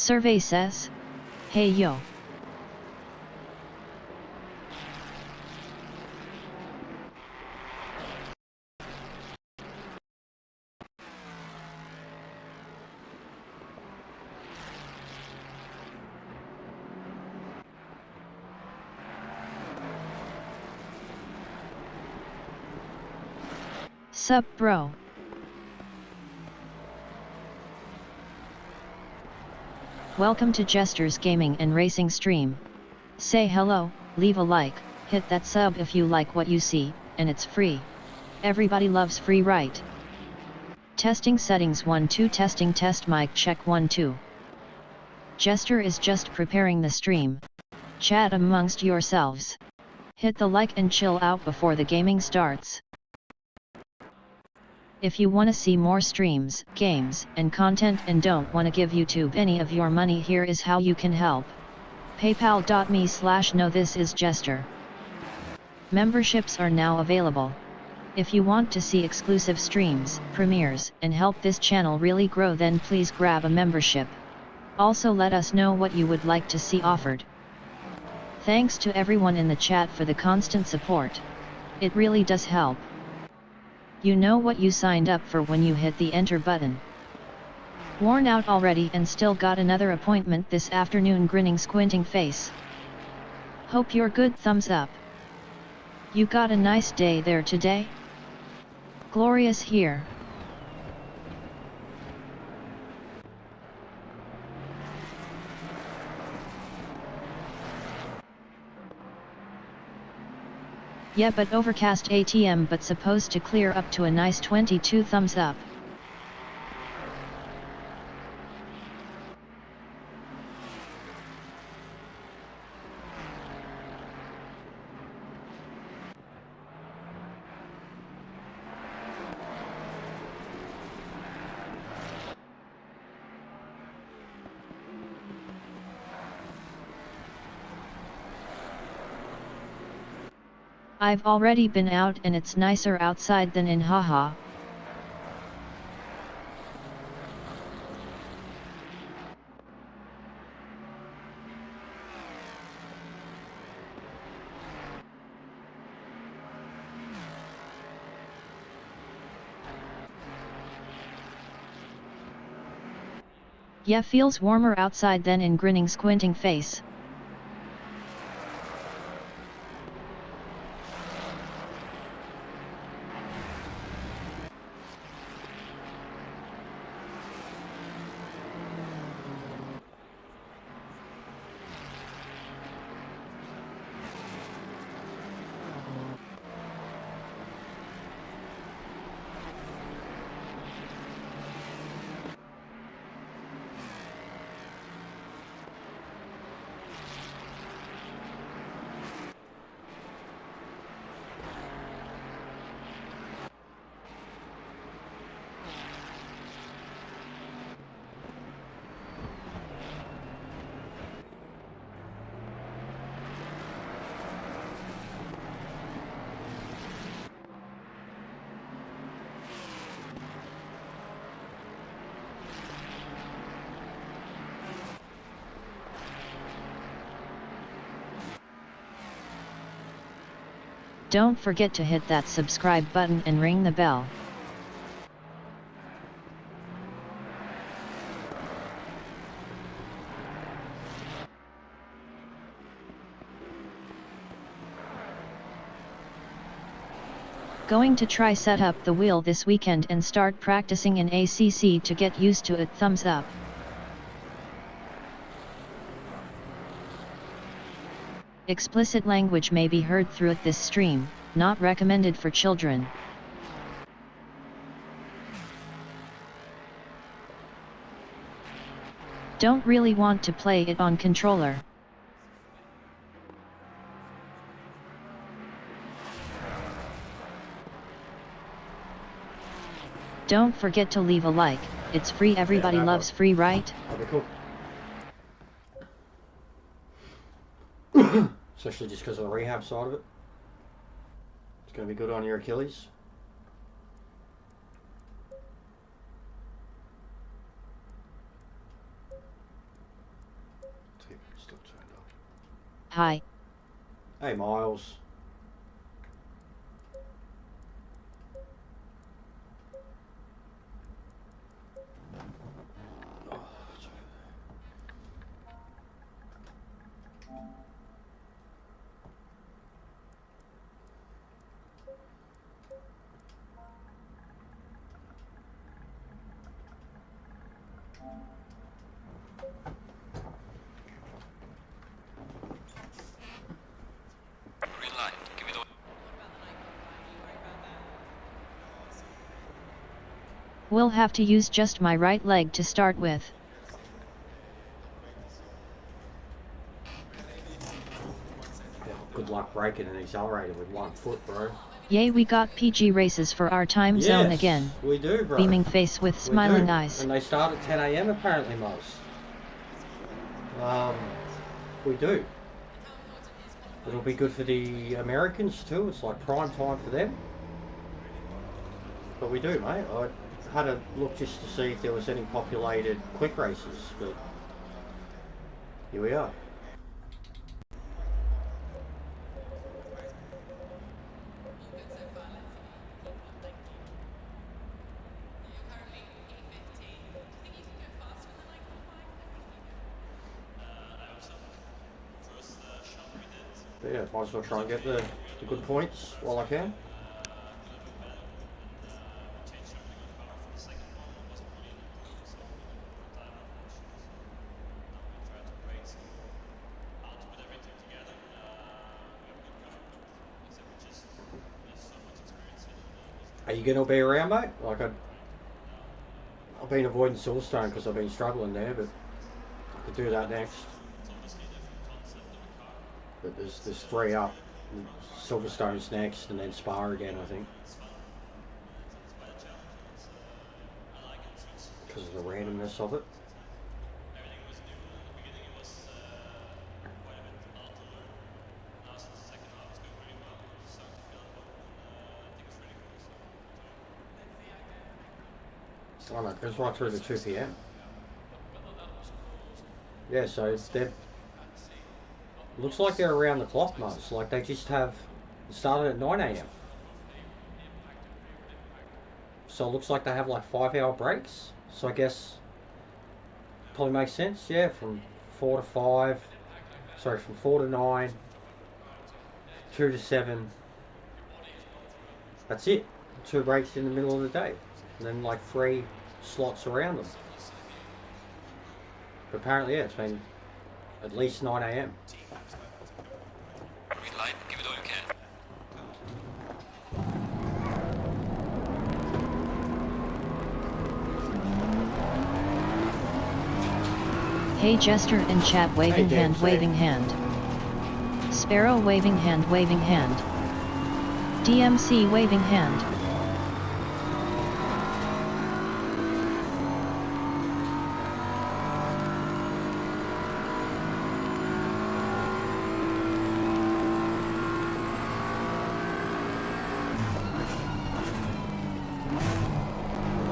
Survey says, hey yo. Sup bro. Welcome to Jester's Gaming and Racing stream. Say hello, leave a like, hit that sub if you like what you see, and it's free. Everybody loves free, right? Testing settings 1 2 testing test mic check 1 2. Jester is just preparing the stream. Chat amongst yourselves. Hit the like and chill out before the gaming starts. If you want to see more streams, games, and content and don't want to give YouTube any of your money, here is how you can help. PayPal.me/no this is Jester. Memberships are now available. If you want to see exclusive streams, premieres, and help this channel really grow, then please grab a membership. Also let us know what you would like to see offered. Thanks to everyone in the chat for the constant support. It really does help. You know what you signed up for when you hit the enter button. Worn out already and still got another appointment this afternoon, grinning squinting face. Hope you're good, thumbs up. You got a nice day there today? Glorious here. Yeah, but overcast ATM, but supposed to clear up to a nice 22 thumbs up. I've already been out and it's nicer outside than in, haha. Yeah, feels warmer outside than in, grinning squinting face. Don't forget to hit that subscribe button and ring the bell. Going to try set up the wheel this weekend and start practicing in ACC to get used to it, thumbs up. Explicit language may be heard throughout this stream, not recommended for children. Don't really want to play it on controller. Don't forget to leave a like, it's free, everybody loves free, right? That'd be cool. Especially just because of the rehab side of it. It's going to be good on your Achilles. Hi. Hey, Miles. We'll have to use just my right leg to start with. Yeah, good luck braking and accelerating with 1 foot, bro. Yay, we got PG races for our time zone again. We do, bro. Beaming face with smiling eyes. And they start at 10 AM apparently, Miles. We do. It'll be good for the Americans too. It's like prime time for them. But we do, mate. I had a look just to see if there was any populated quick races, but here we are. But yeah, might as well try and get the good points while I can. Are you going to be around, mate? Like I've been avoiding Silverstone because I've been struggling there, but I could do that next. But there's 3 up. Silverstone's next, and then Spa again, I think. Because of the randomness of it. Oh no, it goes right through to 2 PM. Yeah, so they're... Looks like they're around the clock, Muzz. Like they just have... started at 9 AM. So it looks like they have like 5-hour breaks. So I guess... probably makes sense, yeah, from 4 to 5... Sorry, from 4 to 9... 2 to 7... That's it. 2 breaks in the middle of the day. And then like 3 slots around them. But apparently, yeah, it's been at least 9 AM. Green light, give it all you can. Hey Jester and chat waving Hey, hand James, waving hand. Sparrow waving hand waving hand. DMC waving hand.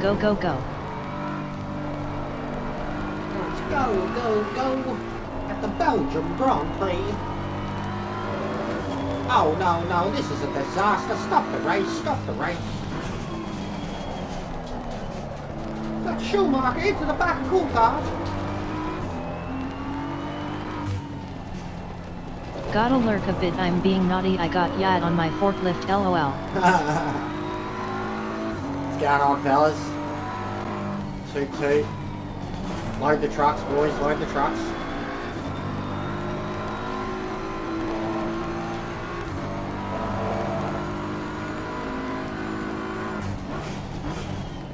Go go go. Let's go at the Belgium Grand Prix. Oh no, this is a disaster. Stop the race. That Schumacher into the back of Coulthard. Gotta lurk a bit, I'm being naughty, I got yad on my forklift lol. What's going on, fellas? Toot. Load the trucks, boys, load the trucks.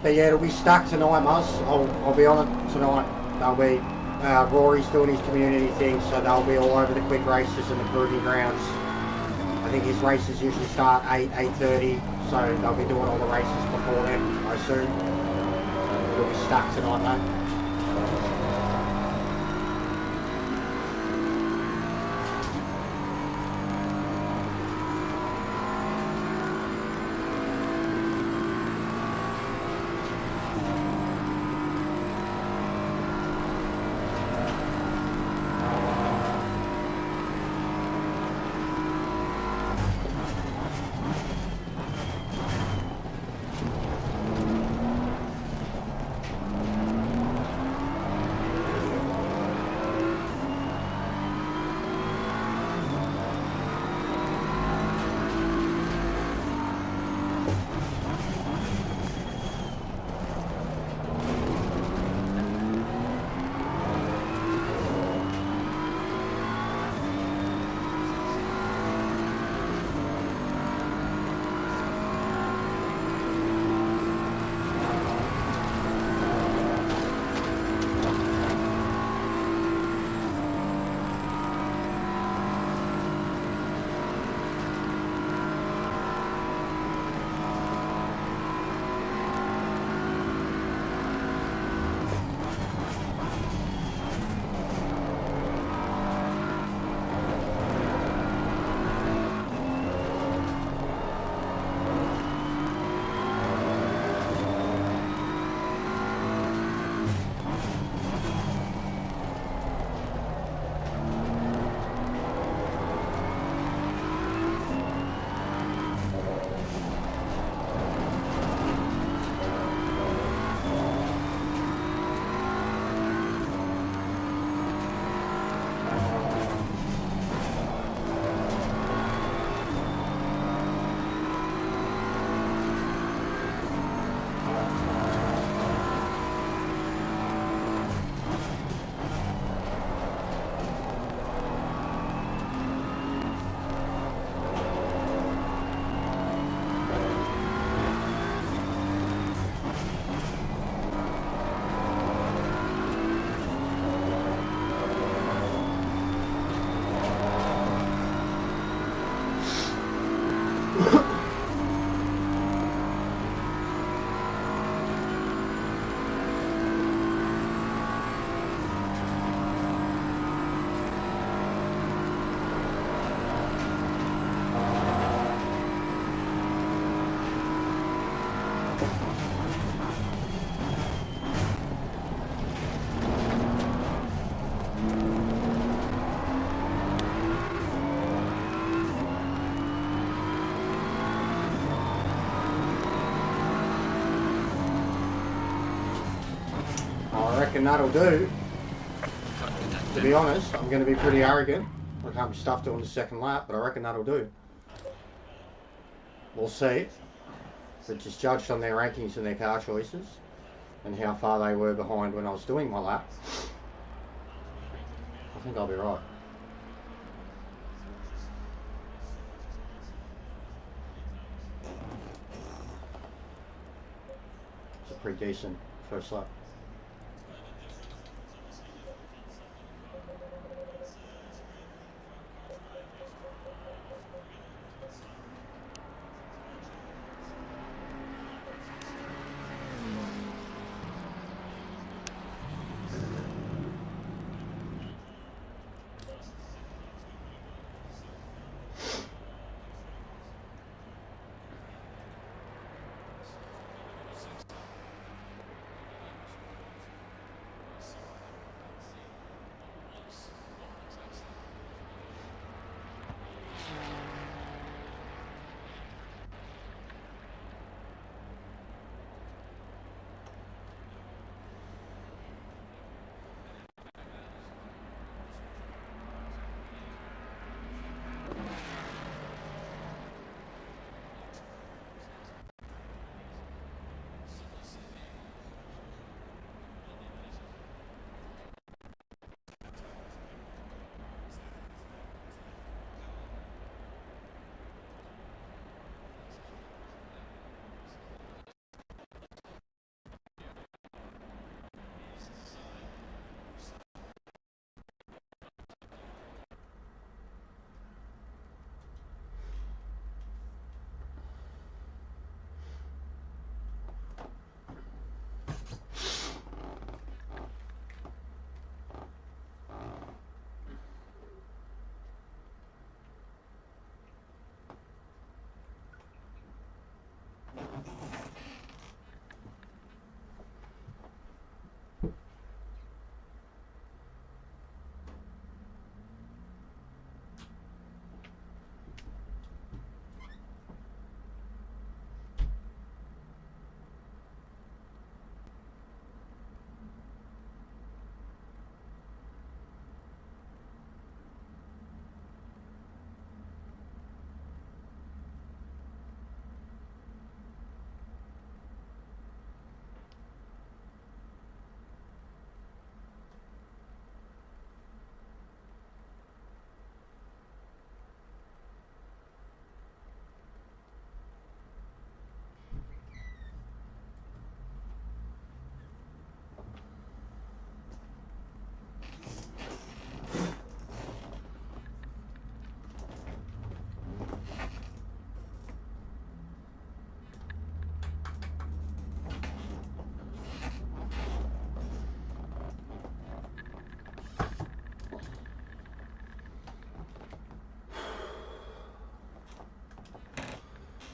But yeah, it'll be stuck tonight, Muzz. I'll be on it tonight. They'll be, Rory's doing his community thing, so they'll be all over the quick races and the proving grounds. I think his races usually start 8:30, so they'll be doing all the races before then, I assume. It'll be stuck tonight, mate. reckon that'll do. To be honest, I'm going to be pretty arrogant. I can't be stuffed doing the second lap, but I reckon that'll do. We'll see. But just judged on their rankings and their car choices and how far they were behind when I was doing my lap, I think I'll be right. It's a pretty decent first lap.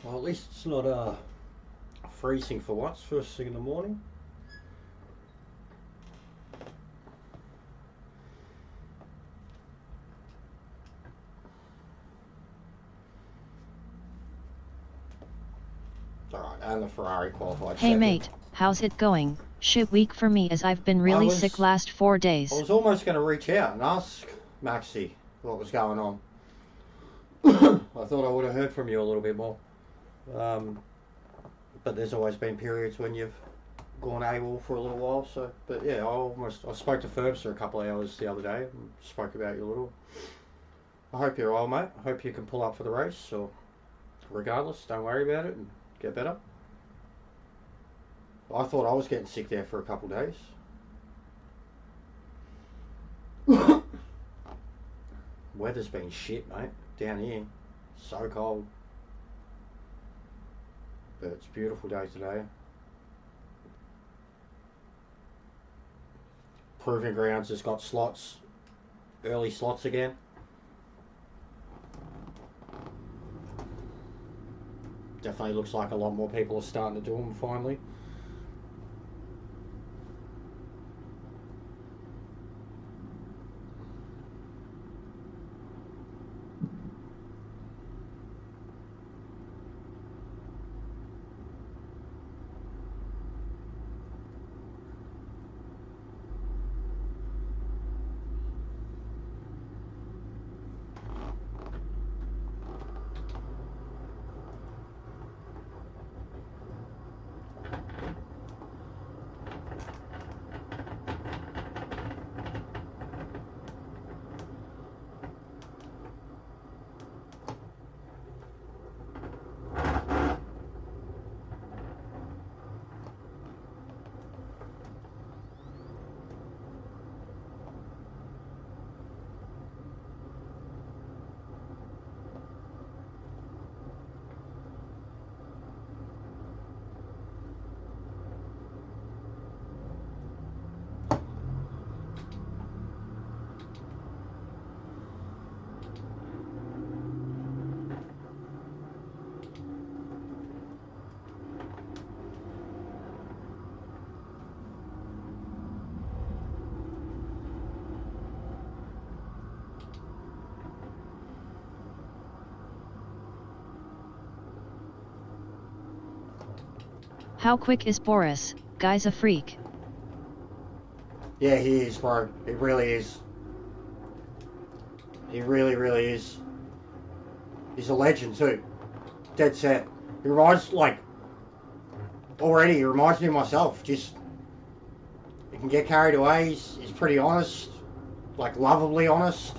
Well, at least it's not freezing for once, first thing in the morning. Alright, and the Ferrari qualified Hey second. mate, how's it going? Shit week for me as I've been really sick last 4 days. I was almost going to reach out and ask Maxi what was going on. I thought I would have heard from you a little bit more. But there's always been periods when you've gone AWOL for a little while. So, but yeah, I spoke to Ferbs for a couple of hours the other day and spoke about you a little. I hope you're well, mate. I hope you can pull up for the race. Or regardless, don't worry about it and get better. I thought I was getting sick there for a couple of days. Weather's been shit, mate, down here. So cold. But it's a beautiful day today. Proving Grounds has got slots, early slots again. Definitely looks like a lot more people are starting to do them finally. How quick is Boris? Guy's a freak. Yeah, he is, bro. He really is. He really, really is. He's a legend too. Dead set. He reminds, like, already, he reminds me of myself. Just, he can get carried away. He's pretty honest. Like, lovably honest.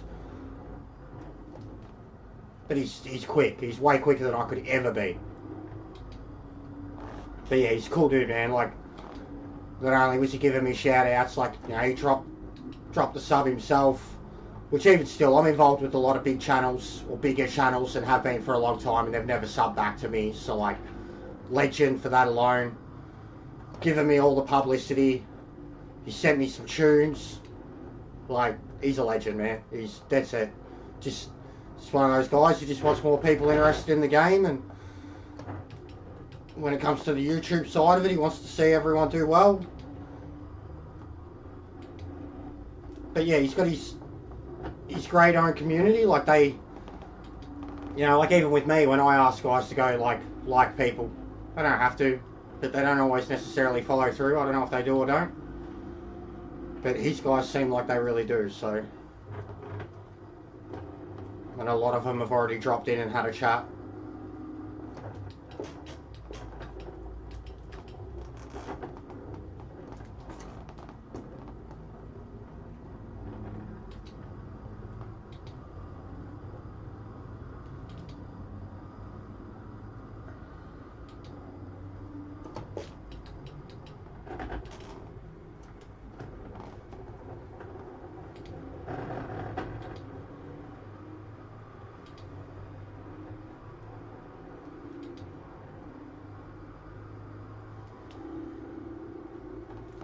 But he's quick. He's way quicker than I could ever be. But yeah, he's a cool dude, man. Like, not only was he giving me shout outs, like, you know, he dropped the sub himself, which even still, I'm involved with a lot of big channels, or bigger channels, and have been for a long time, and they've never subbed back to me. So, like, legend for that alone. Giving me all the publicity. He sent me some tunes. Like, he's a legend, man. He's dead set. Just one of those guys who just wants more people interested in the game, and when it comes to the YouTube side of it, he wants to see everyone do well. But yeah, he's got his great own community. Like, they, you know, like even with me, when I ask guys to go like people, they don't have to, but they don't always necessarily follow through. I don't know if they do or don't. But his guys seem like they really do, so. And a lot of them have already dropped in and had a chat.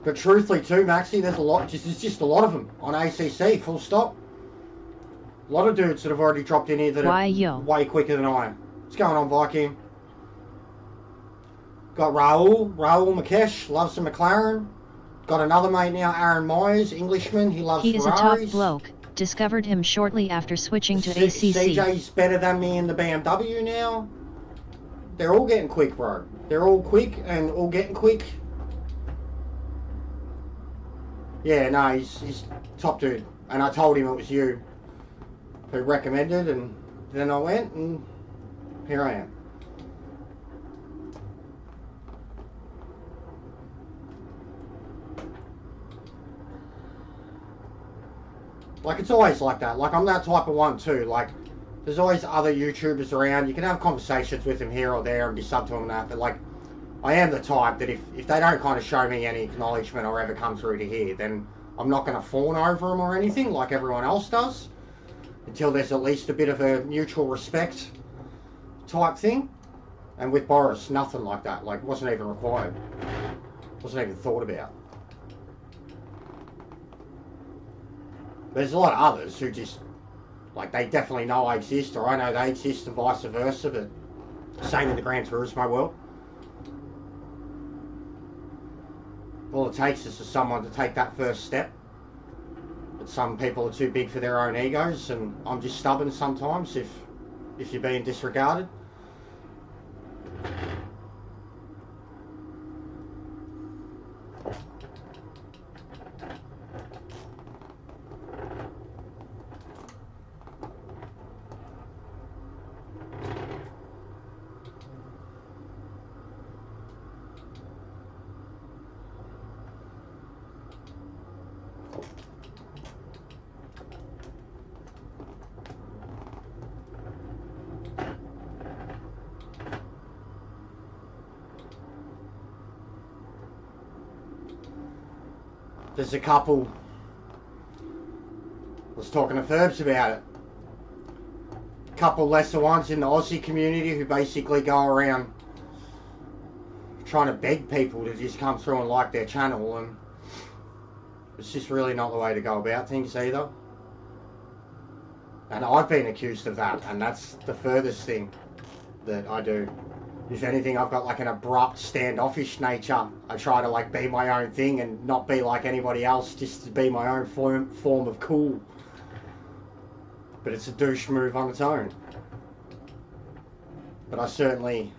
But truthfully too, Maxi, there's just a lot of them on ACC, full stop. A lot of dudes that have already dropped in here that are way quicker than I am. What's going on, Viking? Got Raul Makesh, loves some McLaren. Got another mate now, Aaron Myers, Englishman, he loves Ferraris. He is a top bloke. Discovered him shortly after switching to ACC. CJ's better than me in the BMW now. They're all getting quick, bro. They're all quick and all getting quick. Yeah, no, he's top dude. And I told him it was you who recommended, and then I went, and here I am. Like, it's always like that. Like, I'm that type of one too. Like, there's always other YouTubers around. You can have conversations with them here or there and be sub to them and that, but like, I am the type that if they don't kind of show me any acknowledgement or ever come through to here, then I'm not going to fawn over them or anything like everyone else does until there's at least a bit of a mutual respect type thing. And with Boris, nothing like that. Like, wasn't even required. Wasn't even thought about. There's a lot of others who just, like, they definitely know I exist, or I know they exist, and vice versa, but same in the Gran Turismo world. All it takes is for someone to take that first step. But some people are too big for their own egos, and I'm just stubborn sometimes if you're being disregarded. There's a couple, I was talking to Ferbs about it, a couple lesser ones in the Aussie community who basically go around trying to beg people to just come through and like their channel, and it's just really not the way to go about things either. And I've been accused of that, and that's the furthest thing that I do. If anything, I've got like an abrupt, standoffish nature. I try to like be my own thing and not be like anybody else, just to be my own form of cool. But it's a douche move on its own. But I certainly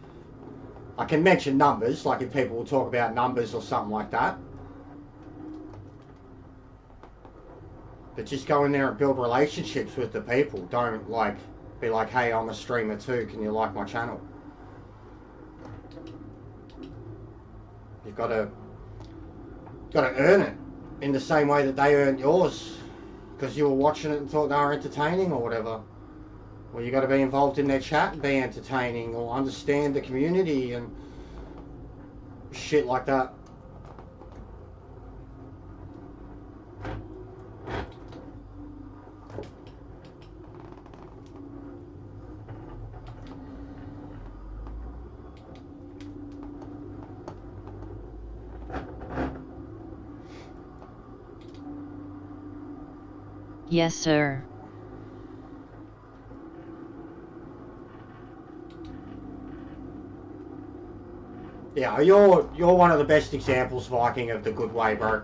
I can mention numbers, like if people will talk about numbers or something like that. But just go in there and build relationships with the people. Don't like be like, hey, I'm a streamer too. Can you like my channel? You've got to earn it in the same way that they earned yours, because you were watching it and thought they were entertaining or whatever. Well, you got to be involved in their chat and be entertaining, or understand the community and shit like that. Yes, sir. Yeah, you're one of the best examples, Viking, of the good way, bro.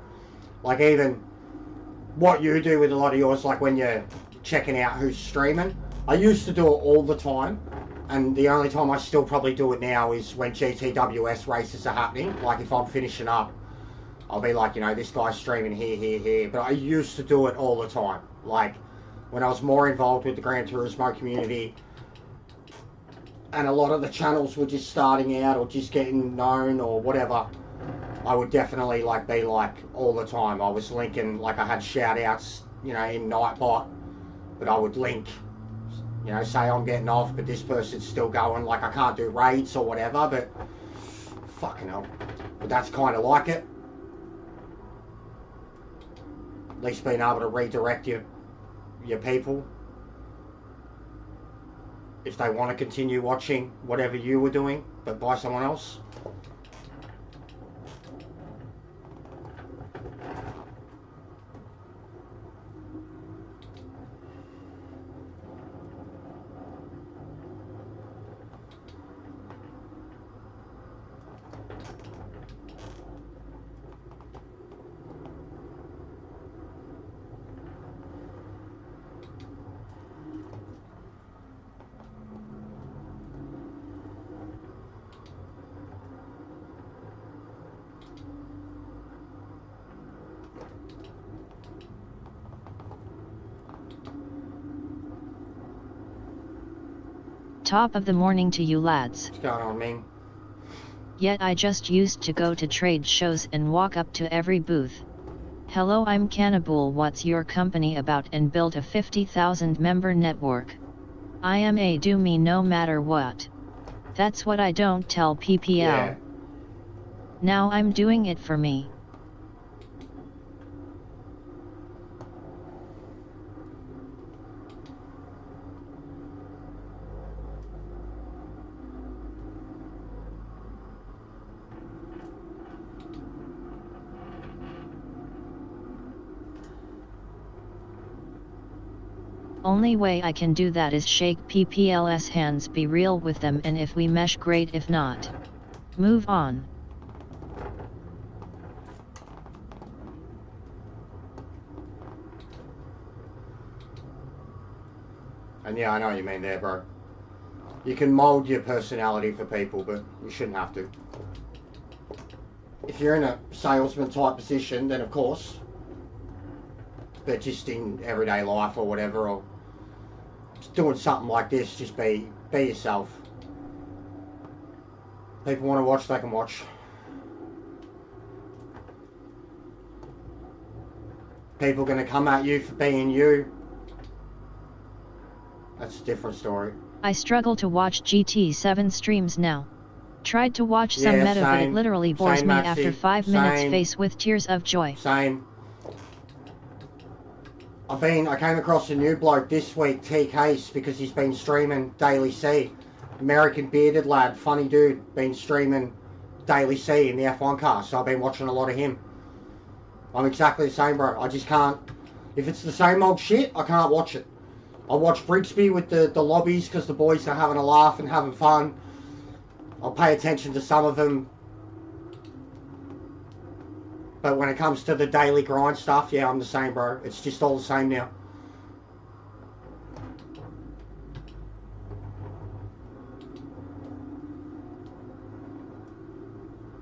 Like, even what you do with a lot of yours, like when you're checking out who's streaming. I used to do it all the time, and the only time I still probably do it now is when GTWS races are happening. Like, if I'm finishing up, I'll be like, you know, this guy's streaming here. But I used to do it all the time. Like, when I was more involved with the Gran Turismo community, and a lot of the channels were just starting out or just getting known or whatever, I would definitely like be like all the time. I was linking, like I had shout outs, you know, in Nightbot, but I would link, you know, say I'm getting off, but this person's still going. Like, I can't do raids or whatever, but fucking hell. But that's kind of like it. At least being able to redirect your people, if they want to continue watching whatever you were doing, but by someone else. Top of the morning to you lads. What's going on, Ming? Yet I just used to go to trade shows and walk up to every booth. Hello, I'm Cannibal, what's your company about, and built a 50,000 member network. I am a do me no matter what. That's what I don't tell PPL. Yeah. Now I'm doing it for me. Only way I can do that is shake PPL's hands, be real with them, and if we mesh, great, if not, move on. And yeah, I know what you mean there, bro. You can mold your personality for people, but you shouldn't have to. If you're in a salesman type position, then of course. But just in everyday life or whatever, or just doing something like this, just be yourself. People want to watch, they can watch. People going to come at you for being you. That's a different story. I struggle to watch GT7 streams now. Tried to watch some Yeah, meta, but it same. literally bores Same, me Maxi. after 5 minutes, Same. face with tears of joy. Same. I came across a new bloke this week, T Case, because he's been streaming Daily C. American bearded lad, funny dude, been streaming Daily C in the F1 car, so I've been watching a lot of him. I'm exactly the same, bro. I just can't, if it's the same old shit, I can't watch it. I watch Brixby with the lobbies because the boys are having a laugh and having fun. I'll pay attention to some of them. But when it comes to the daily grind stuff, yeah, I'm the same, bro. It's just all the same now.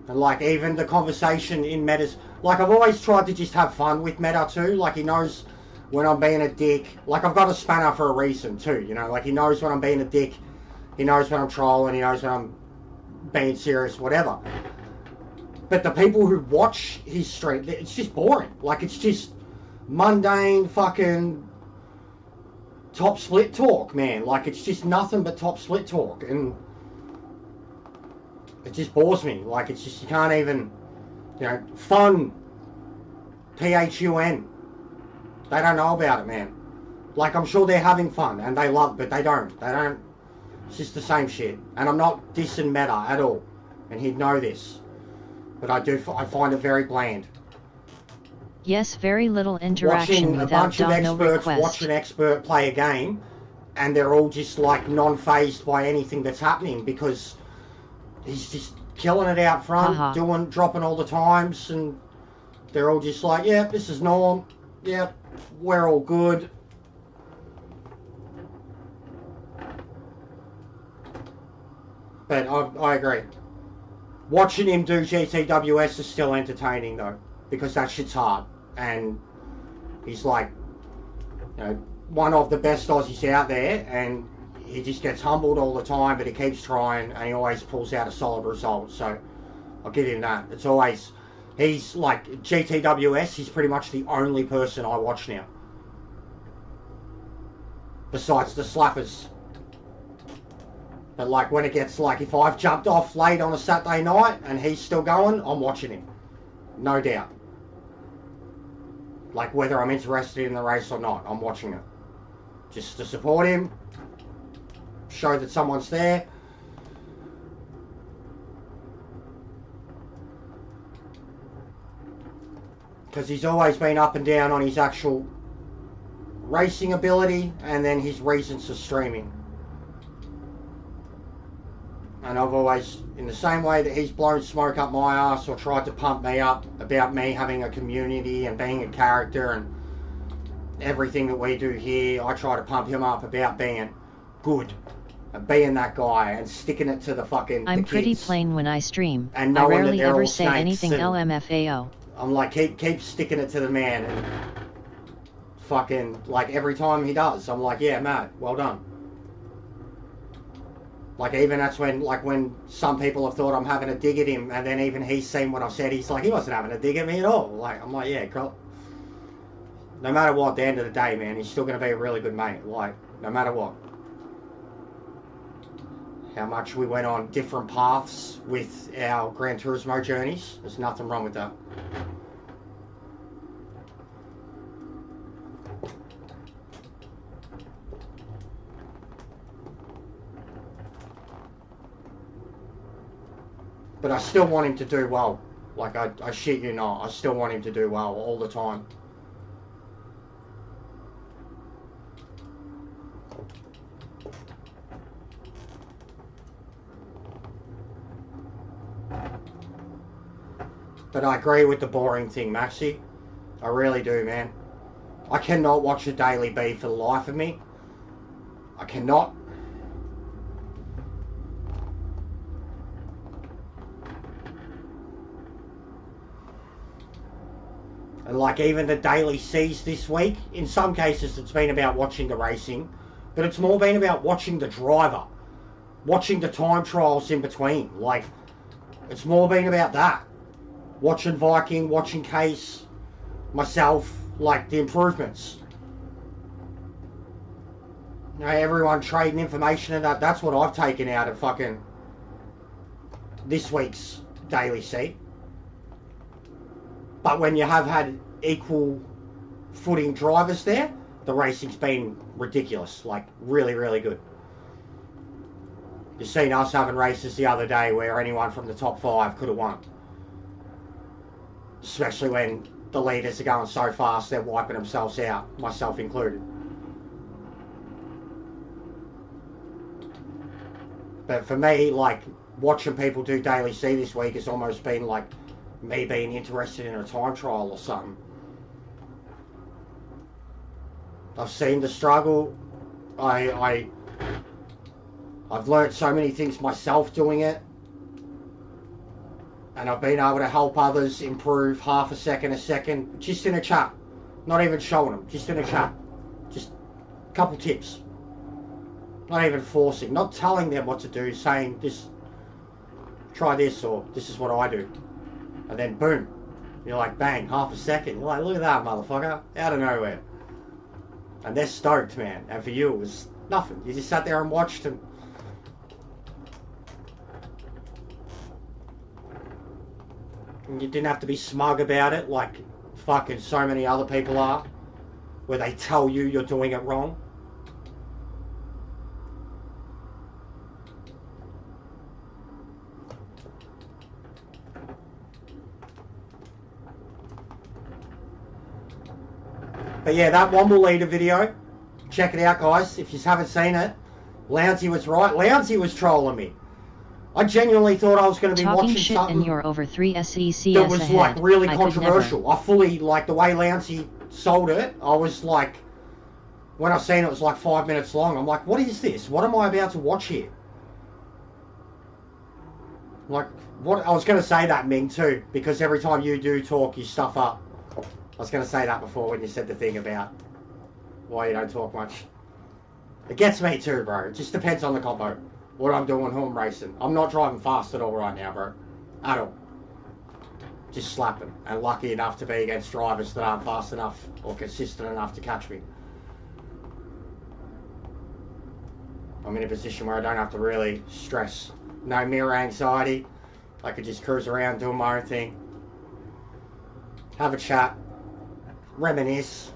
And like even the conversation in metas, like I've always tried to just have fun with meta too. Like he knows when I'm being a dick. Like I've got a spanner for a reason too, you know. Like he knows when I'm being a dick. He knows when I'm trolling. He knows when I'm being serious, whatever. But the people who watch his stream, it's just boring. Like it's just mundane fucking top split talk, man. Like it's just nothing but top split talk, and it just bores me. Like it's just, you can't even, you know, fun, PHUN. They don't know about it, man. Like I'm sure they're having fun and they love it, but they don't. It's just the same shit. And I'm not dissing meta at all, and he'd know this. But I find it very bland. Yes, very little interaction Watching a without bunch of no experts request. watch an expert play a game, and they're all just like non-phased by anything that's happening because he's just killing it out front, dropping all the times, and they're all just like, yeah, this is norm, yeah, we're all good. But I agree. Watching him do GTWS is still entertaining though, because that shit's hard, and he's like, you know, one of the best Aussies out there, and he just gets humbled all the time, but he keeps trying, and he always pulls out a solid result. So I'll give him that. It's always, he's like GTWS. He's pretty much the only person I watch now, besides the slappers. But like when it gets like, if I've jumped off late on a Saturday night and he's still going, I'm watching him. No doubt. Like whether I'm interested in the race or not, I'm watching it. Just to support him, show that someone's there. Because he's always been up and down on his actual racing ability and then his reasons for streaming. And I've always, in the same way that he's blown smoke up my ass or tried to pump me up about me having a community and being a character and everything that we do here, I try to pump him up about being good and being that guy and sticking it to the fucking I'm the pretty kids. plain when I stream. And I knowing rarely that they're ever all say snakes anything and LMFAO. I'm like, keep sticking it to the man, and fucking, like every time he does, I'm like, yeah, Matt, well done. Like even that's when, like when some people have thought I'm having a dig at him, and then even he's seen what I've said, he's like, he wasn't having a dig at me at all. Like, I'm like, yeah, cool. No matter what, at the end of the day, man, he's still going to be a really good mate. Like, no matter what. How much we went on different paths with our Gran Turismo journeys, there's nothing wrong with that. But I still want him to do well. Like, I shit you not. I still want him to do well all the time. But I agree with the boring thing, Maxi. I really do, man. I cannot watch a Daily B for the life of me. I cannot. And like even the Daily C's this week, in some cases it's been about watching the racing, but it's more been about watching the driver, watching the time trials in between. Like, it's more been about that. Watching Viking, watching Case, myself, like the improvements. You know, everyone trading information and that's what I've taken out of fucking this week's Daily C. But when you have had equal footing drivers there, the racing's been ridiculous. Like, really, really good. You've seen us having races the other day where anyone from the top 5 could have won. Especially when the leaders are going so fast, they're wiping themselves out, myself included. But for me, like, watching people do Daily C this week has almost been like me being interested in a time trial or something. I've seen the struggle. I've learnt so many things myself doing it. And I've been able to help others improve half a second, just in a chat. Not even showing them, just in a chat. Just a couple tips. Not even forcing, not telling them what to do, saying this, try this, or this is what I do. And then boom, you're like bang, half a second. You're like, look at that motherfucker, out of nowhere. And they're stoked, man. And for you, it was nothing. You just sat there and watched them. And you didn't have to be smug about it like fucking so many other people are, where they tell you you're doing it wrong. But yeah, that Womble Leader video, check it out, guys. If you haven't seen it, Lounsey was right. Lounsey was trolling me. I genuinely thought I was going to be Talking watching shit something and you're over 3 SECs that was ahead. like really I controversial. I fully, like the way Lounsey sold it, I was like, when I seen it was like 5 minutes long, I'm like, what is this? What am I about to watch here? Like, what? I was going to say that, Ming, too, because every time you do talk, you stuff up. I was going to say that before when you said the thing about why you don't talk much. It gets me too, bro. It just depends on the combo. What I'm doing, who I'm racing. I'm not driving fast at all right now, bro. At all. Just slapping. And lucky enough to be against drivers that aren't fast enough or consistent enough to catch me. I'm in a position where I don't have to really stress. No mirror anxiety. I could just cruise around doing my own thing. Have a chat. Reminisce.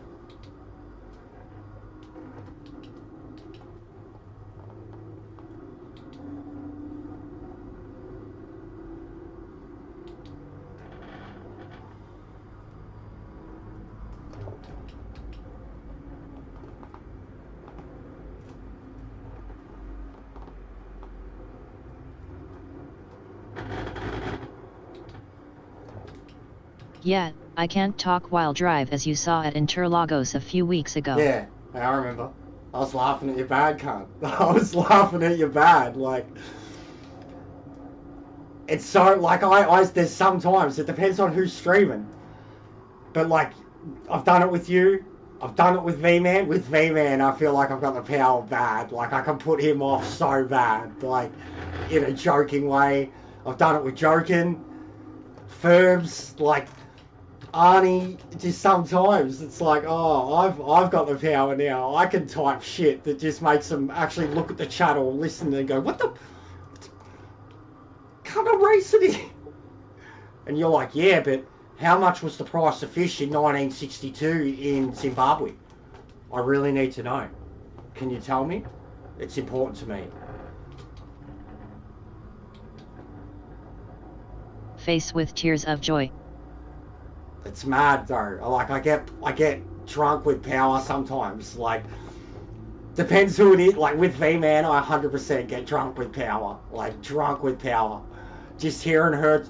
Yeah, I can't talk while drive as you saw at Interlagos a few weeks ago. Yeah, I remember. I was laughing at your bad cunt. I was laughing at your bad, like... It's so, like, there's sometimes, it depends on who's streaming. But, like, I've done it with you. I've done it with V-Man. With V-Man, I feel like I've got the power bad. Like, I can put him off so bad. Like, in a joking way. I've done it with Joking. Ferbs, like... Arnie, just sometimes it's like, oh, I've got the power now. I can type shit that just makes them actually look at the chat or listen and go, what the can't I race it in? And you're like, yeah, but how much was the price of fish in 1962 in Zimbabwe? I really need to know. Can you tell me? It's important to me. Face with tears of joy. It's mad though. Like I get drunk with power sometimes. Like depends who it is. Like with V-Man, I 100% get drunk with power. Like drunk with power. Just hearing her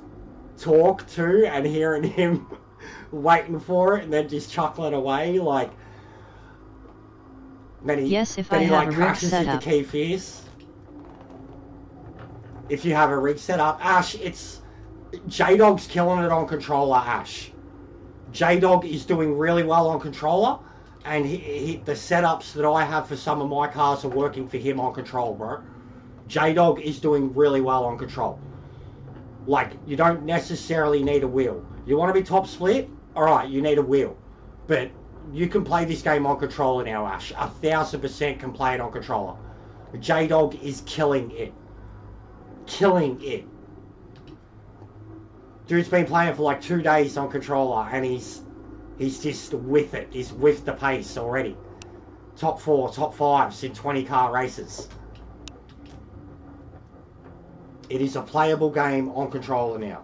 talk too, and hearing him waiting for it, and then just chuckling away. Like yes, if I have a rig set up. Key Fierce. If you have a rig set up, Ash, it's J-Dog's killing it on controller, Ash. J-Dog is doing really well on controller, and the setups that I have for some of my cars are working for him on control, bro. J-Dog is doing really well on control. Like, you don't necessarily need a wheel. You want to be top split? Alright, you need a wheel. But you can play this game on controller now, Ash. 1000% can play it on controller. J-Dog is killing it. Killing it. Dude's been playing for like 2 days on controller, and he's just with it. He's with the pace already. Top 4, top 5s in 20 car races. It is a playable game on controller now.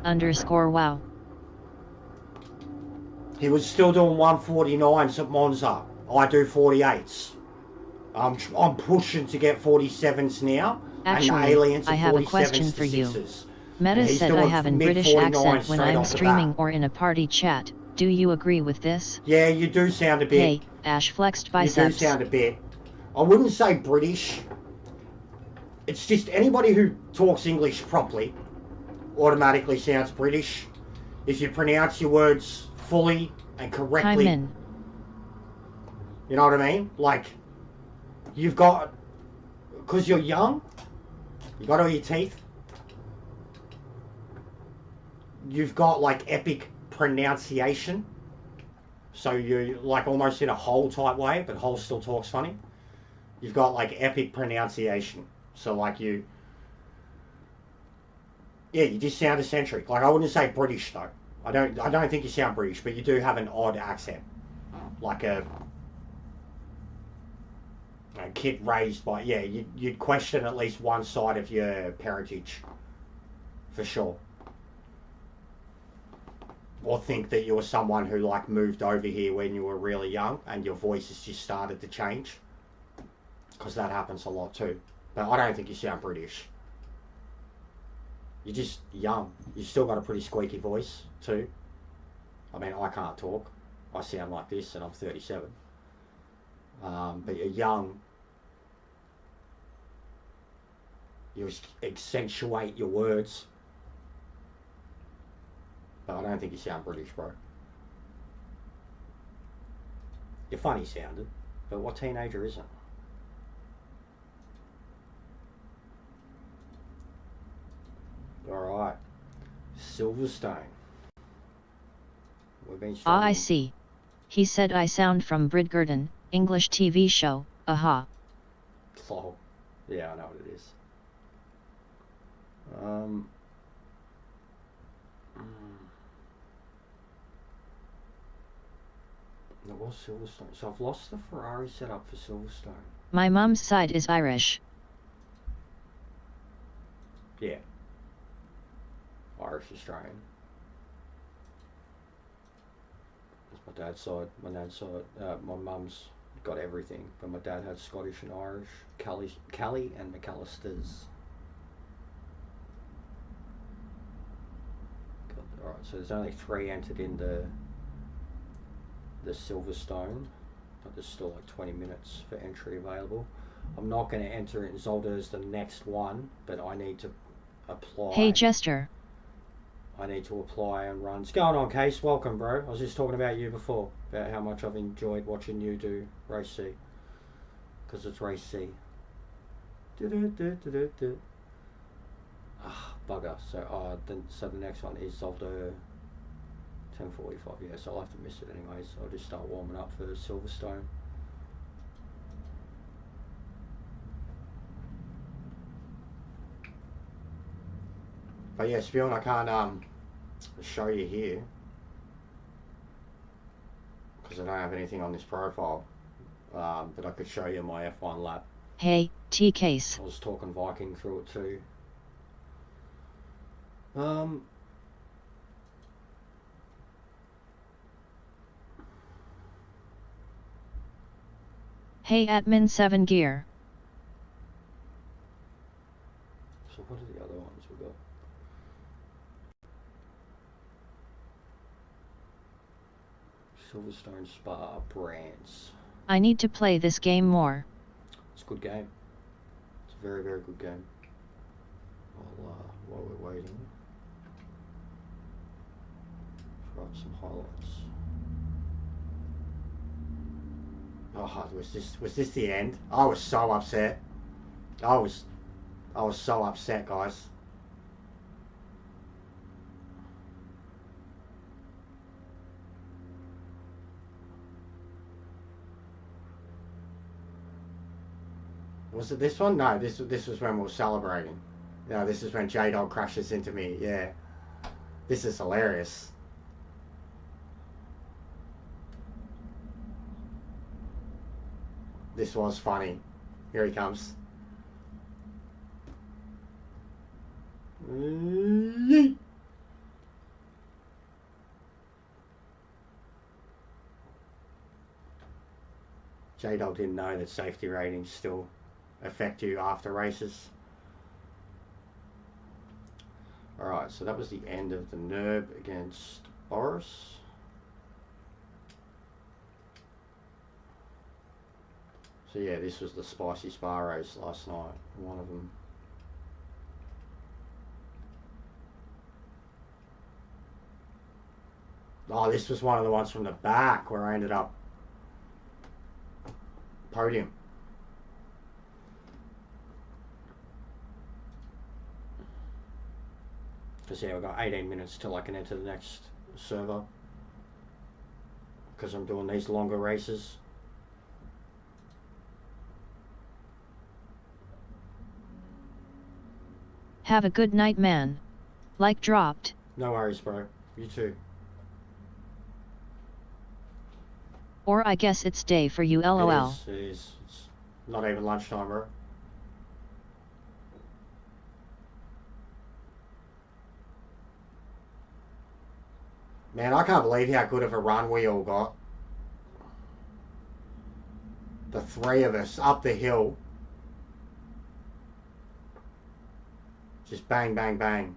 _wow. He was still doing 149s at Monza. I do 48s. I'm pushing to get 47s now. Actually, and Aliens I have a question for you. Meta And he's said I doing have an mid British 49 accent when straight I'm off the streaming bat. or in a party chat. Do you agree with this? Yeah, you do sound a bit. Hey, Ash flexed You do biceps. sound a bit. I wouldn't say British. It's just anybody who talks English properly automatically sounds British. If you pronounce your words fully and correctly, Hyman. you know what I mean? Like, you've got, because you're young, you got all your teeth. You've got like epic pronunciation. So you're like almost in a Hole type way, but Hole still talks funny. You've got like epic pronunciation. So like you just sound eccentric. Like I wouldn't say British though. I don't think you sound British, but you do have an odd accent. Like a kid raised by, you'd question at least one side of your parentage. For sure. Or think that you were someone who like moved over here when you were really young and your voice has just started to change. Because that happens a lot too. But I don't think you sound British. You're just young. You've still got a pretty squeaky voice too. I mean, I can't talk. I sound like this and I'm 37. But you're young. You accentuate your words. But I don't think you sound British, bro. You're funny sounding, but what teenager isn't? Alright. Silverstone. We've been I struggling. see. He said I sound from Bridgerton, English TV show, aha. Oh, yeah, I know what it is. There was Silverstone. So I've lost the Ferrari setup for Silverstone. My mum's side is Irish. Yeah. Irish Australian. That's my dad's side. My dad's side. My mum's got everything, but my dad had Scottish and Irish. Callie and McAllister's. Alright, so there's only 3 entered in the Silverstone, but there's still like 20 minutes for entry available. I'm not going to enter in Zolder as the next one, but I need to apply. Hey Jester. I need to apply and run. What's going on, Case? Welcome, bro. I was just talking about you before, about how much I've enjoyed watching you do Race C. Because it's Race C. Ah, bugger. So, the next one is Zolder 10:45. Yeah, so I'll have to miss it anyway. So I'll just start warming up for Silverstone. But yeah, Spion, I can't show you here because I don't have anything on this profile. But I could show you my F1 lap. Hey, T-Case. I was talking Viking through it too. Hey Atman 7 Gear. So what are the other ones we got? Silverstone Spa brands. I need to play this game more. It's a good game. It's a very, very good game. While we're waiting, throw up some highlights. Oh, was this the end? I was so upset. I was so upset, guys. Was it this one? No, this was when we were celebrating. No, this is when J-Dog crashes into me. Yeah. This is hilarious. This was funny. Here he comes. Yeet. J-Dog didn't know that safety ratings still affect you after races. Alright, so that was the end of the NERB against Boris. So yeah, this was the spicy spa race last night, one of them. Oh, this was one of the ones from the back where I ended up podium. Because yeah, I've got 18 minutes till I can enter the next server. Because I'm doing these longer races. Have a good night, man. Like dropped. No worries, bro. You too. Or I guess it's day for you, lol. It is. It's not even lunchtime, bro. Man, I can't believe how good of a run we all got. The three of us up the hill. Just bang, bang, bang.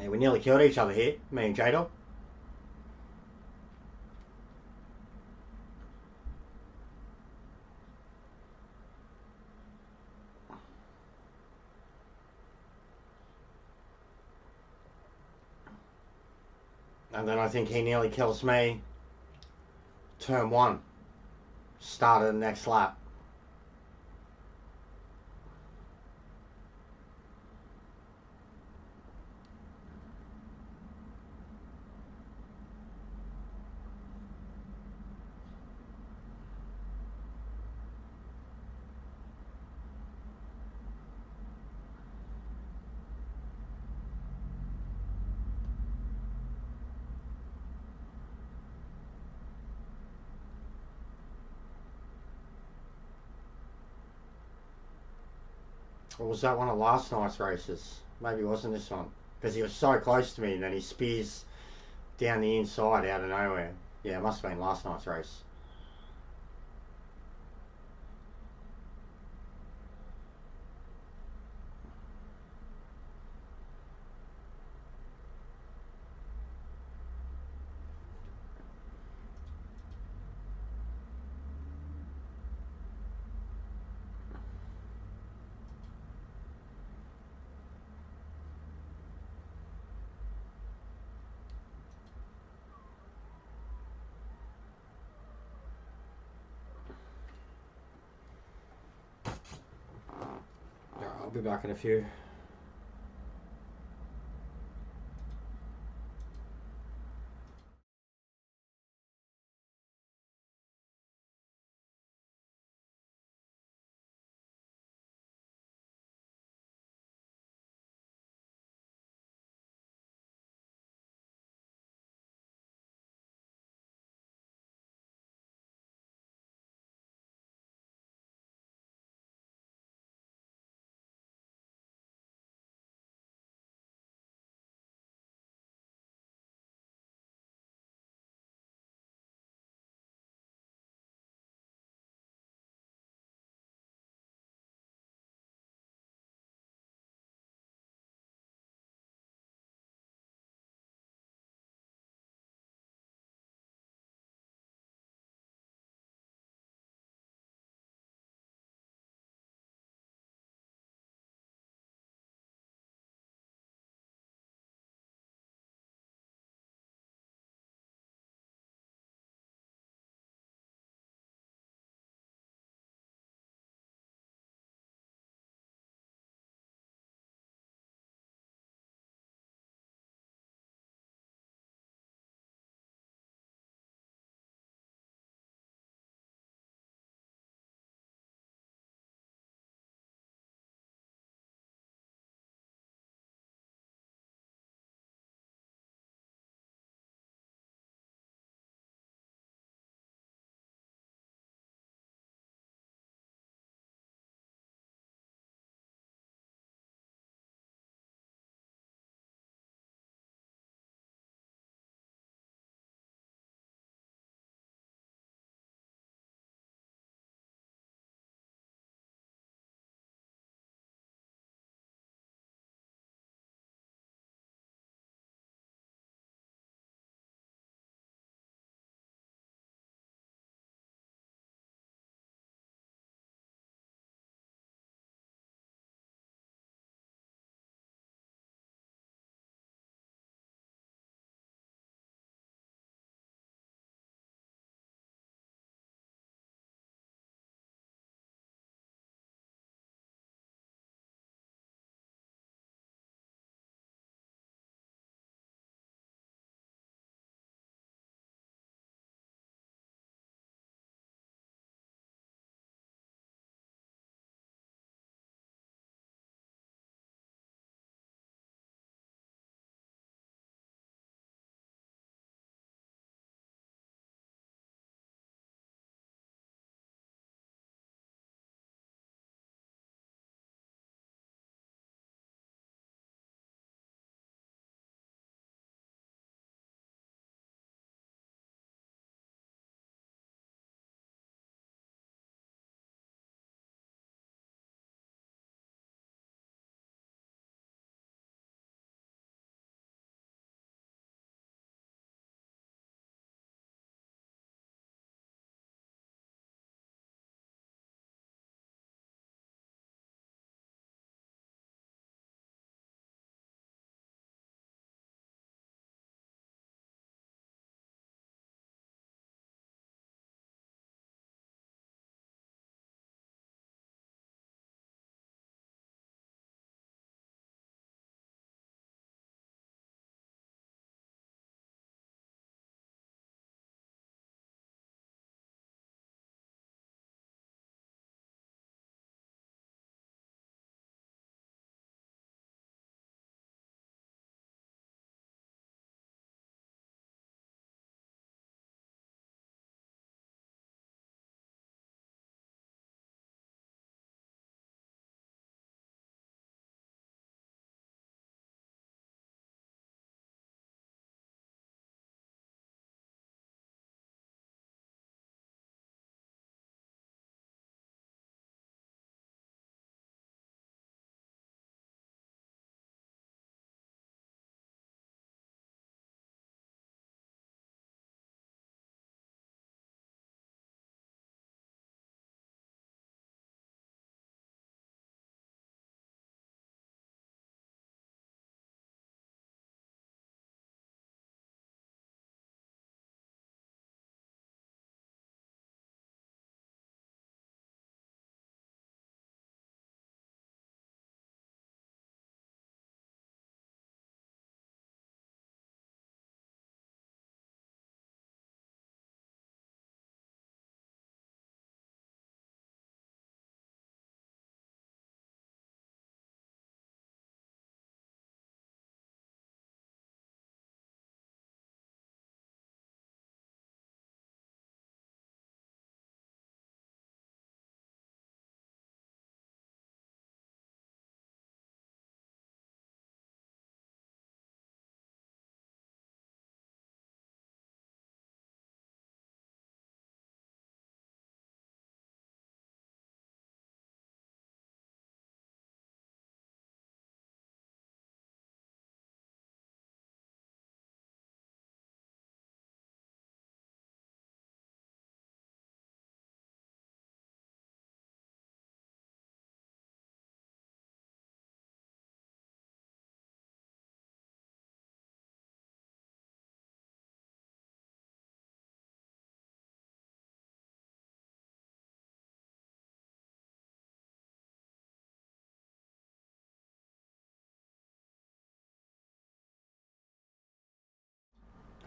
Yeah, we nearly killed each other here, me and J-Dog. And then I think he nearly kills me. Turn one. Start of the next lap. Or was that one of last night's races? Maybe it wasn't this one. Because he was so close to me and then he spears down the inside out of nowhere. Yeah, it must have been last night's race. Alright, I'll be back in a few.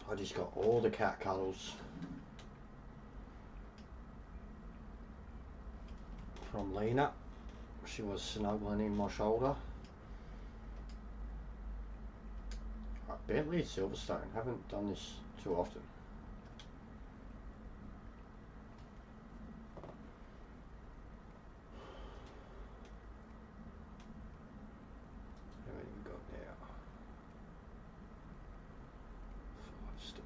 I just got all the cat cuddles from Lena. She was snuggling in my shoulder. Right, Bentley at Silverstone. Haven't done this too often. How many we got now? 5 still.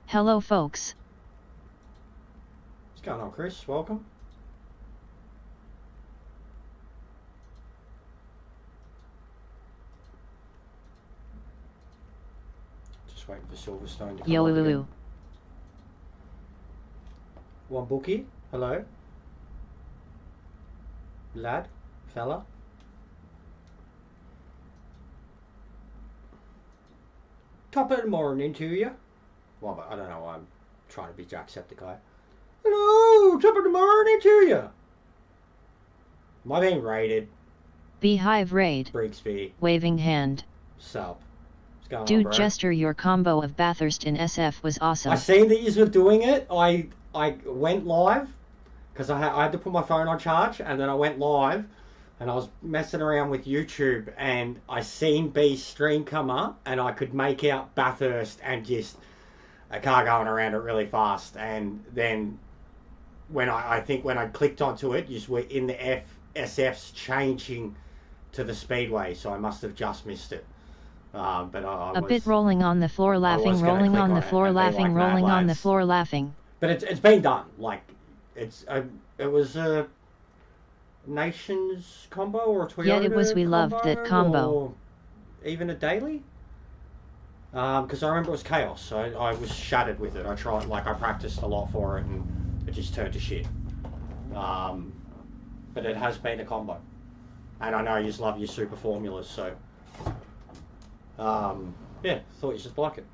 Hello folks. What's going on, Chris? Welcome. Just waiting for Silverstone to come Yo up woo again. woo. One bookie. Hello. Lad. Fella. Top of the morning to you. Well, but I don't know why I'm trying to be Jacksepticeye. Hello, top of the morning to you. Am I being raided? Beehive raid. Brigsby. Waving hand. Sup. What's going on, Dude bro? Jester, your combo of Bathurst in SF was awesome. I seen that you were doing it. I went live because I had to put my phone on charge, and then I went live and I was messing around with YouTube, and I seen B's stream come up, and I could make out Bathurst and just a car going around it really fast. And then when I think when I clicked onto it, you were in the FSFs changing to the speedway, so I must have just missed it. But I A was, bit rolling on the floor laughing, was gonna rolling click on the it floor and be laughing, like, "Mad rolling on the lads." floor laughing. But it's been done. Like it was a Nations combo or a Toyota Yeah, it was. We loved that combo. or even a daily. Because I remember it was chaos, so I was shattered with it. I practiced a lot for it, and it just turned to shit. But it has been a combo, and I know you just love your super formulas, so yeah, thought you just like it.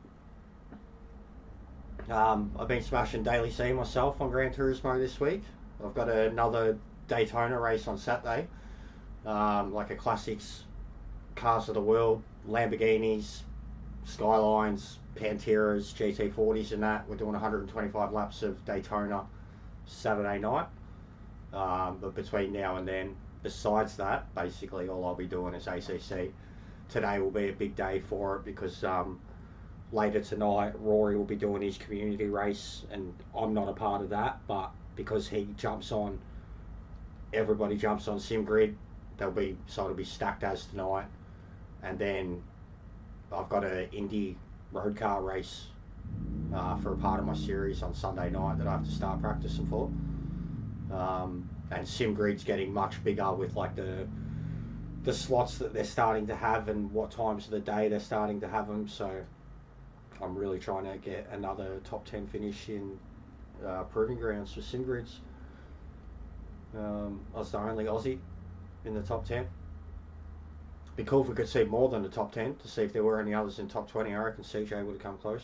I've been smashing Daily C myself on Gran Turismo this week. I've got another Daytona race on Saturday, like a classics, cars of the world, Lamborghinis, Skylines, Panteras, GT40s and that. We're doing 125 laps of Daytona Saturday night. But between now and then, besides that, basically all I'll be doing is ACC. Today will be a big day for it because later tonight Rory will be doing his community race, and I'm not a part of that, but because he jumps on, everybody jumps on SimGrid, it'll be stacked as tonight. And then I've got an Indy road car race for a part of my series on Sunday night that I have to start practicing for. And SimGrid's getting much bigger with like the slots that they're starting to have and what times of the day they're starting to have them. So I'm really trying to get another top 10 finish in proving grounds for SimGrids. I was the only Aussie in the top 10. Be cool if we could see more than the top 10 to see if there were any others in top 20. I reckon CJ would have come close.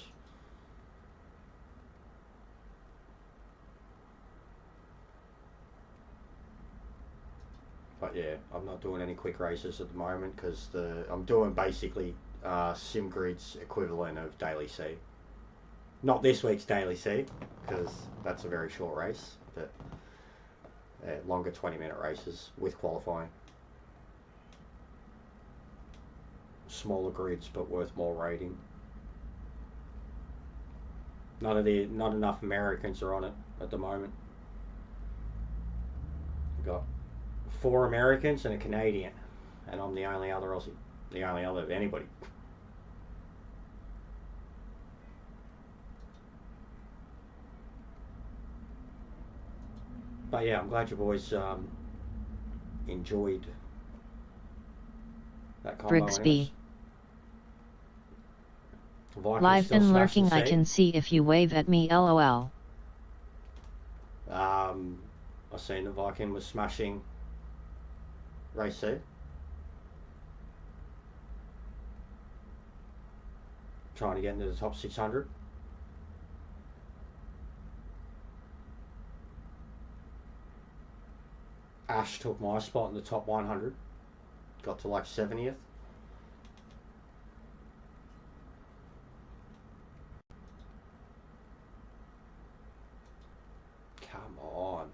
But yeah, I'm not doing any quick races at the moment because I'm doing basically SimGrid's equivalent of Daily C. Not this week's Daily C because that's a very short race, but longer 20-minute races with qualifying. Smaller grids but worth more rating. Not enough Americans are on it at the moment. We've got 4 Americans and a Canadian, and I'm the only other Aussie, the only other of anybody. But yeah, I'm glad you boys enjoyed that combo. Brigsby. Vikings Live still and smashing lurking, I C. can see if you wave at me, lol. I seen the Viking was smashing race C. Trying to get into the top 600. Ash took my spot in the top 100. Got to like 70th. Come on.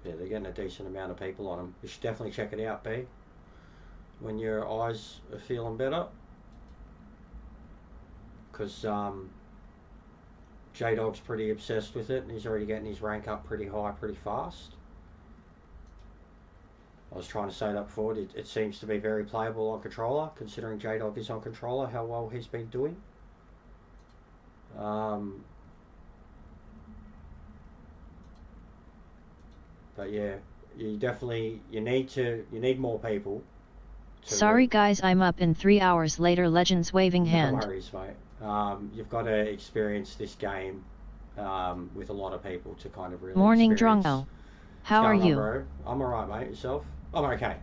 Yeah, they're getting a decent amount of people on them. You should definitely check it out, B. When your eyes are feeling better. Because J-Dog's pretty obsessed with it, and he's already getting his rank up pretty high pretty fast. I was trying to say that before. It seems to be very playable on controller, considering J-Dog is on controller, how well he's been doing. But yeah, you need more people. Sorry guys, I'm up in 3 hours later. Legends waving hand. No worries, mate. You've got to experience this game with a lot of people to kind of really Morning experience. Drongo. How are you? Bro? I'm alright, mate. Yourself? I'm okay.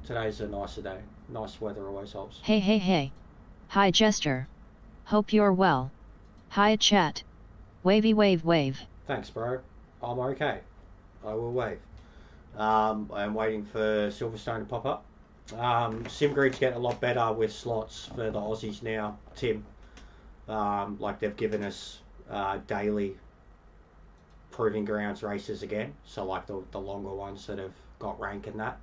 Today's a nicer day. Nice weather always helps. Hey. Hi Jester. Hope you're well. Hi chat. Wavy wave. Thanks, bro. I'm okay. I will wave. I'm waiting for Silverstone to pop up. SimGrid's getting a lot better with slots for the Aussies now, Tim. Like they've given us daily proving grounds races again, so like the longer ones that have got rank in that.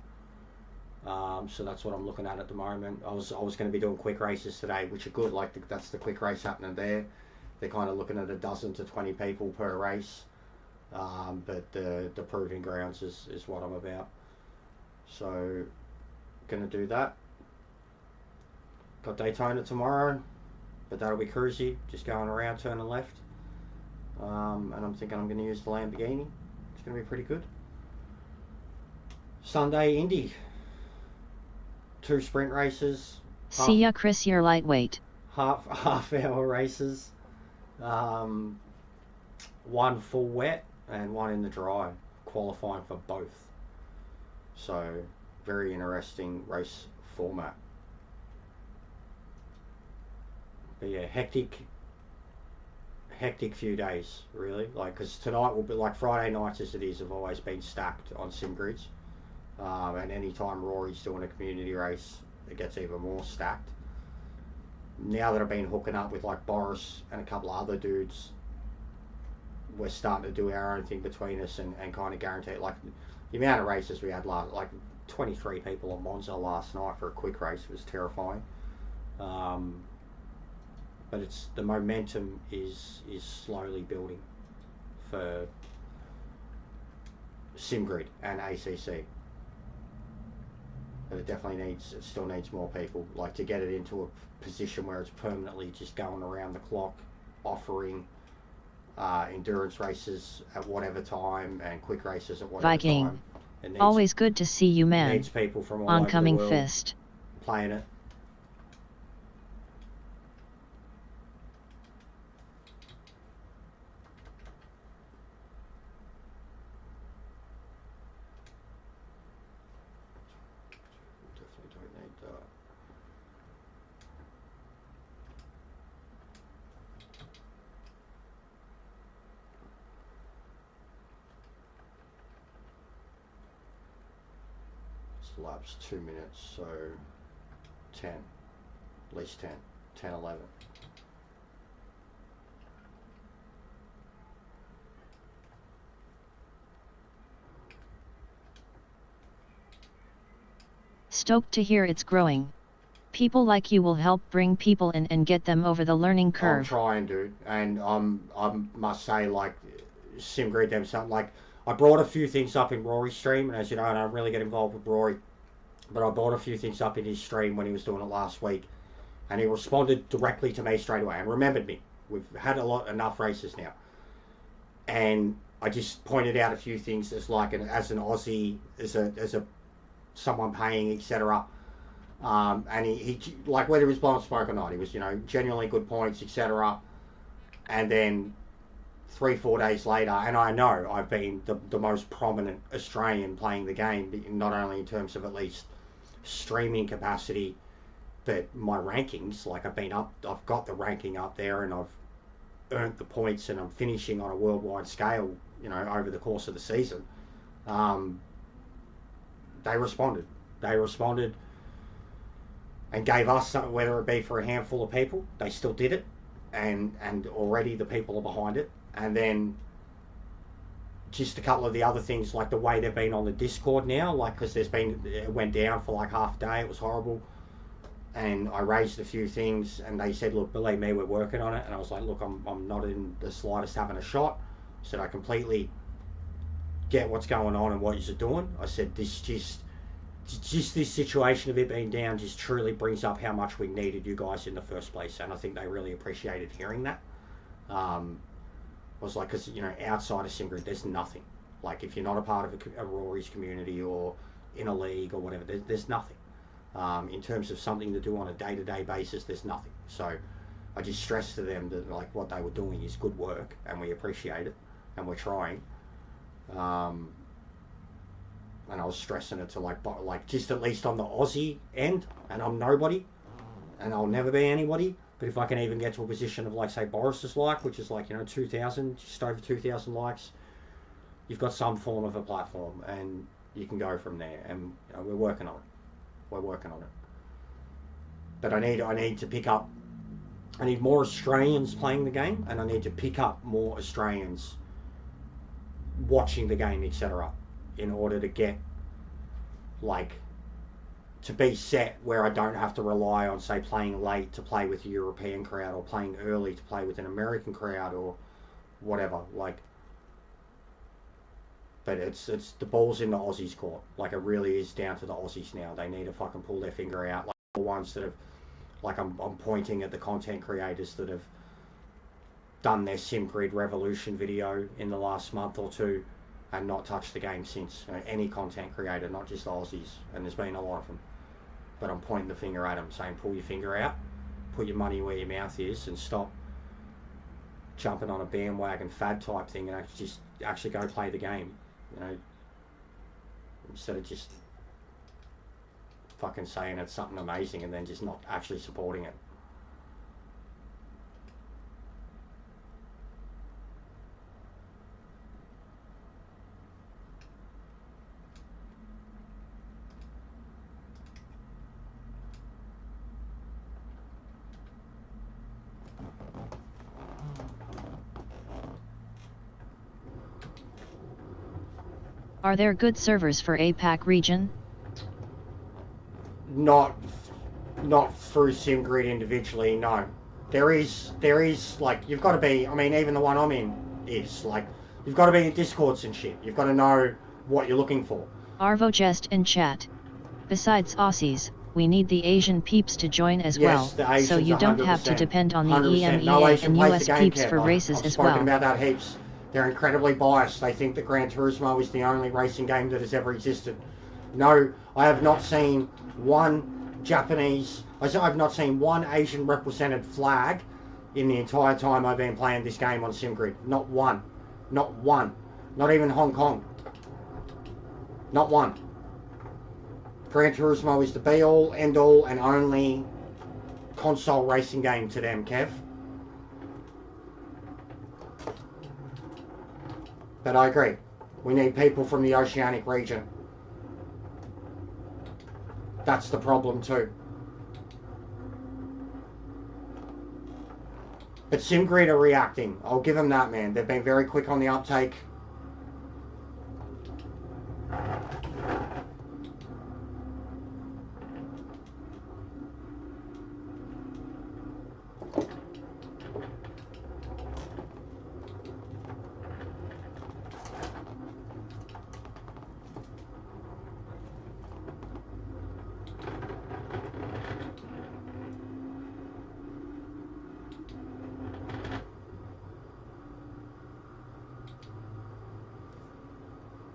So that's what I'm looking at the moment. I was going to be doing quick races today, which are good. Like that's the quick race happening there. They're kind of looking at 12 to 20 people per race. But the proving grounds is what I'm about. So gonna do that. Got Daytona tomorrow, but that'll be cruisy, just going around turning left. And I'm thinking I'm gonna use the Lamborghini. It's gonna be pretty good. Sunday Indy, 2 sprint races. See ya Chris, you're lightweight. Half hour races. 1 full wet and 1 in the dry, qualifying for both. So very interesting race format. But yeah, hectic few days really. Like because tonight will be like Friday nights as it is have always been stacked on SimGrids. And anytime Rory's doing a community race, it gets even more stacked. Now that I've been hooking up with like Boris and a couple of other dudes, we're starting to do our own thing between us and kind of guarantee it. Like the amount of races we had last, like 23 people on Monza last night for a quick race was terrifying. But it's the momentum is slowly building for SimGrid and ACC. But it still needs more people, like to get it into a position where it's permanently just going around the clock, offering endurance races at whatever time and quick races at whatever Viking. time. Always good to see you, man. Needs people from all Oncoming over the world fist. playing it. Definitely don't need that. This lap's 2 minutes, so 10, at least 10, 11. Stoked to hear it's growing. People like you will help bring people in and get them over the learning curve. I'm trying, dude, and I must say, like, SimGrid themselves, like, I brought a few things up in Rory's stream, and as you know, I don't really get involved with Rory, but I brought a few things up in his stream when he was doing it last week, and he responded directly to me straight away and remembered me. We've had enough races now, and I just pointed out a few things as like as an Aussie, as a someone paying, etc. And he like whether he was blowing smoke or not, he was, you know, genuinely good points, etc. And then 3-4 days later, and I know I've been the most prominent Australian playing the game, not only in terms of at least streaming capacity, but my rankings. Like I've got the ranking up there, and I've earned the points, and I'm finishing on a worldwide scale, you know, over the course of the season. They responded and gave us something, whether it be for a handful of people. They still did it, and already the people are behind it. And then just a couple of the other things, like the way they've been on the Discord now, like, because it went down for like half a day, it was horrible, and I raised a few things, and they said, look, believe me, we're working on it. And I was like, look, I'm not in the slightest having a shot. I said, I completely get what's going on and what you're doing. I said, this just this situation of it being down just truly brings up how much we needed you guys in the first place, and I think they really appreciated hearing that. I was like, because, you know, outside of SimGrid, there's nothing. Like, if you're not a part of a Rory's community or in a league or whatever, there's nothing. In terms of something to do on a day-to-day basis, there's nothing. So I just stressed to them that, like, what they were doing is good work, and we appreciate it, and we're trying. And I was stressing it to like just at least on the Aussie end, and I'm nobody, and I'll never be anybody. But if I can even get to a position of, like, say, Boris's like, which is like, you know, 2,000, just over 2,000 likes, you've got some form of a platform, and you can go from there. And, you know, we're working on it. But I need to pick up. I need more Australians playing the game, and I need to pick up more Australians watching the game, etc., in order to get, like, to be set where I don't have to rely on, say, playing late to play with a European crowd, or playing early to play with an American crowd, or whatever. Like, but it's the ball's in the Aussies' court. Like, it really is down to the Aussies now. They need to fucking pull their finger out. Like, the ones that have, like, I'm pointing at the content creators that have done their SimGrid Revolution video in the last month or two and not touched the game since. You know, any content creator, not just Aussies, and there's been a lot of them. But I'm pointing the finger at them, saying, pull your finger out, put your money where your mouth is, and stop jumping on a bandwagon fad type thing, and actually go play the game, you know, instead of just fucking saying it's something amazing and then just not actually supporting it. Are there good servers for APAC region? Not through SimGrid individually, no. There is like, you've got to be, I mean, even the one I'm in is like, you've got to be in Discords and shit. You've got to know what you're looking for. Arvo Jest in chat. Besides Aussies, we need the Asian peeps to join as Yes, well, so you don't have to depend on the 100%. EMEA No Asian and plays US the game, peeps Kev. for races I've as spoken well. about that heaps. They're incredibly biased. They think that Gran Turismo is the only racing game that has ever existed. No, I have not seen one Japanese, I've not seen one Asian represented flag in the entire time I've been playing this game on SimGrid. Not one. Not one. Not even Hong Kong. Not one. Gran Turismo is the be-all, end-all, and only console racing game to them, Kev. But I agree. We need people from the Oceanic region. That's the problem too. But SimGrid are reacting. I'll give them that, man. They've been very quick on the uptake.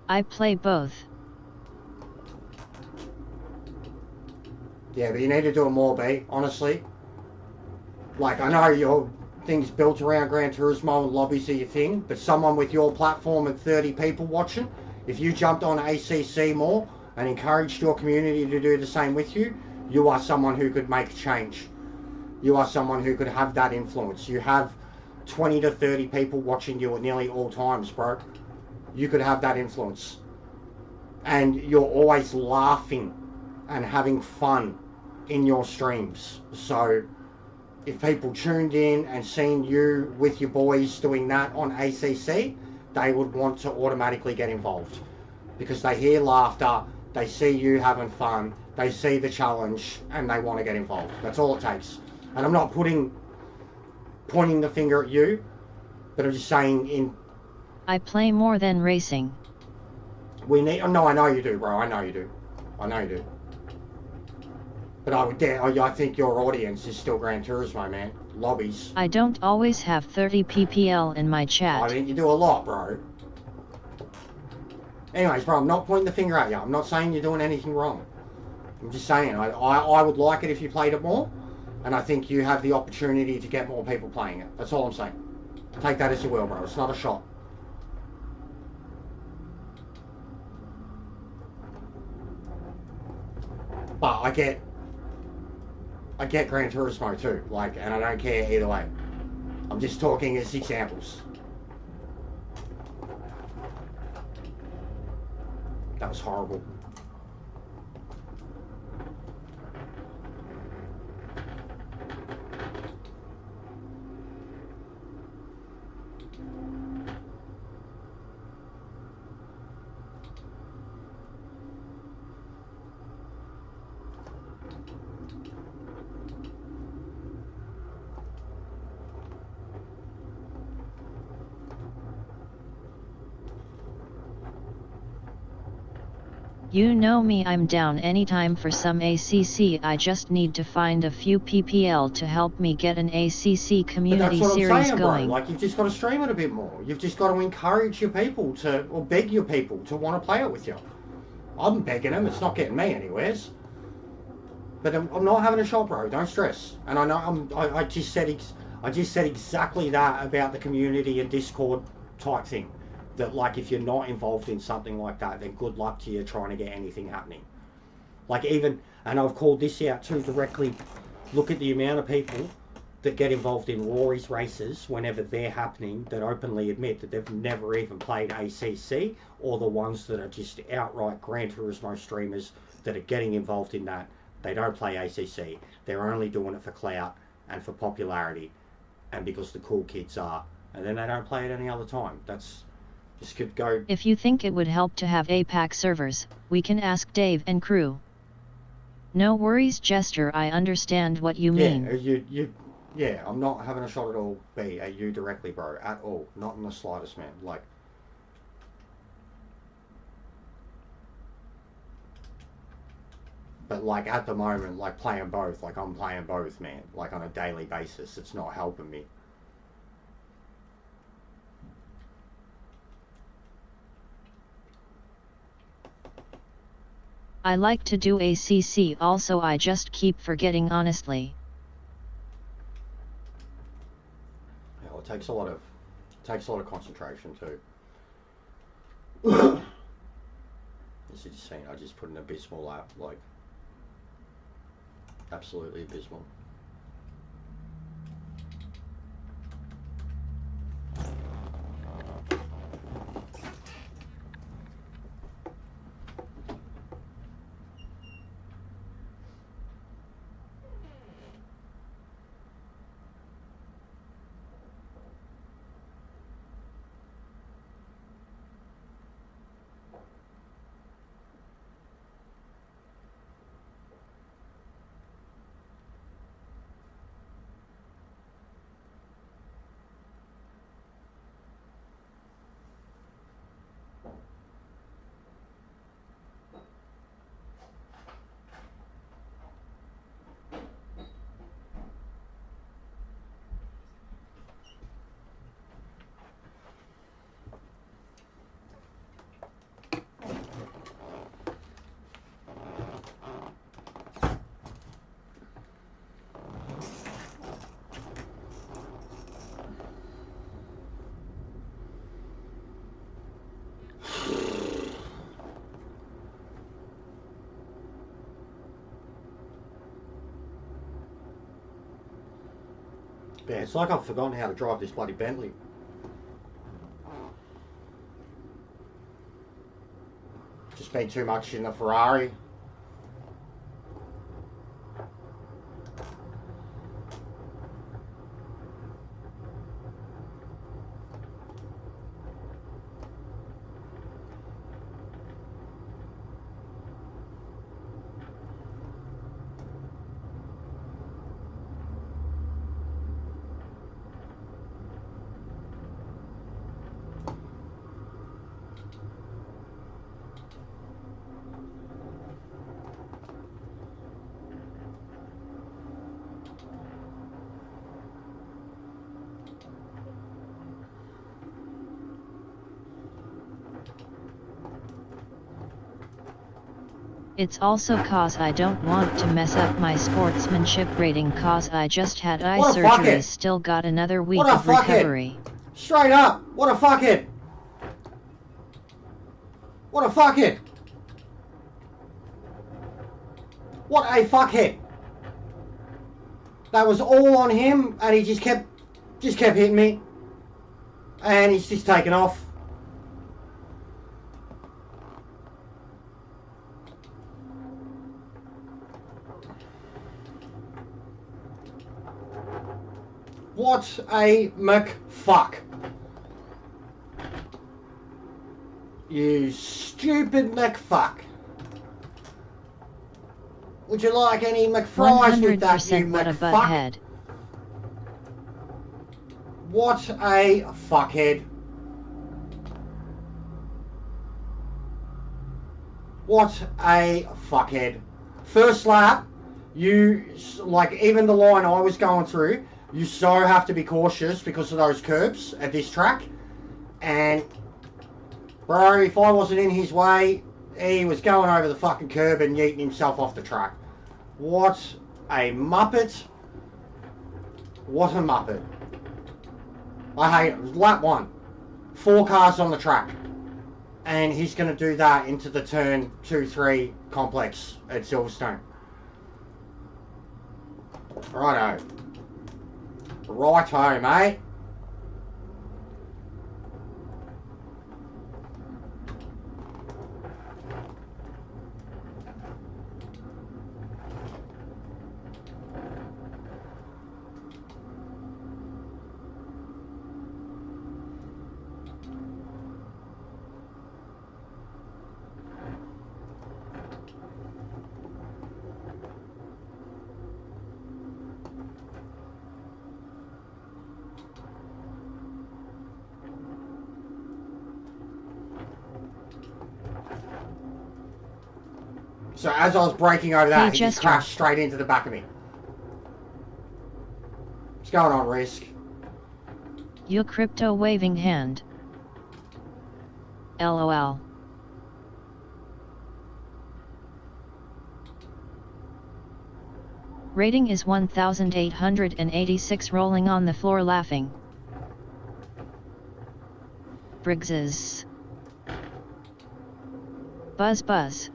I play both. Yeah, but you need to do it more, B, honestly. Like, I know your thing's built around Gran Turismo and lobbies are your thing, but someone with your platform and 30 people watching, if you jumped on ACC more and encouraged your community to do the same with you, you are someone who could make change. You are someone who could have that influence. You have 20 to 30 people watching you at nearly all times, bro. You could have that influence. And you're always laughing and having fun in your streams. So if people tuned in and seen you with your boys doing that on ACC, they would want to automatically get involved because they hear laughter, they see you having fun, they see the challenge, and they want to get involved. That's all it takes. And I'm not pointing the finger at you, but I'm just saying I play more than racing. we need. Oh, no, I know you do, bro. I know you do. But I think your audience is still Gran Turismo, man. Lobbies. I don't always have 30 ppl in my chat. I think you do a lot, bro. Anyways, bro, I'm not pointing the finger at you. I'm not saying you're doing anything wrong. I'm just saying I would like it if you played it more, and I think you have the opportunity to get more people playing it. That's all I'm saying. Take that as you will, bro. It's not a shot. But I get Gran Turismo too, like, and I don't care either way. I'm just talking as examples. That was horrible. You know me, I'm down anytime for some ACC. I just need to find a few ppl to help me get an ACC community series going. Bro. Like, you've just got to stream it a bit more. You've just got to encourage your people to, or beg your people to want to play it with you. I'm begging them. It's not getting me anywheres. But I'm not having a shot, bro. Don't stress. And I know I just said exactly that about the community and Discord type thing. That, like, if you're not involved in something like that, then good luck to you trying to get anything happening. Like, even, and I've called this out too directly, look at the amount of people that get involved in Rory's races whenever they're happening that openly admit that they've never even played ACC, or the ones that are just outright Gran Turismo streamers that are getting involved in that. They don't play ACC. They're only doing it for clout and for popularity and because the cool kids are. And then they don't play it any other time. That's... This could go... If you think it would help to have APAC servers, we can ask Dave and crew. No worries, Jester, I understand what you mean. Yeah, I'm not having a shot at all, B, at you directly, bro. At all. Not in the slightest, man. Like... But, like, at the moment, like, playing both, like, I'm playing both, man. Like, on a daily basis. It's not helping me. I like to do ACC also, I just keep forgetting, honestly. Yeah, well, it takes a lot of concentration too. As you've seen, I just put an abysmal app, like, absolutely abysmal. Yeah, it's like I've forgotten how to drive this bloody Bentley. Just been too much in the Ferrari. It's also cause I don't want to mess up my sportsmanship rating cause I just had eye What a surgery, fuckhead. still got another week What a of fuckhead. recovery. Straight up, what a fuckhead. What a fuckhead. What a fuckhead. That was all on him, and he just kept hitting me. And he's just taken off. What a McFuck. You stupid McFuck. Would you like any McFries with that, you 100% what a McFuck? butthead. What a fuckhead. What a fuckhead. First lap, you, like, even the line I was going through, you so have to be cautious because of those curbs at this track. And, bro, if I wasn't in his way, he was going over the fucking curb and yeeting himself off the track. What a muppet. What a muppet. I hate it. It was lap 1. 4 cars on the track. And he's going to do that into the turn 2-3 complex at Silverstone. Righto. Righto, mate. So as I was braking over that, he just crashed straight into the back of me. What's going on, Risk? Your crypto waving hand. LOL. Rating is 1886, rolling on the floor laughing. Briggs's. Buzz buzz.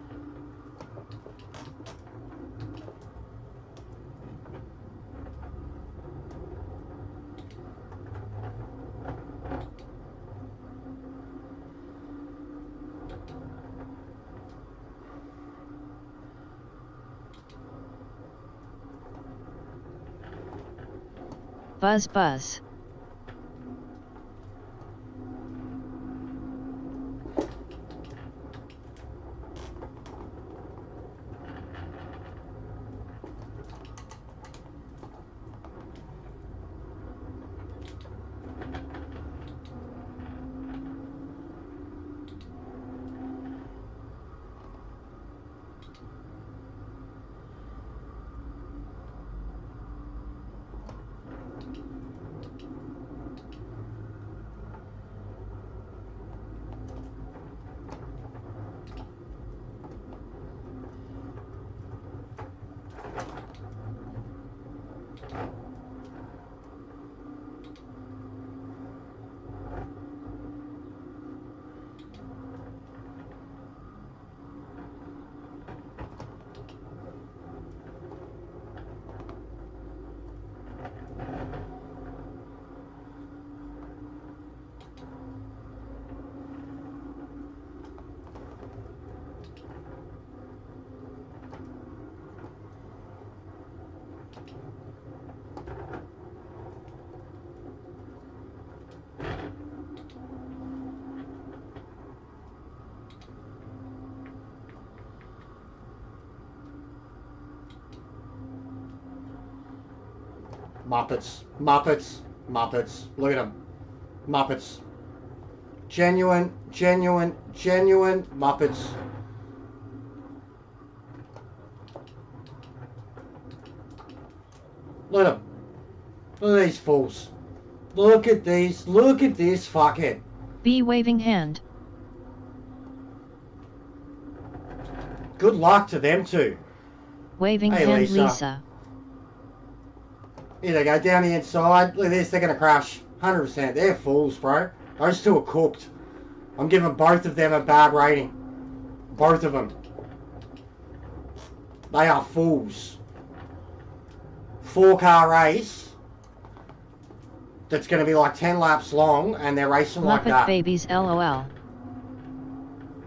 Buzz buzz. Muppets. Muppets. Muppets. Look at them. Muppets. Genuine Muppets. Look at them. Look at these fools. Look at these. Look at this fuckhead. B waving hand. Good luck to them two. Waving Hey, hand Lisa. Lisa. Here they go, down the inside. Look at this, they're going to crash. 100%. They're fools, bro. Those two are cooked. I'm giving both of them a bad rating. Both of them. They are fools. 4-car race that's going to be like 10 laps long, and they're racing like Muppet that. babies LOL.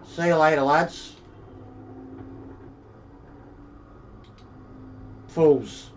See you later, lads. Fools.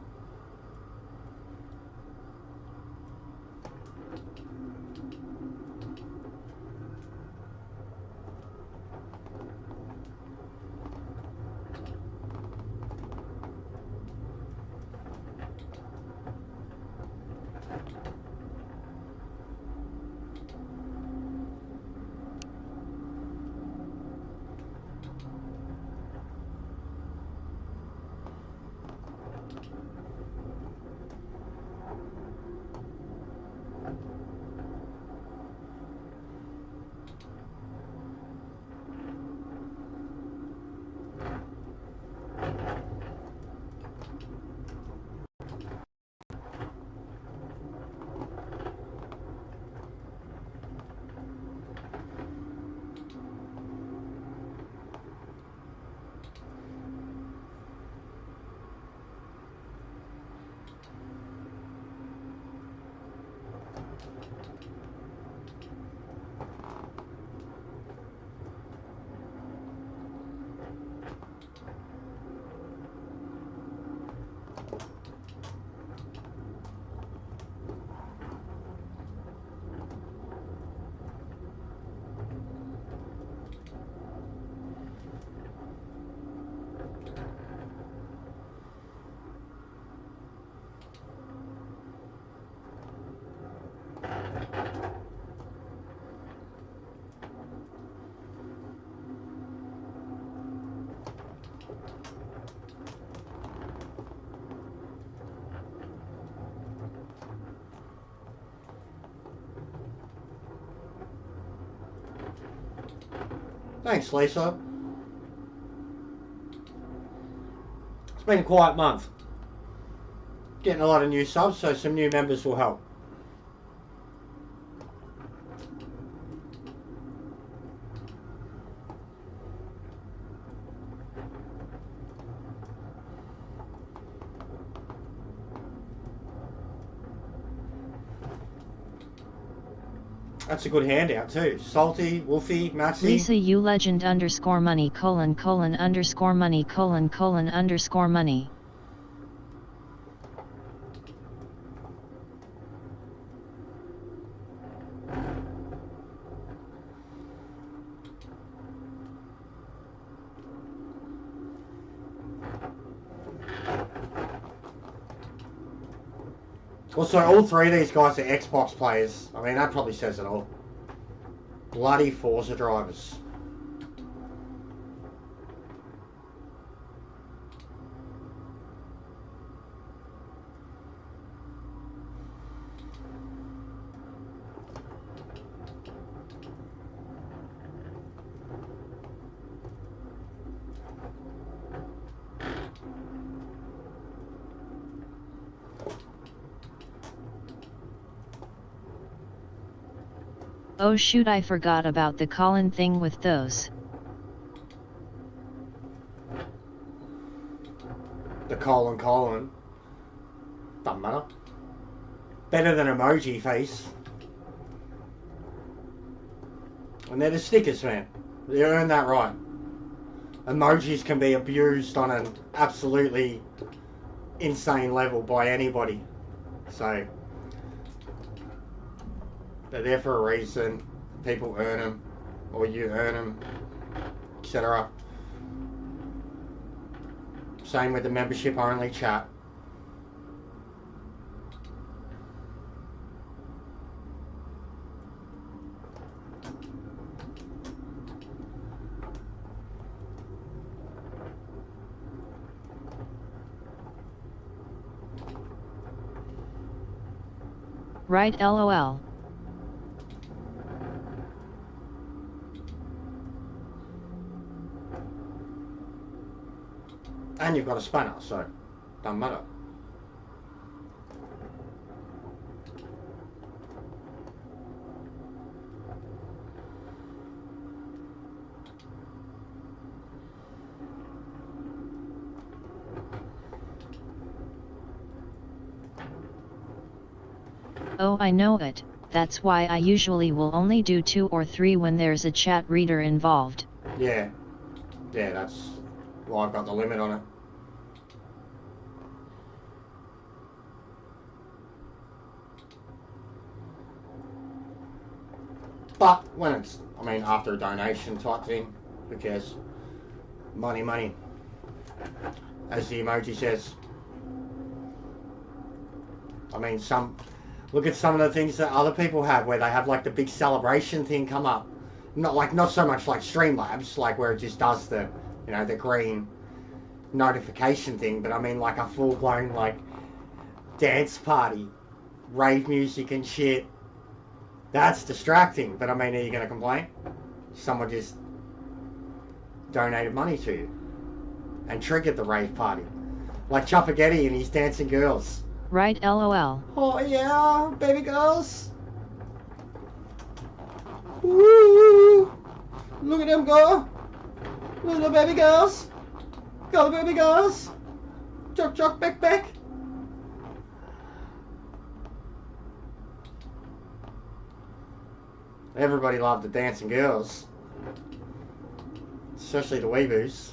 Thanks, Lisa. It's been a quiet month. Getting a lot of new subs, so some new members will help. That's a good handout too. Salty, Wolfie, Maxie. Lisa U legend _ money : _ money : _ money. Also, all three of these guys are Xbox players. I mean, that probably says it all. Bloody Forza drivers. Oh shoot, I forgot about the Colin thing with those. The Colin. Doesn't matter. Better than emoji face. And they're the stickers, man. They earn that right. Emojis can be abused on an absolutely insane level by anybody. So they're there for a reason. People earn them, or you earn them, etc. Same with the membership only chat. Right, lol. And you've got a spanner, so doesn't matter. Oh, I know it. That's why I usually will only do 2 or 3 when there's a chat reader involved. Yeah. Yeah, that's why I've got the limit on it. But when it's, I mean, after a donation type thing, who cares? Money, money. As the emoji says. I mean, look at some of the things that other people have where they have like the big celebration thing come up. Not so much like Streamlabs, like where it just does the, you know, the green notification thing, but I mean like a full blown like dance party, rave music and shit. That's distracting, but I mean, are you going to complain? Someone just donated money to you and triggered the rave party. Like Chuppagetti and his dancing girls. Right, lol. Oh yeah, baby girls. Woo! Look at them go. Look at the baby girls. Go the baby girls. Chuck, chuck, back, back. Everybody loved the dancing girls. Especially the weeboos.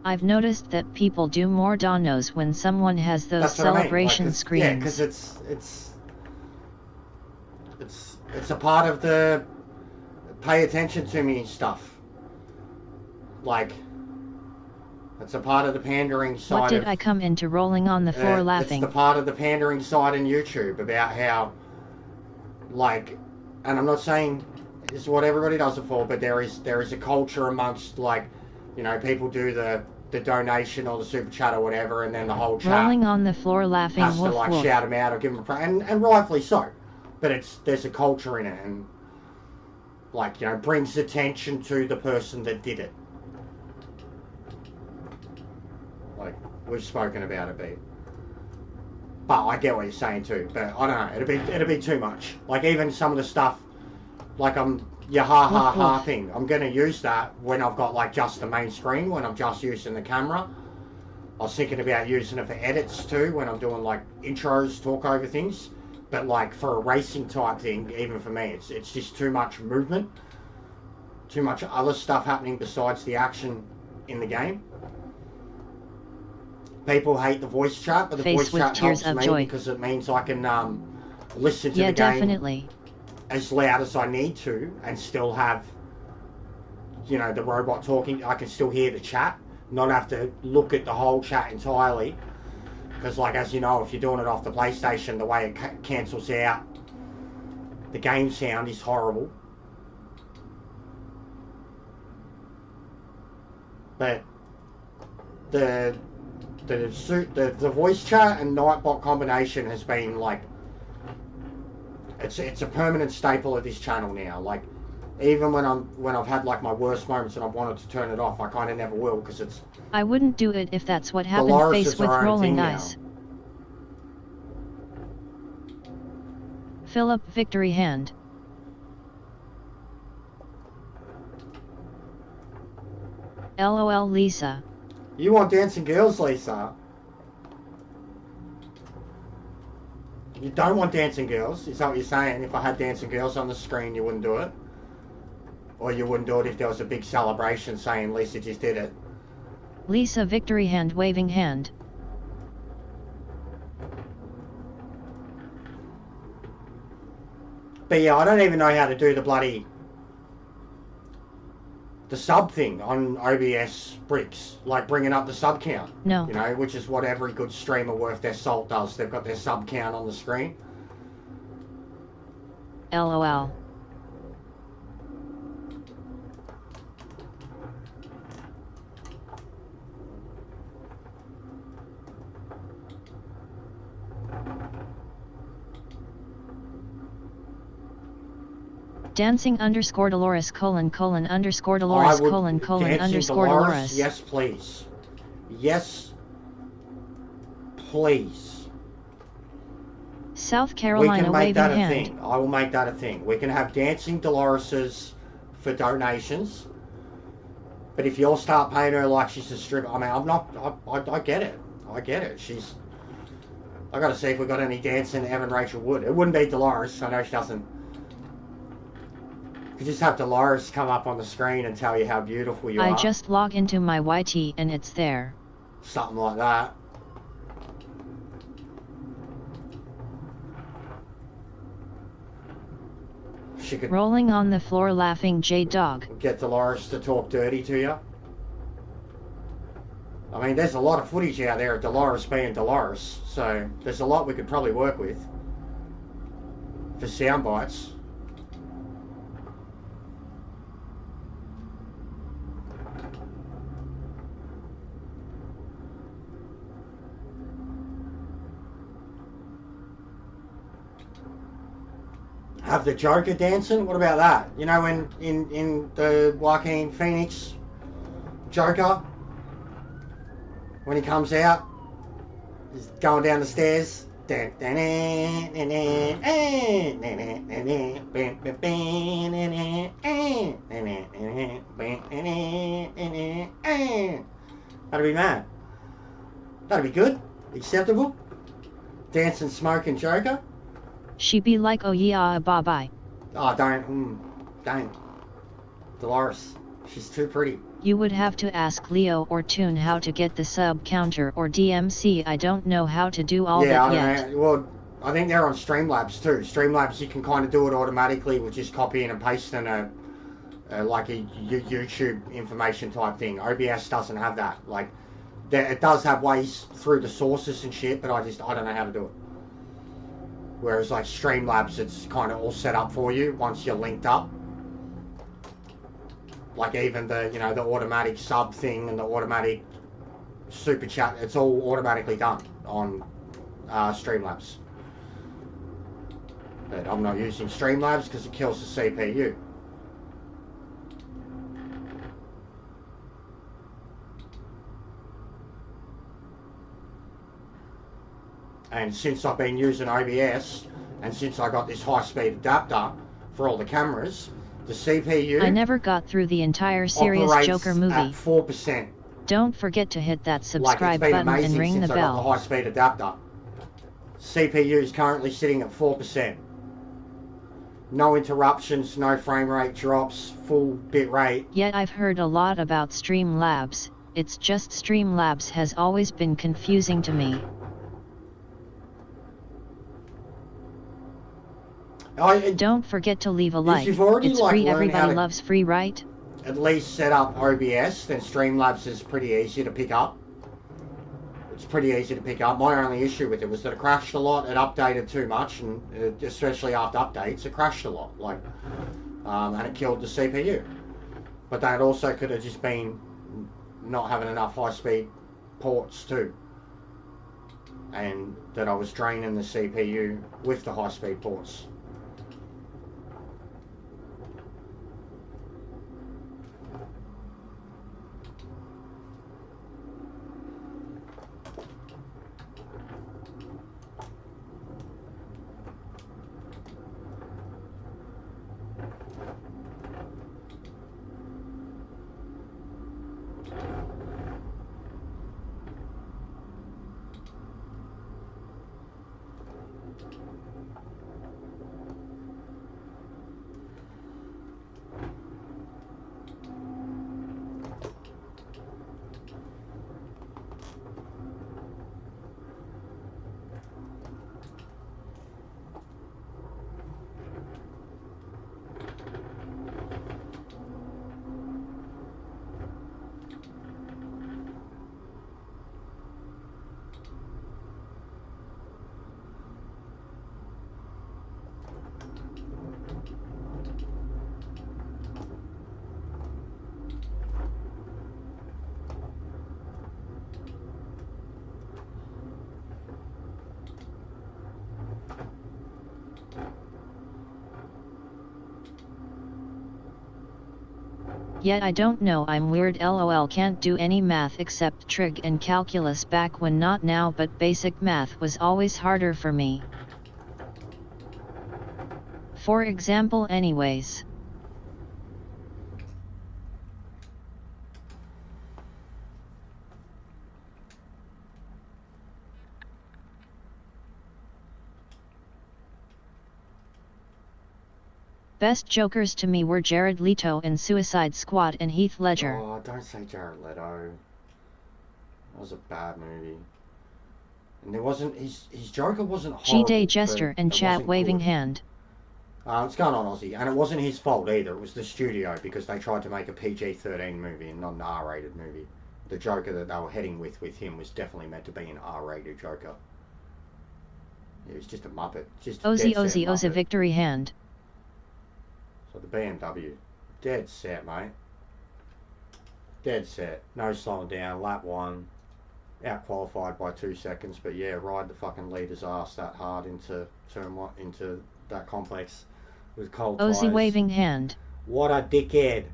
I've noticed that people do more donos when someone has those celebration screens. Yeah, because it's a part of the pay attention to me stuff. Like, it's a part of the pandering side. What did I come into rolling on the floor laughing? It's the part of the pandering side in YouTube about how, like, and I'm not saying this is what everybody does it for, but there is a culture amongst, like, you know, people do the donation or the super chat or whatever, and then the whole chat rolling on the floor laughing has to like shout them out or give them a praise, and rightfully so. But there's a culture in it, and like, you know, brings attention to the person that did it. Like, we've spoken about it, but I get what you're saying too. But I don't know, it'd be too much. Like, even some of the stuff, like your ha thing, I'm going to use that when I've got like just the main screen, when I'm just using the camera. I was thinking about using it for edits too, when I'm doing like intros, talk over things. But like for a racing type thing, even for me, it's just too much movement, too much other stuff happening besides the action in the game. People hate the voice chat, but the voice chat helps me because it means I can listen to the game. Definitely. As loud as I need to, and still have, you know, the robot talking. I can still hear the chat, not have to look at the whole chat entirely. Because, like, as you know, if you're doing it off the PlayStation, the way it cancels out, the game sound is horrible. But the voice chat and Nightbot combination has been like, it's a permanent staple of this channel now. Like, even when I've had like my worst moments and I've wanted to turn it off, I kind of never will, because it's. I wouldn't do it if that's what happened. Face with rolling eyes. Philip victory hand. LOL Lisa. You want dancing girls, Lisa? You don't want dancing girls? Is that what you're saying? If I had dancing girls on the screen, you wouldn't do it? Or you wouldn't do it if there was a big celebration saying Lisa just did it? Lisa victory hand waving hand. But yeah, I don't even know how to do the bloody the sub thing on OBS bricks, like bringing up the sub count. No. You know, which is what every good streamer worth their salt does. They've got their sub count on the screen. LOL. Dancing underscore Dolores : Dolores : Dolores : Dolores. Yes, please. Yes, please. South We Carolina can make waving that a hand. thing. I will make that a thing. We can have dancing Doloreses for donations. But if you'll start paying her like she's a stripper, I mean, I get it. I get it. I got to see if we got any dancing Evan Rachel Wood. It wouldn't be Dolores. I know she doesn't. You just have Dolores come up on the screen and tell you how beautiful you are. I just log into my YT and it's there. Something like that. She could Rolling on the floor laughing J-Dog. get Dolores to talk dirty to you. I mean, there's a lot of footage out there of Dolores being Dolores, so there's a lot we could probably work with for sound bites. Have the Joker dancing? What about that? You know, in the Joaquin Phoenix Joker, when he comes out, he's going down the stairs. That'd be mad. That'd be good. Acceptable. Dancing, smoking Joker. She be like, oh yeah, bye-bye. Oh, don't. Dolores, she's too pretty. You would have to ask Leo or Toon how to get the sub counter or DMC. I don't know how to do all that yet. Well, I think they're on Streamlabs too. Streamlabs, you can kind of do it automatically with just copying and pasting like a YouTube information type thing. OBS doesn't have that. Like, it does have ways through the sources and shit, but I don't know how to do it. Whereas like Streamlabs, it's kind of all set up for you once you're linked up. Like even the automatic sub thing and the automatic super chat, it's all automatically done on Streamlabs. But I'm not using Streamlabs because it kills the CPU. And since I've been using OBS, and since I got this high-speed adapter for all the cameras, the CPU... I never got through the entire Serious Joker movie. At 4%. Don't forget to hit that Like, subscribe it's been button and ring the since I got the bell. high-speed adapter. CPU is currently sitting at 4%. No interruptions, no frame rate drops, full bit rate. Yet I've heard a lot about Streamlabs. It's just Streamlabs has always been confusing to me. Don't forget to leave a like. you've already, it's like, free. learned how Everybody to- loves free, right? At least set up OBS, then Streamlabs is pretty easy to pick up. It's pretty easy to pick up. My only issue with it was that it crashed a lot. It updated too much, and especially after updates, it crashed a lot. Like, and it killed the CPU. But that also could have just been not having enough high-speed ports too, and that I was draining the CPU with the high-speed ports. Yet I don't know, I'm weird lol, can't do any math except trig and calculus back when, not now, but basic math was always harder for me. For example anyways. Best Jokers to me were Jared Leto in Suicide Squad and Heath Ledger. Oh, don't say Jared Leto. That was a bad movie. And there wasn't, his Joker wasn't horrible. G-Day Jester and chat waving hand. What's going on, Aussie? And it wasn't his fault either. It was the studio, because they tried to make a PG-13 movie and not an R-rated movie. The Joker that they were heading with him was definitely meant to be an R-rated Joker. It was just a Muppet. Just a Ozzy victory hand. So the BMW. Dead set, mate. Dead set. No slowing down. Lap 1. Out qualified by 2 seconds. But yeah, ride the fucking leader's ass that hard into turn 1, into that complex with cold Ozzy tires. waving hand. What a dickhead.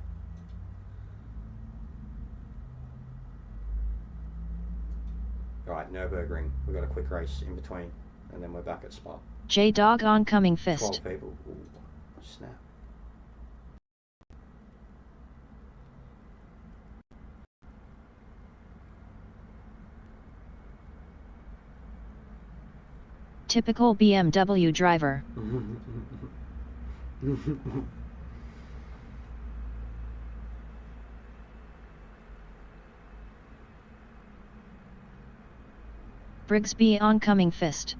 Right, Nürburgring. We've got a quick race in between. And then we're back at Spa. J-Dog oncoming fist. 12 people. Ooh, snap. Typical BMW driver. Brigsby oncoming fist.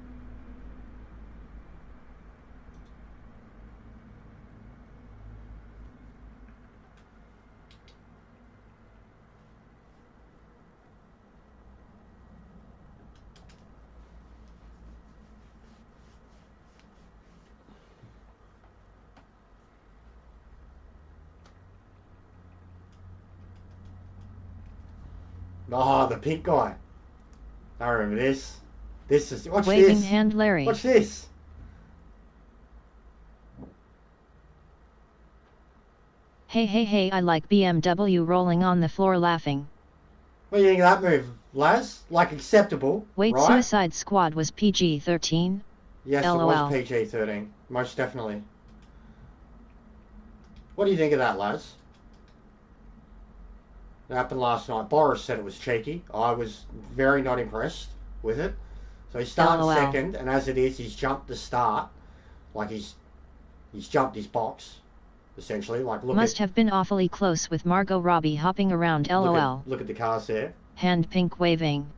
Oh, the pink guy. I remember this. This is... Watch Waving this. hand Larry. Watch this. Hey, I like BMW rolling on the floor laughing. What do you think of that move, Laz? Like, acceptable, Wait, right? Suicide Squad was PG-13? Yes, LOL. it was PG-13. Most definitely. What do you think of that, Laz? It happened last night. Boris said it was cheeky. I was very not impressed with it. So he's starting LOL. second, and as it is, he's jumped the start. Like he's jumped his box, essentially. Like Must have been awfully close with Margot Robbie hopping around LOL. Look at the cars there. Hand pink waving.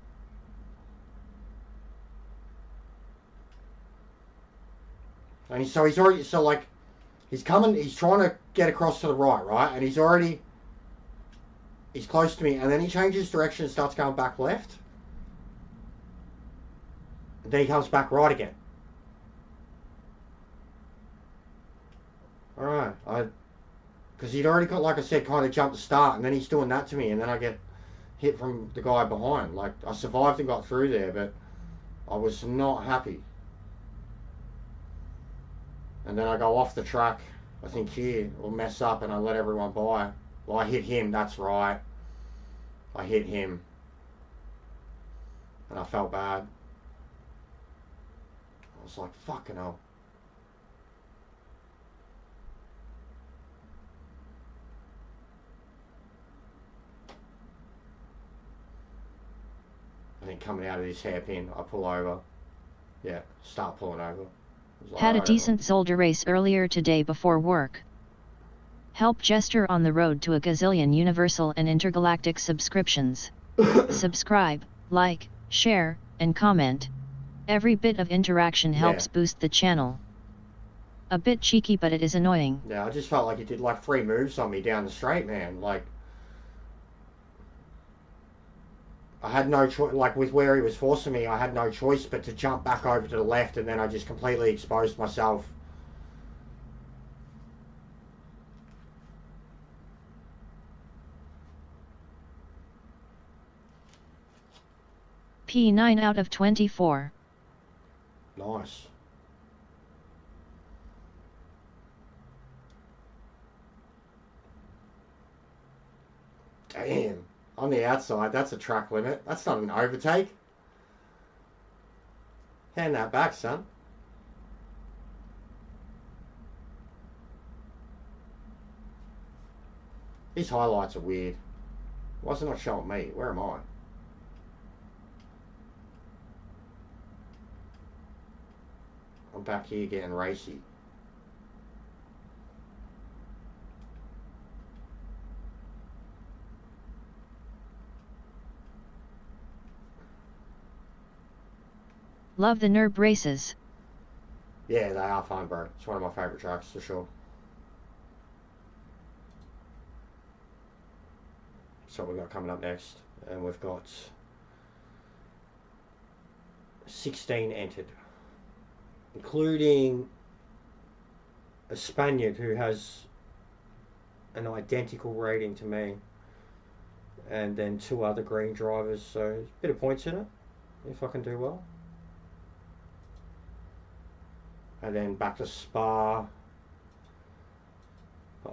And he's already, he's coming, he's trying to get across to the right, and he's close to me, and then he changes direction and starts going back left. And then he comes back right again. Alright, because he'd already got, like I said, kind of jumped the start, and then he's doing that to me, and then I get hit from the guy behind. Like, I survived and got through there, but I was not happy. And then I go off the track, I think here, or mess up, and I let everyone by. Well, I hit him, that's right. I hit him. And I felt bad. I was like, fucking hell. And then coming out of this hairpin, I pull over. Yeah, start pulling over. Like, Had a decent Zolder race earlier today before work. Help Jester on the road to a gazillion Universal and Intergalactic subscriptions. Subscribe, like, share, and comment. Every bit of interaction helps boost the channel. A bit cheeky, but it is annoying. Yeah, I just felt like he did like 3 moves on me down the straight, man. Like, I had no choice, like with where he was forcing me, I had no choice but to jump back over to the left, and then I just completely exposed myself. P9 out of 24. Nice. Damn. On the outside, that's a track limit. That's not an overtake. Hand that back, son. These highlights are weird. Why is it not showing me? Where am I? I'm back here getting racy. Love the NERB races. Yeah, they are fun, bro. It's one of my favourite tracks, for sure. So we've got coming up next, and we've got 16 entered, including a Spaniard who has an identical rating to me, and then 2 other green drivers, so there's a bit of points in it, if I can do well. And then back to Spa. I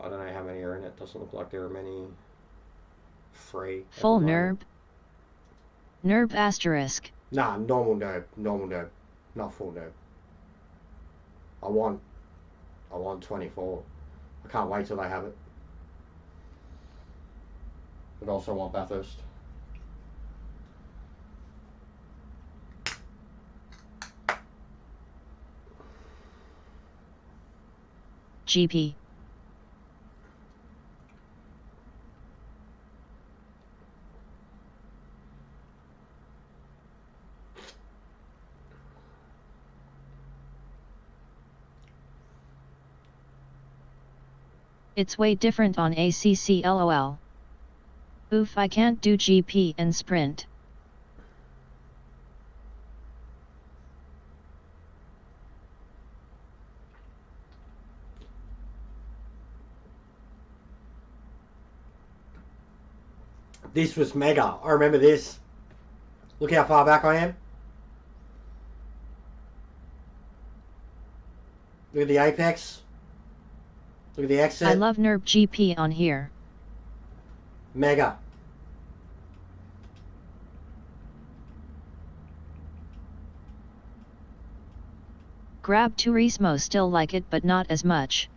don't know how many are in it. Doesn't look like there are many free. Full NERB. NERB asterisk. Nah, normal NERB, not full NERB. I want 24. I can't wait till they have it. But also want Bathurst. GP. It's way different on ACC LOL. Oof, I can't do GP and sprint. This was mega. I remember this. Look how far back I am. Look at the apex. Look at the exit. I love NERB GP on here. Mega. Grab Turismo still like it but not as much.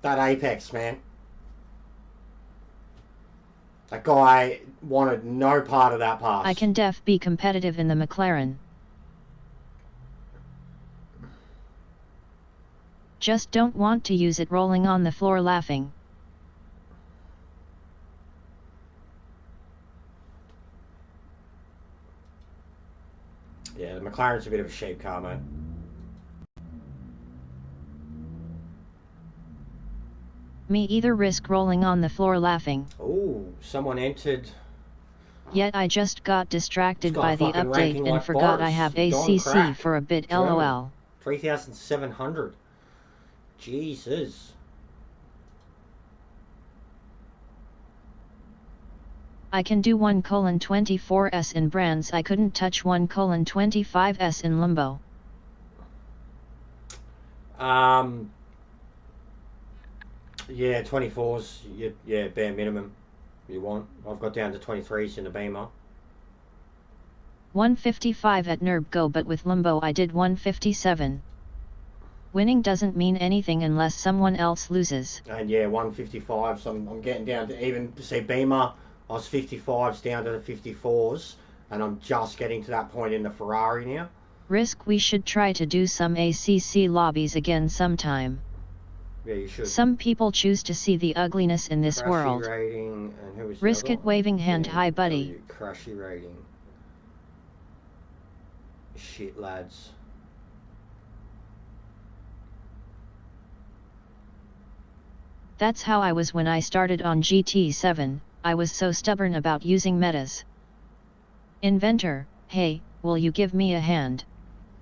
That apex, man. That guy wanted no part of that pass. I can def be competitive in the McLaren. Just don't want to use it rolling on the floor laughing. Yeah, the McLaren's a bit of a shape car, mate. Me either, risk rolling on the floor laughing. Oh, someone entered. Yet I just got distracted Got by a the fucking update ranking and like forgot Boris. I have Don ACC Crack. for a bit. German. LOL. 3,700. Jesus. I can do 1:24s in brands. I couldn't touch 1:25s in Limbo. Yeah, 24s. Yeah, bare minimum. You want? I've got down to 23s in the Beamer. 155 at NERB Go, but with Limbo I did 157. Winning doesn't mean anything unless someone else loses. And yeah, 155. So I'm getting down to even see Beamer. I was 55s down to the 54s, and I'm just getting to that point in the Ferrari now. Risk, we should try to do some ACC lobbies again sometime. Yeah, you should. Some people choose to see the ugliness in this Crashy world. rating, and who was the Risk other it, one? waving hand. Yeah, Hi tell buddy. you, Crashy rating. Shit, lads. That's how I was when I started on GT7, I was so stubborn about using metas. Inventor, hey, will you give me a hand?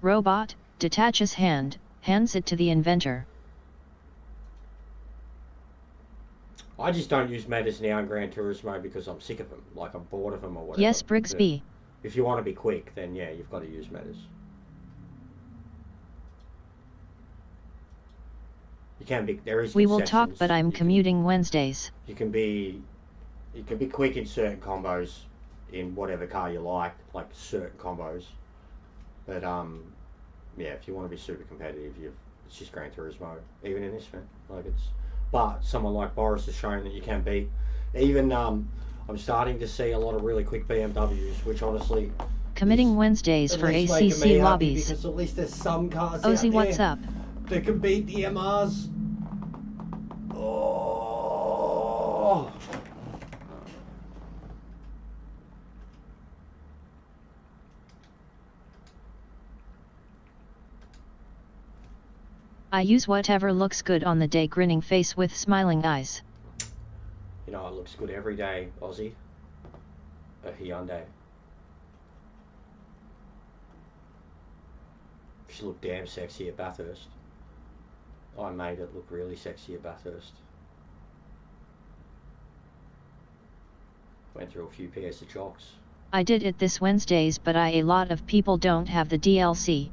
Robot, detaches hand, hands it to the inventor. I just don't use metas now in Gran Turismo because I'm sick of them. Like, I'm bored of them or whatever. Yes, Brigsby. If you want to be quick, then yeah, you've got to use metas. You can be, there is We will talk, concessions. but I'm commuting Wednesdays. You can be quick in certain combos in whatever car you like certain combos. But yeah, if you want to be super competitive, it's just Gran Turismo, even in this man. But someone like Boris has shown that you can beat. Even I'm starting to see a lot of really quick BMWs, which honestly. Committing Wednesdays for ACC lobbies. Because at least there's some cars Ozzy, out there what's up? that can beat the MRs. Oh. I use whatever looks good on the day, grinning face with smiling eyes. You know, it looks good every day, Aussie. A Hyundai. She looked damn sexy at Bathurst. I made it look really sexy at Bathurst. Went through a few pairs of chocks. I did it this Wednesdays, but a lot of people don't have the DLC.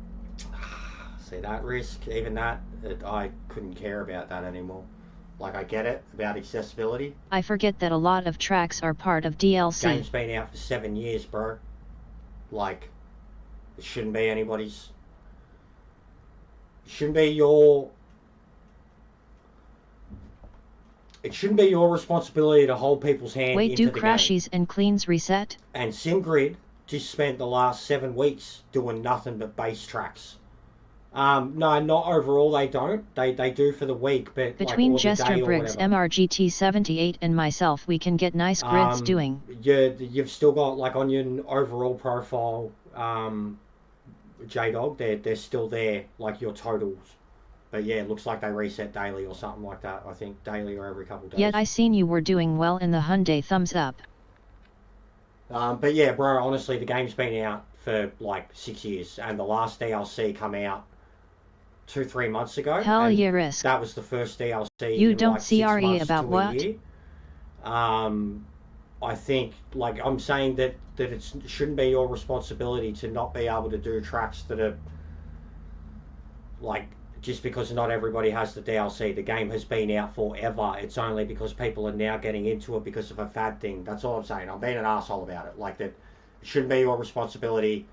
See that risk, even that, I couldn't care about that anymore. Like, I get it about accessibility. I forget that a lot of tracks are part of DLC. Game's been out for 7 years, bro. Like, it shouldn't be anybody's. It shouldn't be your. It shouldn't be your responsibility to hold people's hand Wait, into do the crashies game. and cleans reset? And SimGrid just spent the last 7 weeks doing nothing but base tracks. No, not overall. They don't. They do for the week, but between like, Jester Briggs, MRGT 78, and myself, we can get nice grids doing. You've still got, like, on your overall profile, J-Dog, they're still there, like your totals. But yeah, it looks like they reset daily or something like that. I think daily or every couple of days. Yet I seen you were doing well in the Hyundai, thumbs up. But yeah, bro, honestly, the game's been out for like 6 years, and the last DLC come out 2-3 months ago. Hell yeah, risk. That was the first DLC. You in don't like 6 CRE months about to what? a year. I think, like, I'm saying that it shouldn't be your responsibility to not be able to do tracks that are, like, just because not everybody has the DLC. The game has been out forever. It's only because people are now getting into it because of a fad thing. That's all I'm saying. I'm being an asshole about it. Like, that it shouldn't be your responsibility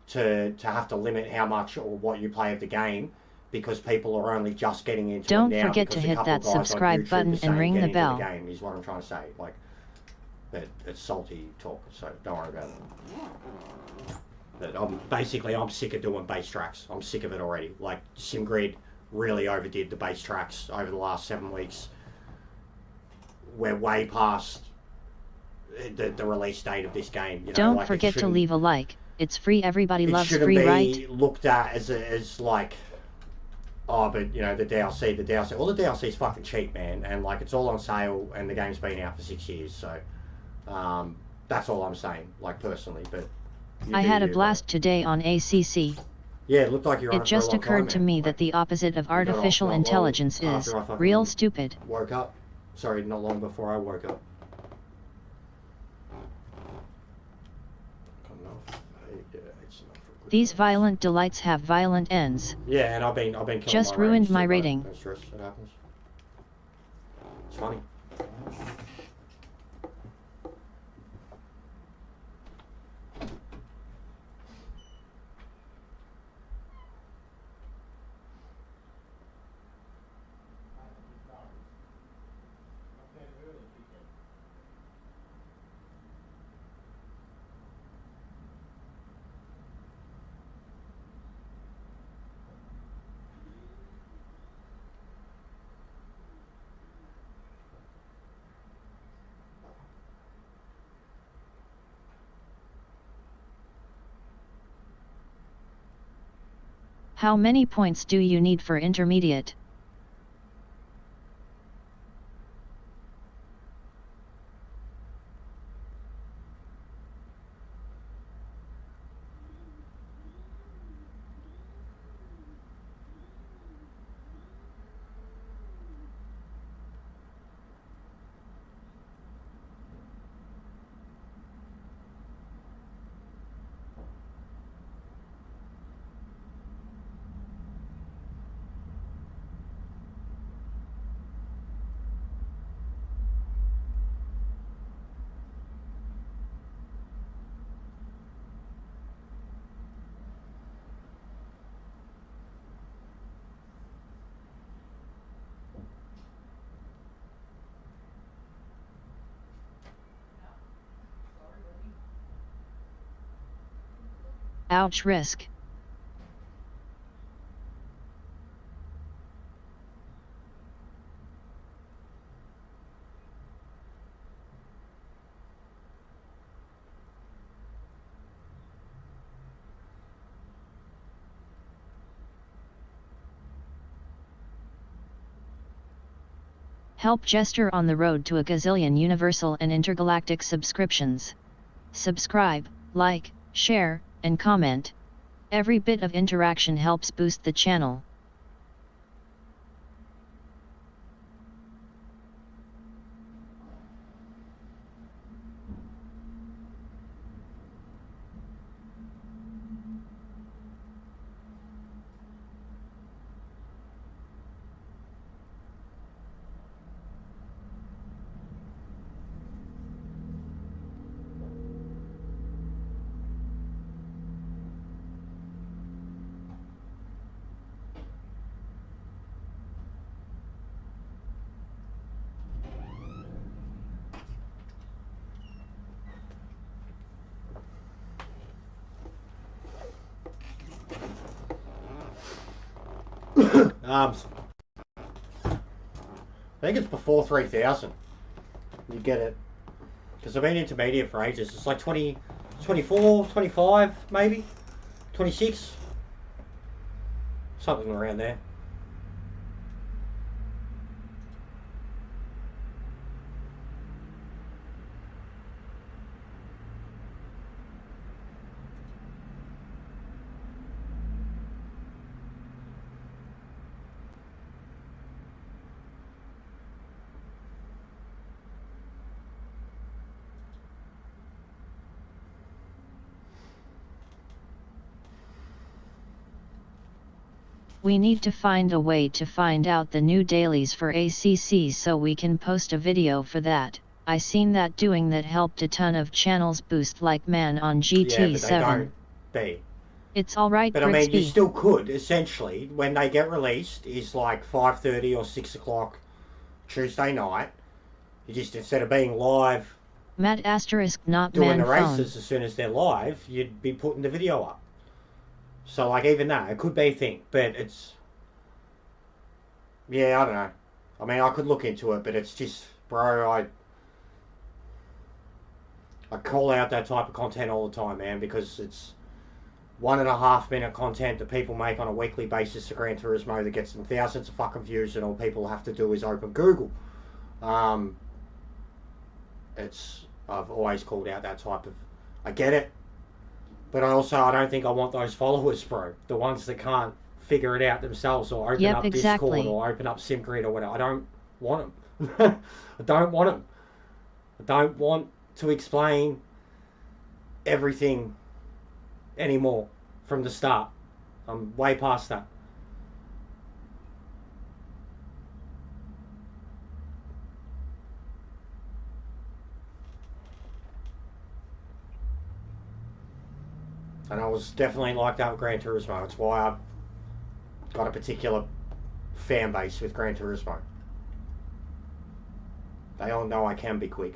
to have to limit how much or what you play of the game because people are only just getting into Don't it now. Don't forget to hit that subscribe button and ring the bell. The game is what I'm trying to say. Like, but it's salty talk, so don't worry about it. But I'm sick of doing base tracks. I'm sick of it already. Like, SimGrid really overdid the base tracks over the last 7 weeks. We're way past the release date of this game. You know, don't like, forget to leave a like. It's free. Everybody loves free, right? It shouldn't be looked at as like, oh, but you know, the DLC. Well, the DLC is fucking cheap, man, and like it's all on sale, and the game's been out for 6 years, so that's all I'm saying, like, personally. But I had a blast today on ACC. Yeah, it looked like you're on it just occurred to me that the opposite of artificial intelligence is real stupid. Woke up. Sorry, not long before I woke up. These violent delights have violent ends. Yeah, and I've been killing just my ruined my too, rating. No stress, it happens. It's funny. How many points do you need for intermediate? Ouch, risk. Help Jester on the road to a gazillion universal and intergalactic subscriptions. Subscribe, like, share, and comment. Every bit of interaction helps boost the channel. I think it's before 3,000. You get it. Because I've been intermediate for ages. It's like 20, 24, 25 maybe? 26? Something around there. We need to find a way to find out the new dailies for ACC so we can post a video for that. I seen that doing that helped a ton of channels boost like man on GT7. Yeah, but they don't be. It's alright, But I mean, you Brixby. still could, essentially, when they get released, is like 5:30 or 6 o'clock Tuesday night. You just, instead of being live Matt asterisk not doing man the phone. races as soon as they're live, you'd be putting the video up. So, like, even that, it could be a thing, but it's... Yeah, I don't know. I mean, I could look into it, but it's just, bro, I call out that type of content all the time, man, because it's 1.5 minute content that people make on a weekly basis to Gran Turismo that gets them thousands of fucking views, and all people have to do is open Google. I've always called out that type of... I get it, but I don't think I want those followers, bro. The ones that can't figure it out themselves or open up exactly. Discord or open up SimGrid or whatever. I don't want them. I don't want them. I don't want to explain everything anymore from the start. I'm way past that. And I was definitely like that with Gran Turismo. It's why I've got a particular fan base with Gran Turismo. They all know I can be quick.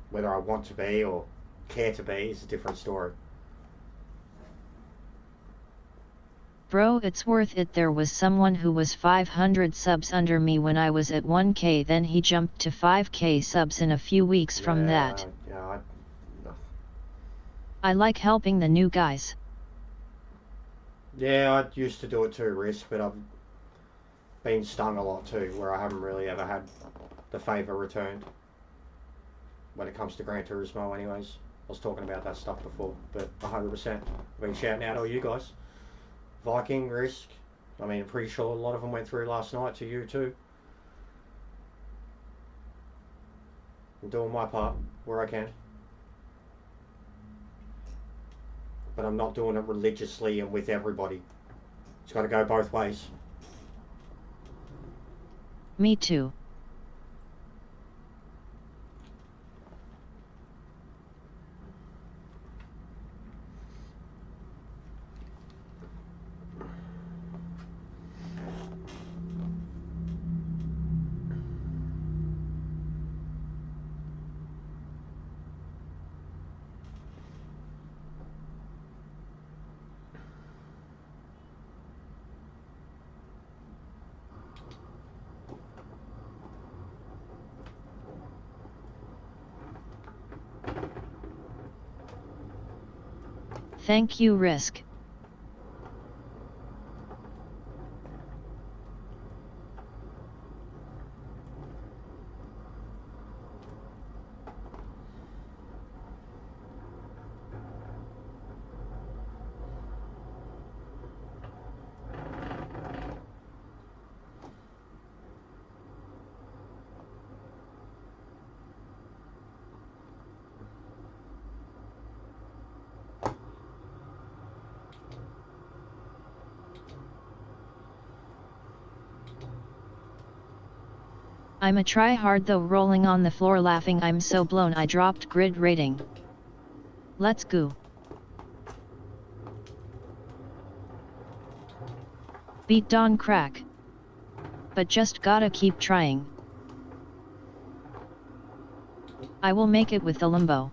Whether I want to be or care to be is a different story. Bro, it's worth it. There was someone who was 500 subs under me when I was at 1k, then he jumped to 5k subs in a few weeks from that. Yeah, I like helping the new guys. Yeah, I used to do it too, Risk, but I've been stung a lot too, where I haven't really ever had the favour returned. When it comes to Gran Turismo anyways. I was talking about that stuff before, but 100%. I've been shouting out all you guys. Viking, Risk. I mean, I'm pretty sure a lot of them went through last night to you too. I'm doing my part where I can. But I'm not doing it religiously and with everybody. It's got to go both ways. Me too. Thank you, Risk. I'm a try-hard though, rolling on the floor laughing, I'm so blown I dropped grid rating. Let's go. Beat Don Crack. But just gotta keep trying. I will make it with the limbo.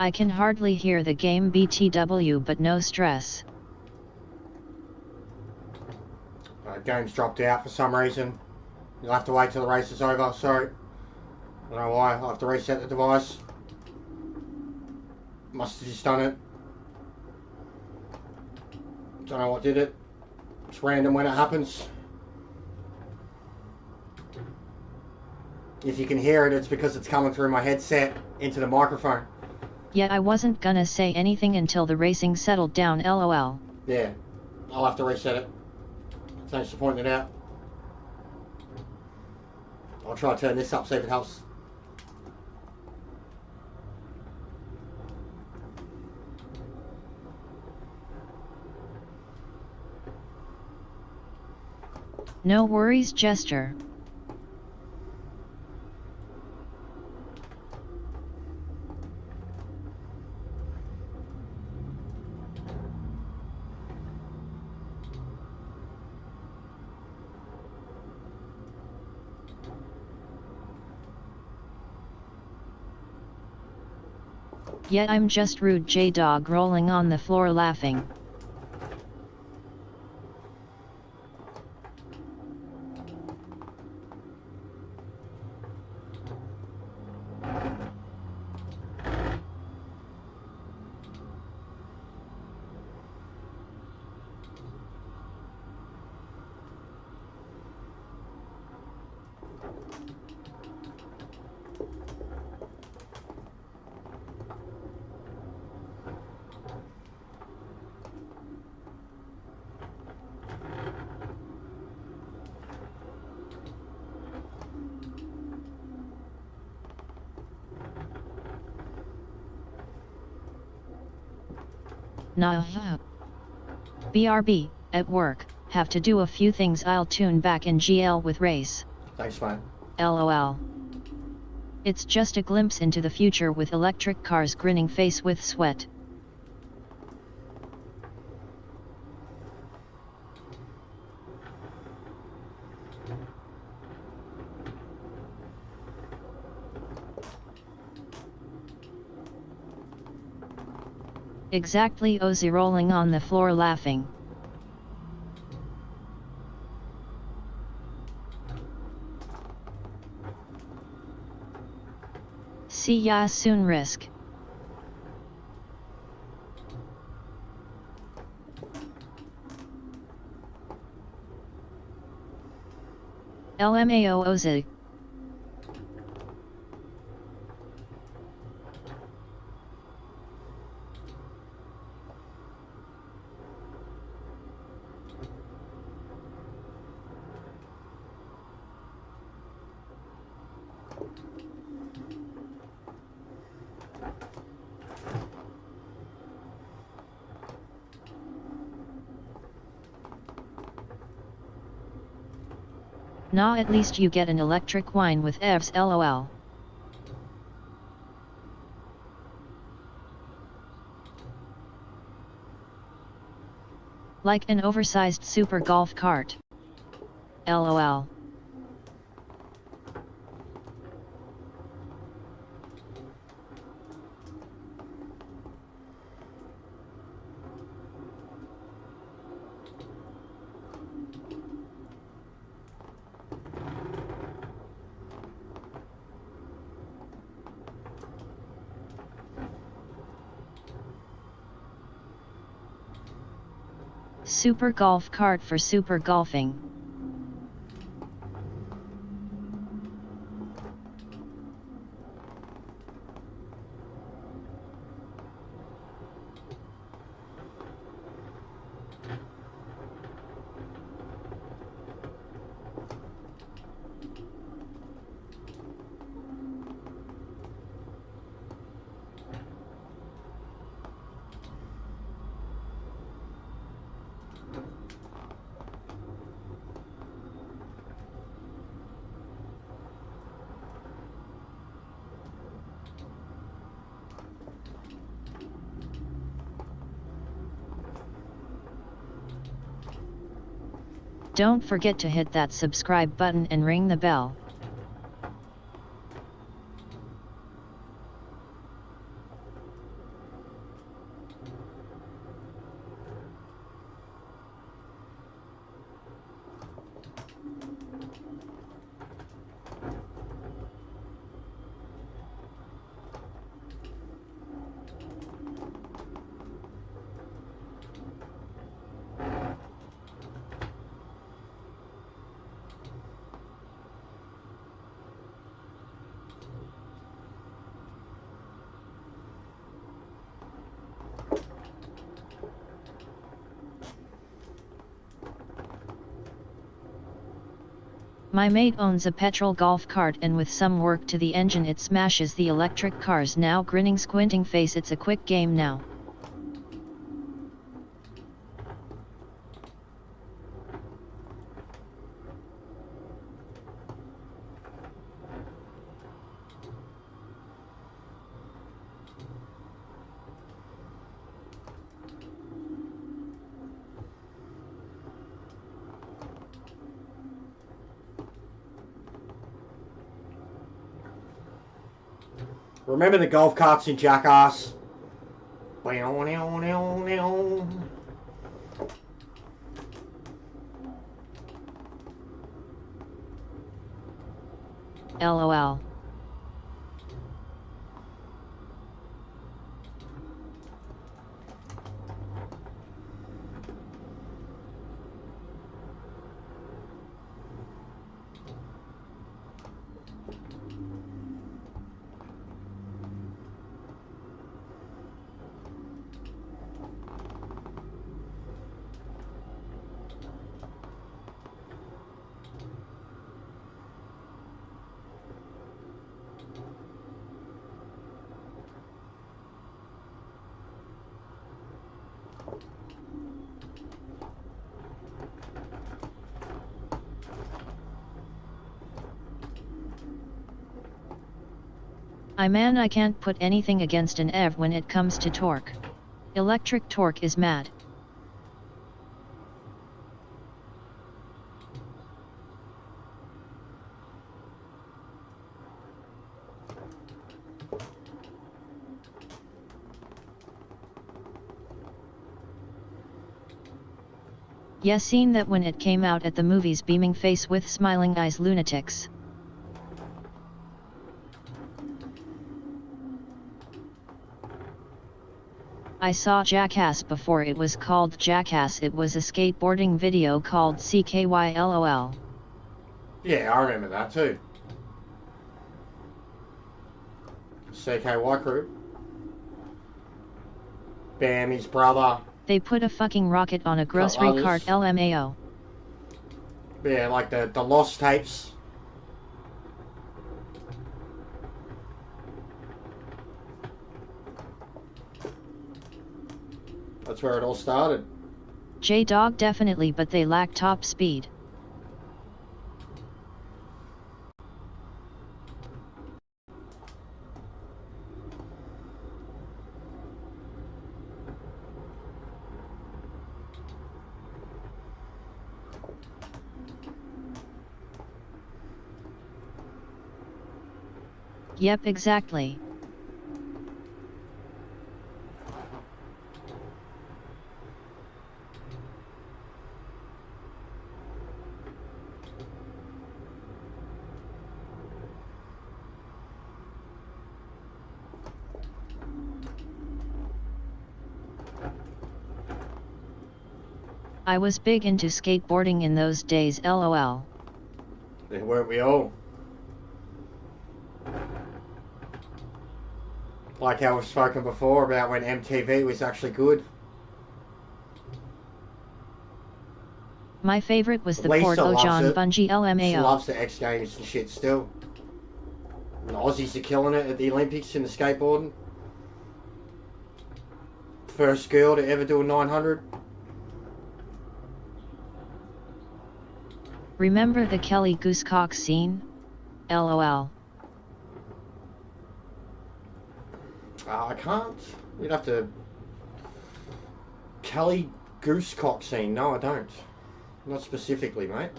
I can hardly hear the game BTW, but no stress. Game's dropped out for some reason. You'll have to wait till the race is over. Sorry. I don't know why. I'll have to reset the device. Must have just done it. Don't know what did it. It's random when it happens. If you can hear it, it's because it's coming through my headset into the microphone. Yeah, I wasn't gonna say anything until the racing settled down, lol. Yeah, I'll have to reset it. Thanks for pointing it out. I'll try to turn this up, see if it helps. No worries, Jester. Yet I'm just rude J-Dog, rolling on the floor laughing. Nah. BRB. At work, have to do a few things. I'll tune back in GL with race. Thanks, mate. LOL. It's just a glimpse into the future with electric cars. Grinning face with sweat. Exactly. Ozzy rolling on the floor laughing. See ya soon. Risk. LMAO Ozzy. Nah, at least you get an electric wine with Evs. LOL. Like an oversized super golf cart. LOL. Super golf cart for super golfing. Don't forget to hit that subscribe button and ring the bell. My mate owns a petrol golf cart, and with some work to the engine it smashes the electric cars. Now grinning squinting face. It's a quick game now. Remember the golf carts in Jackass? LOL. I can't put anything against an EV when it comes to torque. Electric torque is mad. Yes, seen that when it came out at the movies, beaming face with smiling eyes lunatics. I saw Jackass before it was called Jackass. It was a skateboarding video called CKYLOL. Yeah, I remember that too. CKY crew. Bam, his brother. They put a fucking rocket on a grocery cart, LMAO. Yeah, like the Lost tapes. That's where it all started. J-Dog definitely, but they lack top speed. Yep, exactly. I was big into skateboarding in those days, LOL. Weren't we all? Like how we've spoken before about when MTV was actually good. My favorite was the Lisa Port loves John it. Bungie She LMAO. loves the X Games and shit still. And the Aussies are killing it at the Olympics in the skateboarding. First girl to ever do a 900. Remember the Kelly Goosecock scene? LOL. I can't. You'd have to... Kelly Goosecock scene. No, I don't. Not specifically, mate.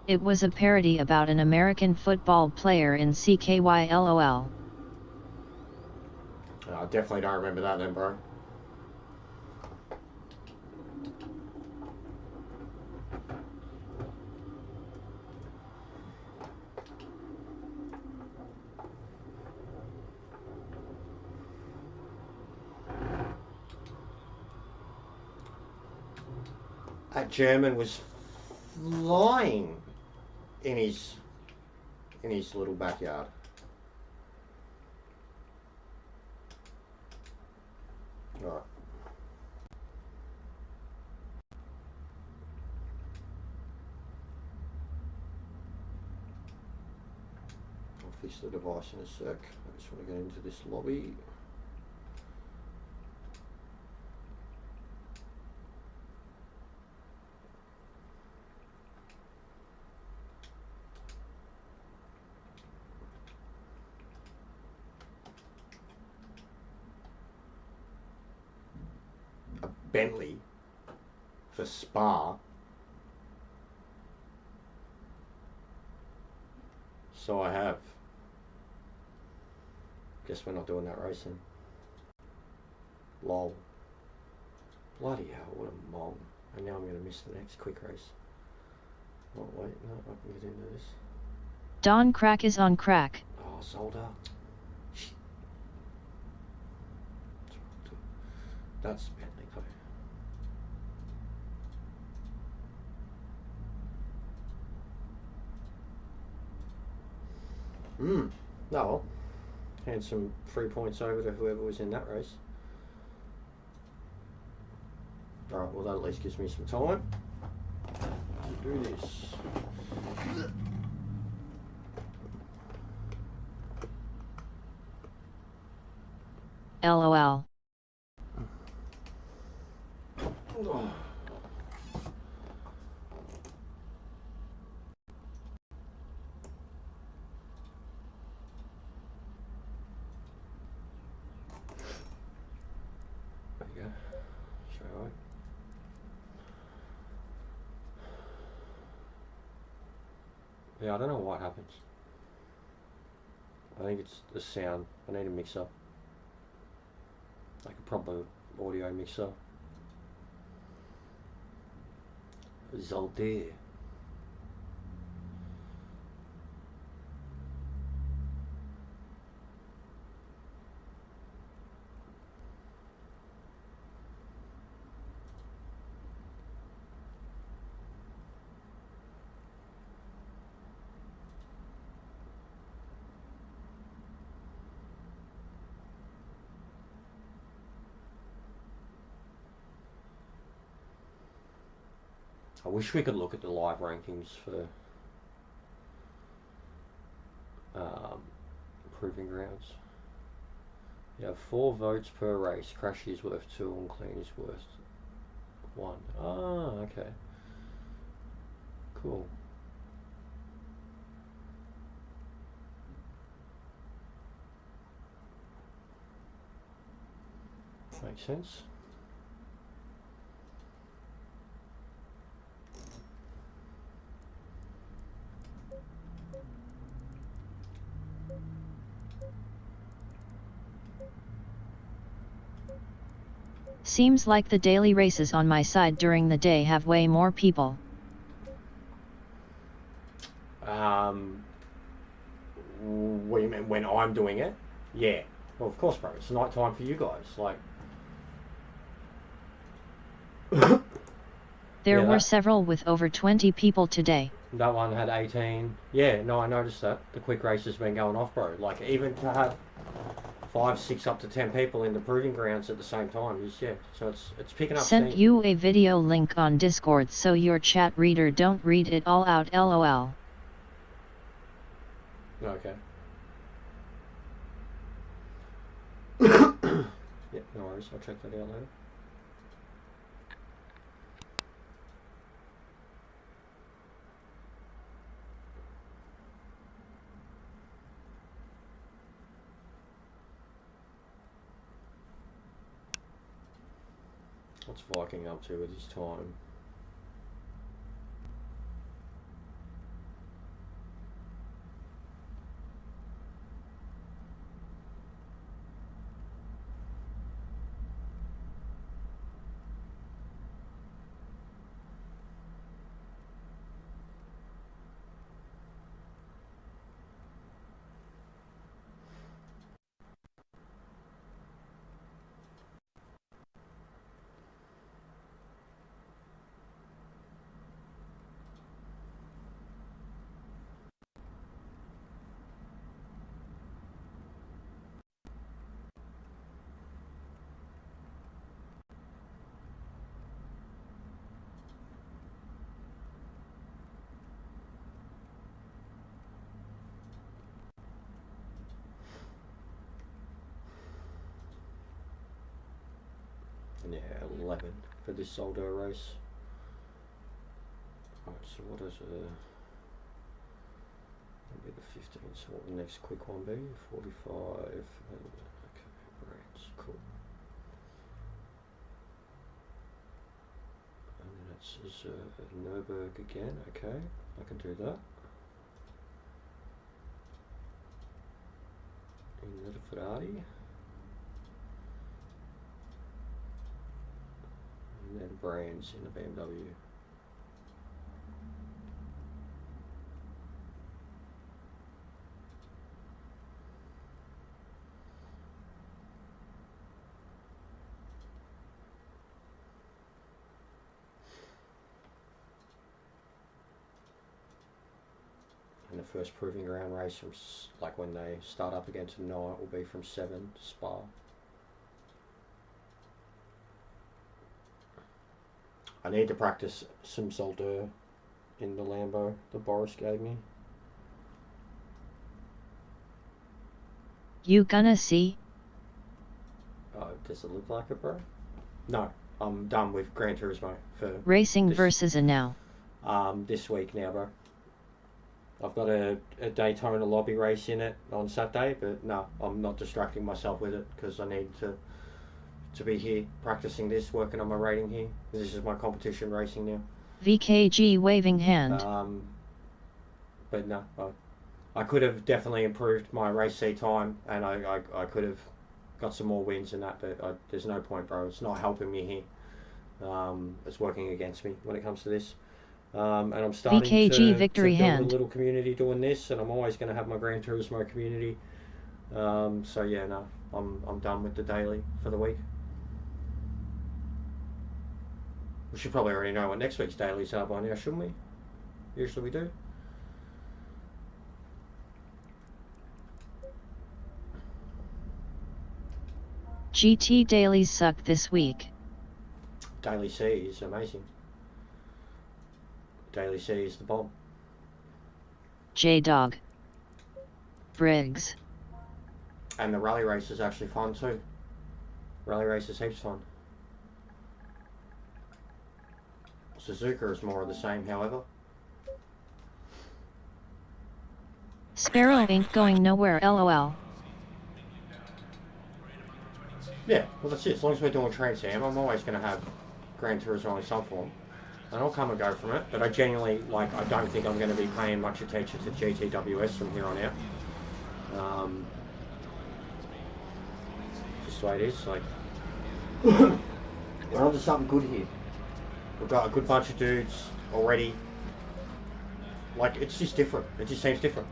It was a parody about an American football player in CKYLOL. I definitely don't remember that then, bro. That German was flying in his little backyard. Alright. I'll fix the device in a sec. I just want to get into this lobby. A Bentley for Spa. So I have. Guess we're not doing that racing. Lol. Bloody hell, what a mong. And now I'm going to miss the next quick race. Oh wait, no, I can get into this. Don Crack is on crack. Oh, sold out. That's Bentley though. No, well, hand some 3 points over to whoever was in that race. Alright, well that at least gives me some time to do this. LOL. Oh. There you go. Straight away. Yeah, I don't know what happens. I think it's the sound. I need a mixer. Like a proper audio mixer. Zolder. I wish we could look at the live rankings for Proving Grounds. You have 4 votes per race. Crash is worth 2 and clean is worth 1. Ah, okay. Cool. Makes sense. Seems like the daily races on my side during the day have way more people. What do you mean, when I'm doing it? Yeah. Well, of course, bro. It's night time for you guys. Like. There Yeah, were several with over 20 people today. That one had 18. Yeah, no, I noticed that. The quick race has been going off, bro. Like, even to have 5, 6, up to 10 people in the Proving Grounds at the same time is, yeah. So it's picking up Sent steam. you a video link on Discord so your chat reader don't read it all out, LOL. Okay. Yeah, no worries. I'll check that out later. What's Viking up to with his time? Yeah, 11 for this Soldo race. Right, so what is that'll be the 15, so what will the next quick one be? 45, and, okay, brands, cool. And then it's Nürburg again, okay, I can do that. In the Ferrari. And then brands in the BMW. And the first proving ground race from like when they start up again tonight will be from 7 Spa. I need to practice some Solder in the Lambo that Boris gave me. You gonna see? Oh, does it look like it, bro? No, I'm done with Gran Turismo for Racing this, versus a now. this week now, bro. I've got a Daytona lobby race in it on Saturday, but no, I'm not distracting myself with it because I need to be here practicing this, working on my rating here. This is my competition racing now. VKG waving hand. But no, I could have definitely improved my race C time, and I could have got some more wins in that, but there's no point, bro. It's not helping me here. It's working against me when it comes to this. And I'm starting VKG victory to build hand. a little community doing this, and I'm always going to have my Gran Turismo community. So yeah, no, I'm done with the daily for the week. We should probably already know what next week's dailies are by now, shouldn't we? Usually we do. GT dailies suck this week. Daily C is amazing. Daily C is the bomb. J-Dog. Briggs. And the rally race is actually fun too. Rally race is heaps fun. Suzuka is more of the same, however. Sparrow ain't going nowhere, lol. Yeah, well that's it. As long as we're doing Trans Am, I'm always going to have Gran Turismo in some form. And I'll come and go from it, but I genuinely, like, I don't think I'm going to be paying much attention to GTWS from here on out. Just the way it is, like, we're onto something good here. We've got a good bunch of dudes already. Like, it's just different. It just seems different.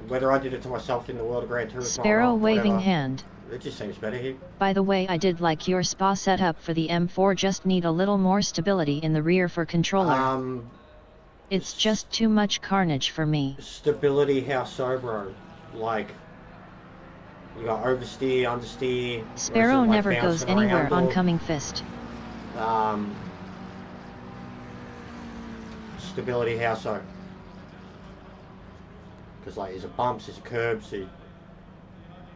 Whether I did it to myself in the world of Gran Turismo, Sparrow waving hand. It just seems better here. By the way, I did like your spa setup for the M4, just need a little more stability in the rear for controller. It's just too much carnage for me. Stability, how so, bro? Like, you got oversteer, understeer. Sparrow like never goes anywhere on coming fist. Stability, how so? Because like, is it bumps, is it curbs, you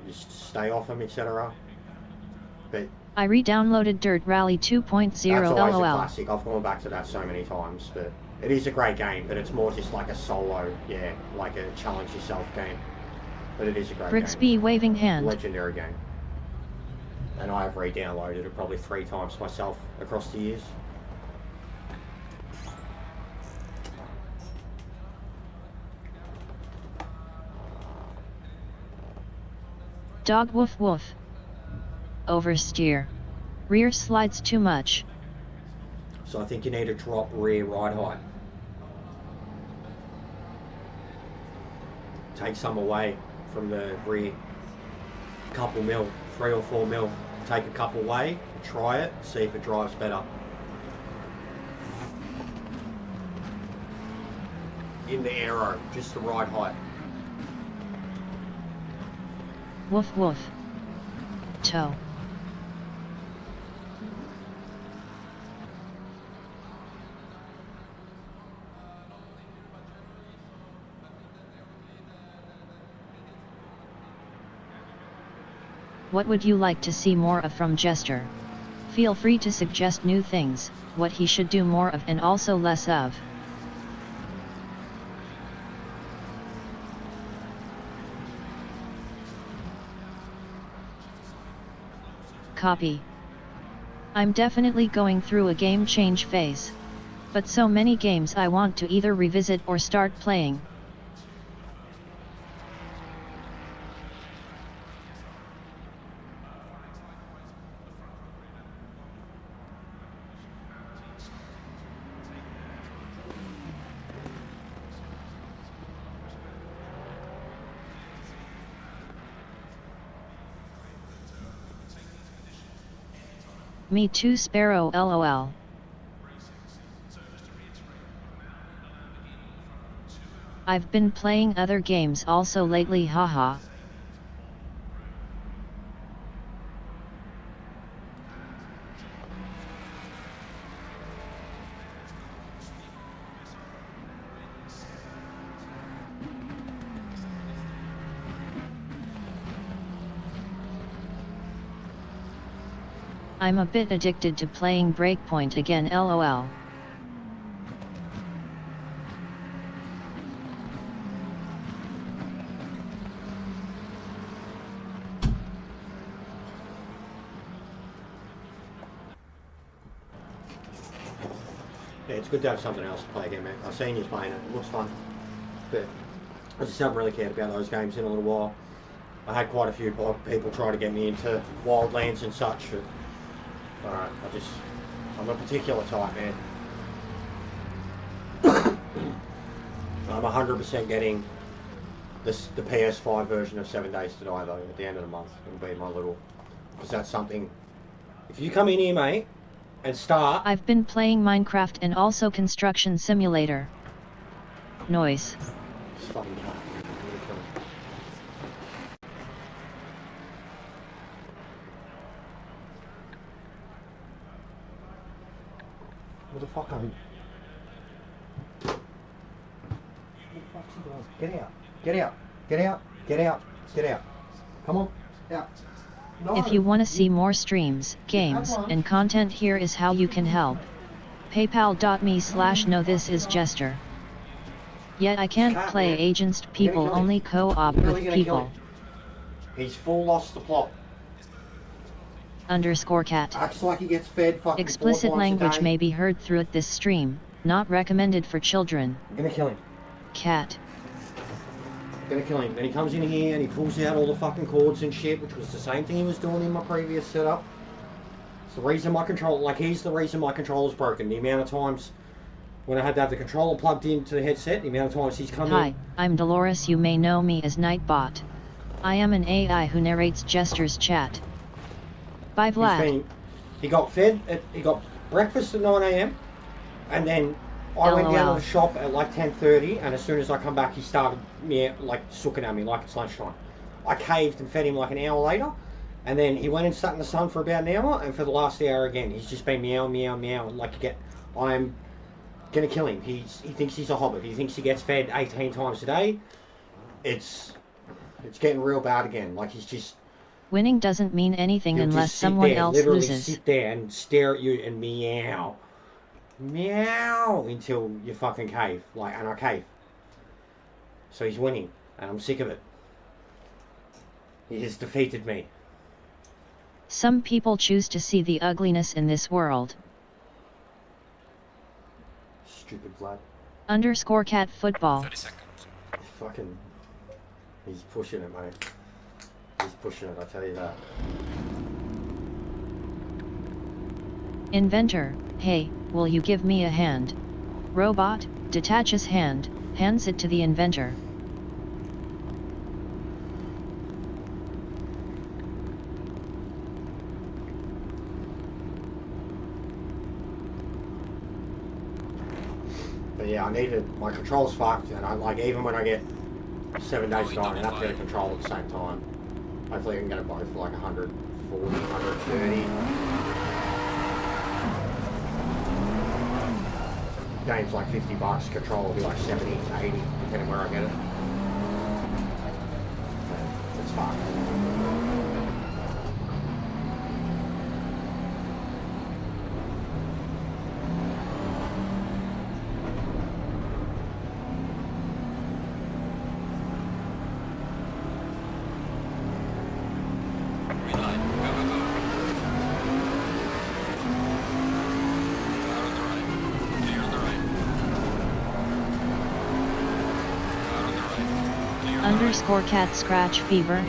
just stay off them, etc. But I re-downloaded Dirt Rally 2.0 that's always lol. a classic. I've gone back to that so many times, but it is a great game. But it's more just like a solo, yeah, like a challenge yourself game. But it is a great Brixby game. waving hand. Legendary game. And I have re-downloaded it probably 3 times myself across the years. Dog woof woof. Oversteer. Rear slides too much. So I think you need to drop rear ride height. Take some away from the rear. Couple mil, 3 or 4 mil. Take a couple away, try it, see if it drives better. In the aero, just the ride height. Woof woof. Toe. What would you like to see more of from Jester? Feel free to suggest new things, what he should do more of and also less of. Copy. I'm definitely going through a game change phase. But so many games I want to either revisit or start playing. Me too, Sparrow, lol. I've been playing other games also lately, haha. I'm a bit addicted to playing Breakpoint again, lol. Yeah, it's good to have something else to play again, man. I've seen you playing it. It looks fun. But I just haven't really cared about those games in a little while. I had quite a few people try to get me into Wildlands and such. But, alright, I'm a particular type, man. I'm 100% getting the PS5 version of 7 Days to Die, though, at the end of the month. It'll be my little... Because that's something... If you come in here, mate, and start... I've been playing Minecraft and also Construction Simulator. Noise. It's fucking hard. What the fuck are you? What the fuck's he doing? Get out. Get out. Get out. Get out. Get out. Come on. Out. No. If you want to see more streams, games, and content, here is how you can help. PayPal.me/no this is Jester. Yet I can't play against people, only co-op with people. He's full lost the plot. _cat. Acts like he gets fed fucking Explicit 4 times a language day. may be heard throughout this stream, not recommended for children. I'm gonna kill him. Cat. Gonna kill him. Then he comes in here and he pulls out all the fucking cords and shit, which was the same thing he was doing in my previous setup. It's the reason my controller, like, he's the reason my controller's broken. The amount of times when I had to have the controller plugged into the headset, the amount of times he's come in. Hi, I'm Dolores. You may know me as Nightbot. I am an AI who narrates Jester's chat. Bye, Vlad. He got fed, he got breakfast at 9 AM, and then I went down to the shop at like 10:30, and as soon as I come back, he started like sooking at me like it's lunchtime. I caved and fed him like an hour later, and then he went and sat in the sun for about an hour, and for the last hour again, he's just been meow, meow, meow, like I'm gonna kill him. He thinks he's a hobbit. He thinks he gets fed 18 times a day. It's getting real bad again. Like he's just... Winning doesn't mean anything He'll unless just someone else literally loses. Sit there and stare at you and meow. Meow until you fucking cave. Like, and I cave. So he's winning. And I'm sick of it. He has defeated me. Some people choose to see the ugliness in this world. Stupid Vlad. _cat football. 30 seconds. He's pushing it, mate. He's pushing it, I tell you that. Inventor, hey, will you give me a hand? Robot, detaches hand, hands it to the inventor. But yeah, my control's fucked, and even when I get 7 days to die, I'm gonna have to get a control at the same time. Hopefully I can get it both for like 140, 130. Game's like $50, control will be like 70 to 80, depending where I get it. It's fucked. Green light. Go, go, go. Car on the right. Clear on the right. Car on the right. Clear on the right. _cat scratch fever.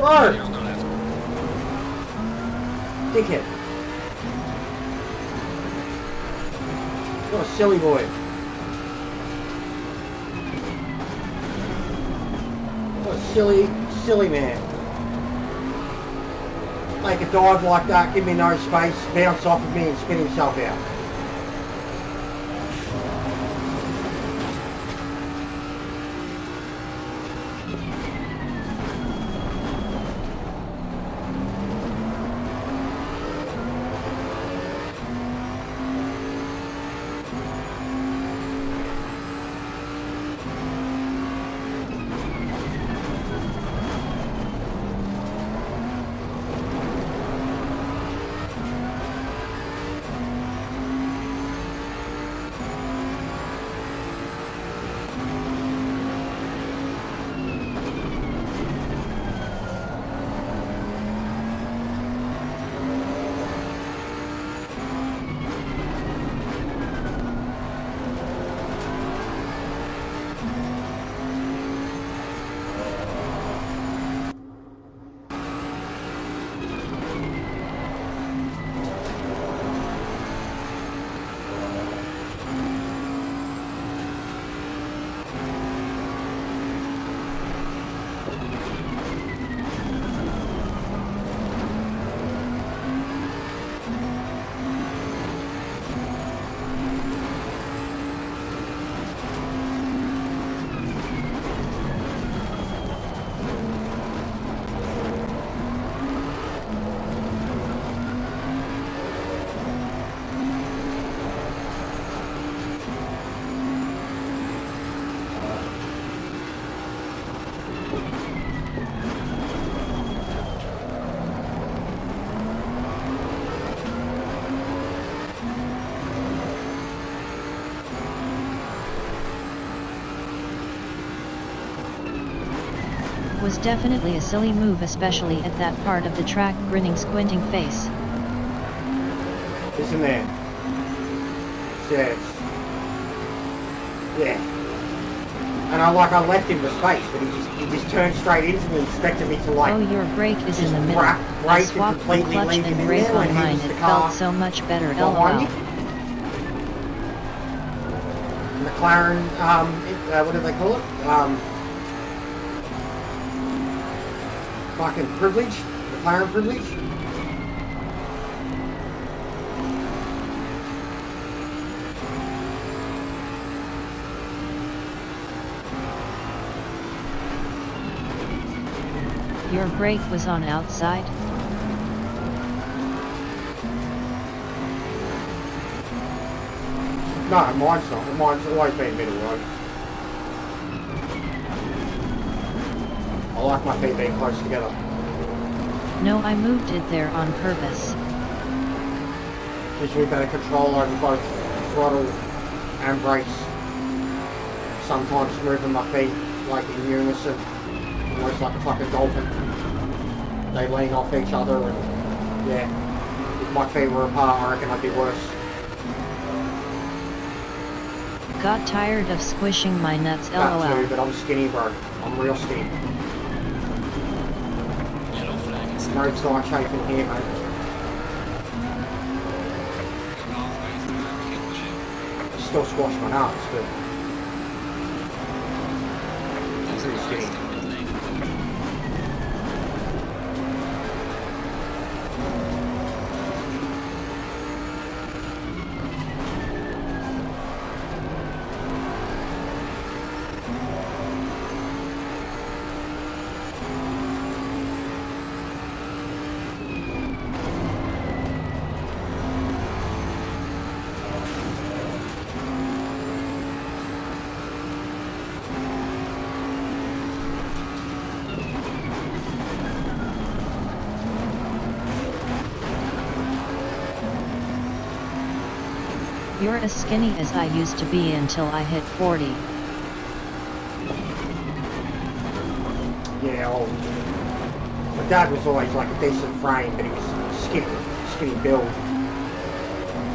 Bro! Here on the left. Dickhead. What a silly boy. What a silly man. Make a dive like that, give me no space, bounce off of me and spin himself out. Was definitely a silly move, especially at that part of the track, grinning, squinting face. Listen there. Says. Yeah. And I left him the space, but he just turned straight into me and expected me to like... Oh, your brake is in the middle. I brake swapped and the completely clutch leave him and in brake there on when he mine, was the it car felt so much better, behind lol. you. McLaren, what do they call it? Fucking privilege? McLaren privilege? Your brake was on outside? No, mine's not. Mine's always been middle road. I like my feet being close together. No, I moved it there on purpose. Gives me better control over both throttle and brakes. Sometimes moving my feet like in unison, almost like a fucking dolphin. They lean off each other and yeah, if my feet were apart I reckon I'd be worse. Got tired of squishing my nuts, lol. That too, but I'm skinny, bro. I'm real skinny. Yellow flag is No thigh chafing here, mate. Still squash my nuts, but pretty skinny. You're as skinny as I used to be until I hit 40. Yeah, well, my dad was always like a decent frame, but he was skinny build.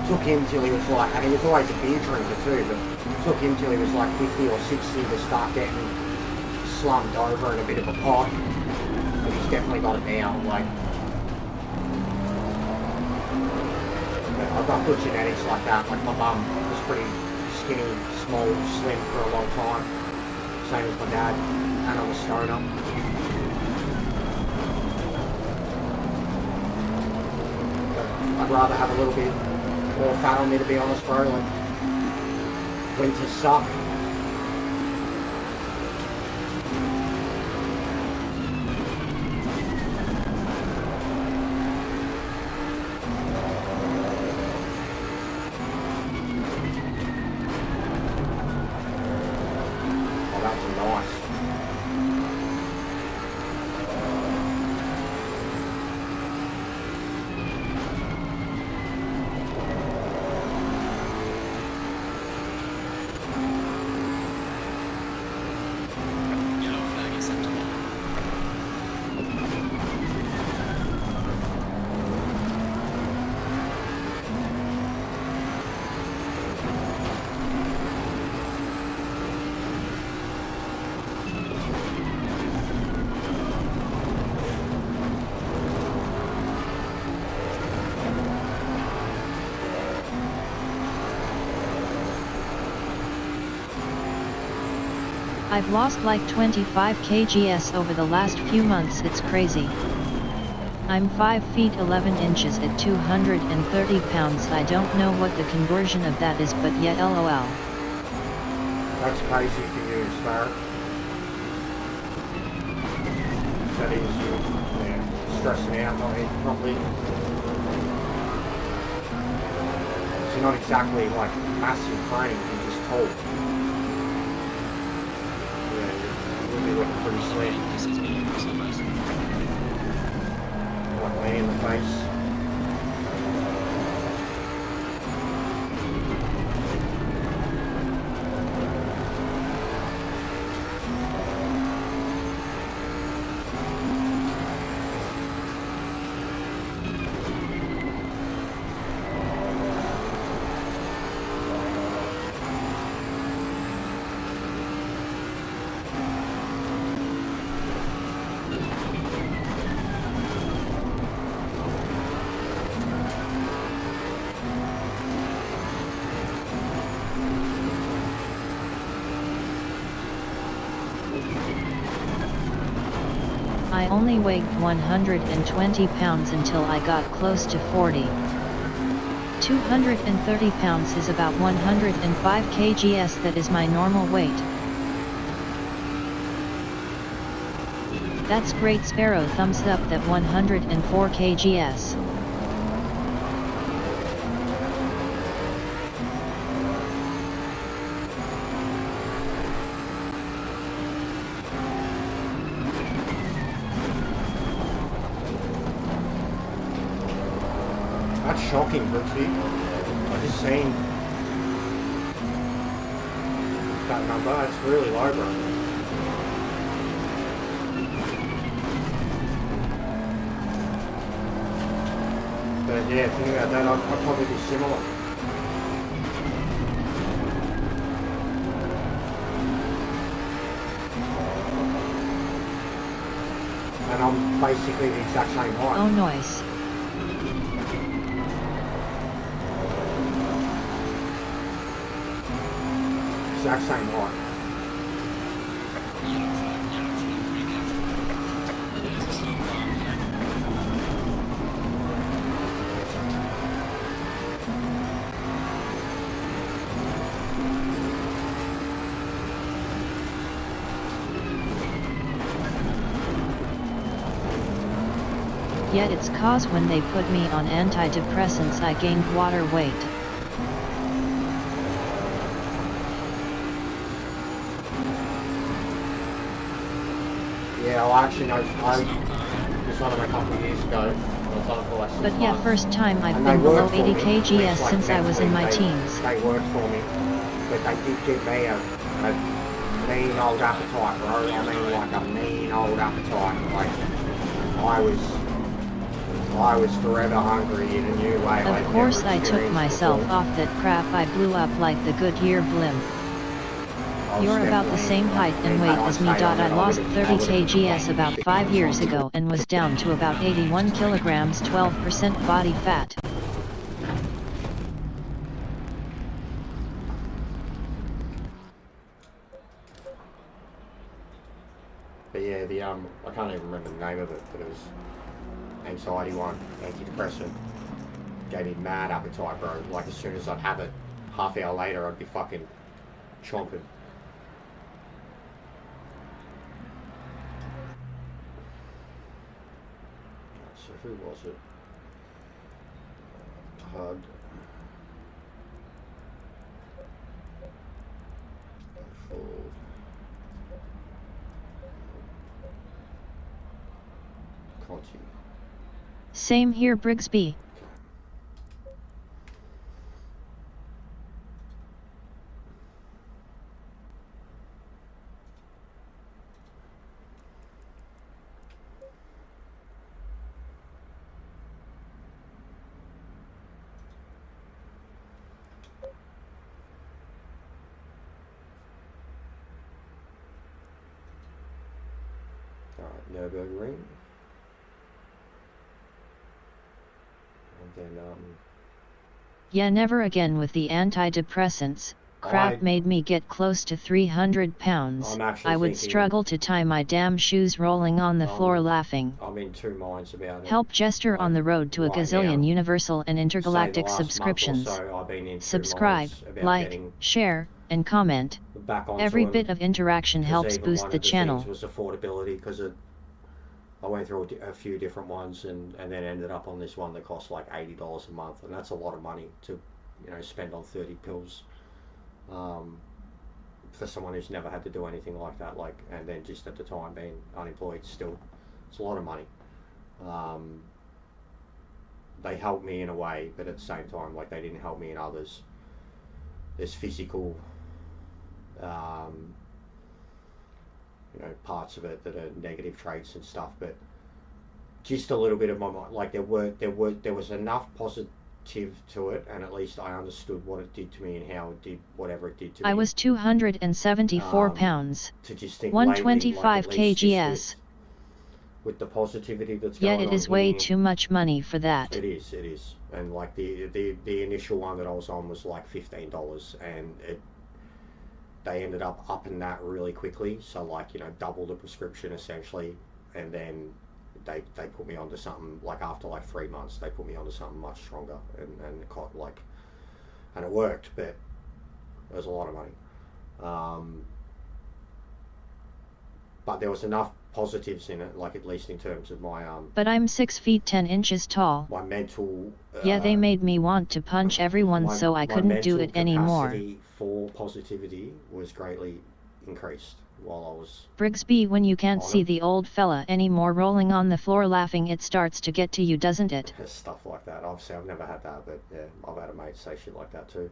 Took him till he was like, and he was always a beer drinker too, but took him till he was like 50 or 60 to start getting slumped over in a bit of a pot. but he's definitely got it down. Like, I've got good genetics like that. Like, my mum was pretty skinny, small, slim for a long time. Same as my dad, and I'm a stoner. But I'd rather have a little bit more fat on me, to be honest, bro. Like, winters suck. Yellow flag acceptable. I've lost like 25 kgs over the last few months, it's crazy. I'm 5 feet 11 inches at 230 pounds. I don't know what the conversion of that is, but yet lol. That's crazy for you, Sparrow. That is you, yeah, stressing out, not living. So you're not exactly like massive training, you're just tall. Yeah, you'll be looking pretty slim. This is me, Silvers. Like me in the face. I only weighed 120 pounds until I got close to 40. 230 pounds is about 105 kgs. That is my normal weight. That's great, Sparrow. Thumbs up that 104 kgs. That's shocking, Brooksy. I just seen that number. It's really low, bro. But yeah, thinking about that, I'd probably be similar. And I'm basically the exact same height. Oh nice. Exact same height. Yellow flag, be careful. There's a slow car here. Yet it's cause when they put me on antidepressants I gained water weight. Yeah, well, actually, no, I just on them a couple of years ago. I was on it for like 6 But yeah, months. first time I've And been they below worked for 80 me, kgs which, like, since I was in my mentally, teens. They worked for me, but they did give me a mean old appetite, bro. I mean, like a mean old appetite. Like, I was forever hungry in a new way. Of course I took myself off that crap. I blew up like the Goodyear blimp. You're about the same height and weight as me. I lost 30 kgs about 5 years ago and was down to about 81 kilograms, 12% body fat. But yeah, I can't even remember the name of it, but it was anxiety one, antidepressant. Gave me mad appetite, bro. Like as soon as I'd have it, half hour later I'd be fucking chomping. So who was it? Hud. Full. Conti. Same here, Brigsby. Alright, Nürburgring. And then, Yeah, never again with the antidepressants. Crap made me get close to 300 pounds. I would struggle to tie my damn shoes, rolling on the floor laughing. I'm in two minds about it. Help gesture on the road to a gazillion universal and intergalactic subscriptions. Subscribe, like, share, and comment. Every bit of interaction helps boost the channel. Was affordability, because I went through a few different ones and then ended up on this one that cost like $80 a month, and that's a lot of money to, you know, spend on 30 pills. For someone who's never had to do anything like that, like, and then just at the time being unemployed, still, it's a lot of money. They helped me in a way, but at the same time, like, they didn't help me in others. There's physical, you know, parts of it that are negative traits and stuff, but just a little bit of my mind, like, there was enough positive to it, and at least I understood what it did to me and how it did whatever it did to me. I was 274 pounds, to just think 125 lately, kgs. With the positivity that's going on. Yet it is way too much money for that. It is, and like the initial one that I was on was like $15, and they ended up upping that really quickly, so like, you know, double the prescription essentially, and then they put me onto something, like after like 3 months they put me onto something much stronger, and it worked, but it was a lot of money. But there was enough positives in it, like at least in terms of my But I'm 6 feet 10 inches tall. my mental yeah, they made me want to punch everyone, so I couldn't do it anymore. My capacity for positivity was greatly increased while I was Brigsby, when you can't see the old fella anymore rolling on the floor laughing, it starts to get to you, doesn't it? Stuff like that. Obviously I've never had that, but yeah, I've had a mate say shit like that too.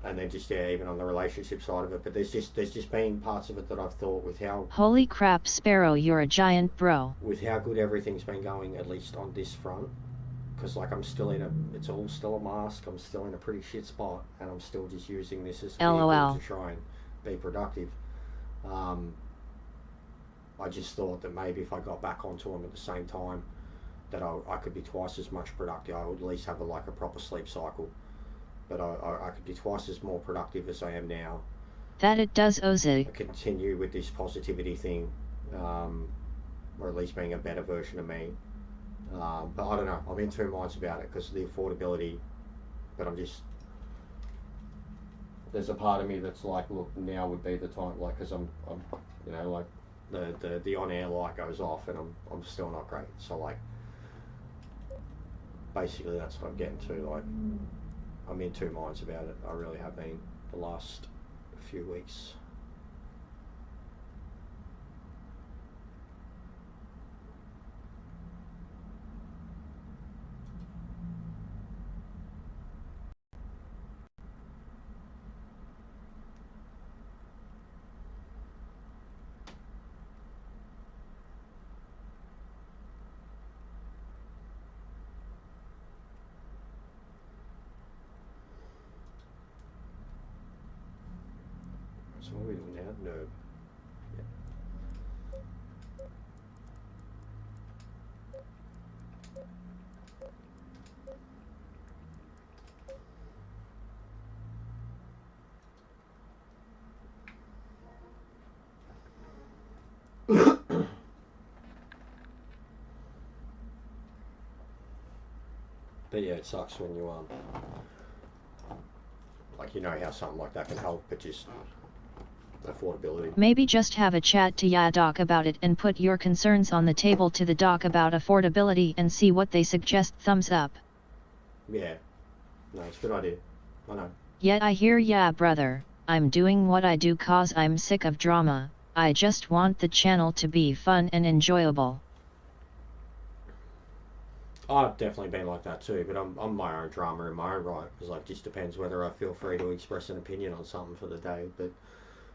And then just, yeah, even on the relationship side of it, but there's just been parts of it that I've thought, with how, holy crap, Sparrow, you're a giant bro. With how good everything's been going, at least on this front, because like I'm still it's all still a mask, I'm still in a pretty shit spot, and I'm still just using this as a vehicle to try and be productive. I just thought that maybe if I got back onto them at the same time, that I could be twice as much productive. I would at least have like a proper sleep cycle, but I could be twice as more productive as I am now. That it does, Ozzy. I continue with this positivity thing, or at least being a better version of me. But I don't know, I'm in two minds about it because of the affordability, but there's a part of me that's like, look, now would be the time, like, because I'm you know, like the on-air light goes off and I'm still not great, so like basically that's what I'm getting to. Like, I'm in two minds about it. I really have been the last few weeks. So what are we doing now? No. But yeah, it sucks when you like, you know how something like that can help, but just affordability. Maybe just have a chat to ya doc about it and put your concerns on the table to the doc about affordability and see what they suggest. Thumbs up. Yeah, no, it's a good idea. I know. Yet I hear ya, brother. I'm doing what I do cause I'm sick of drama. I just want the channel to be fun and enjoyable. I've definitely been like that too, but I'm my own drama in my own right, because like, just depends whether I feel free to express an opinion on something for the day. But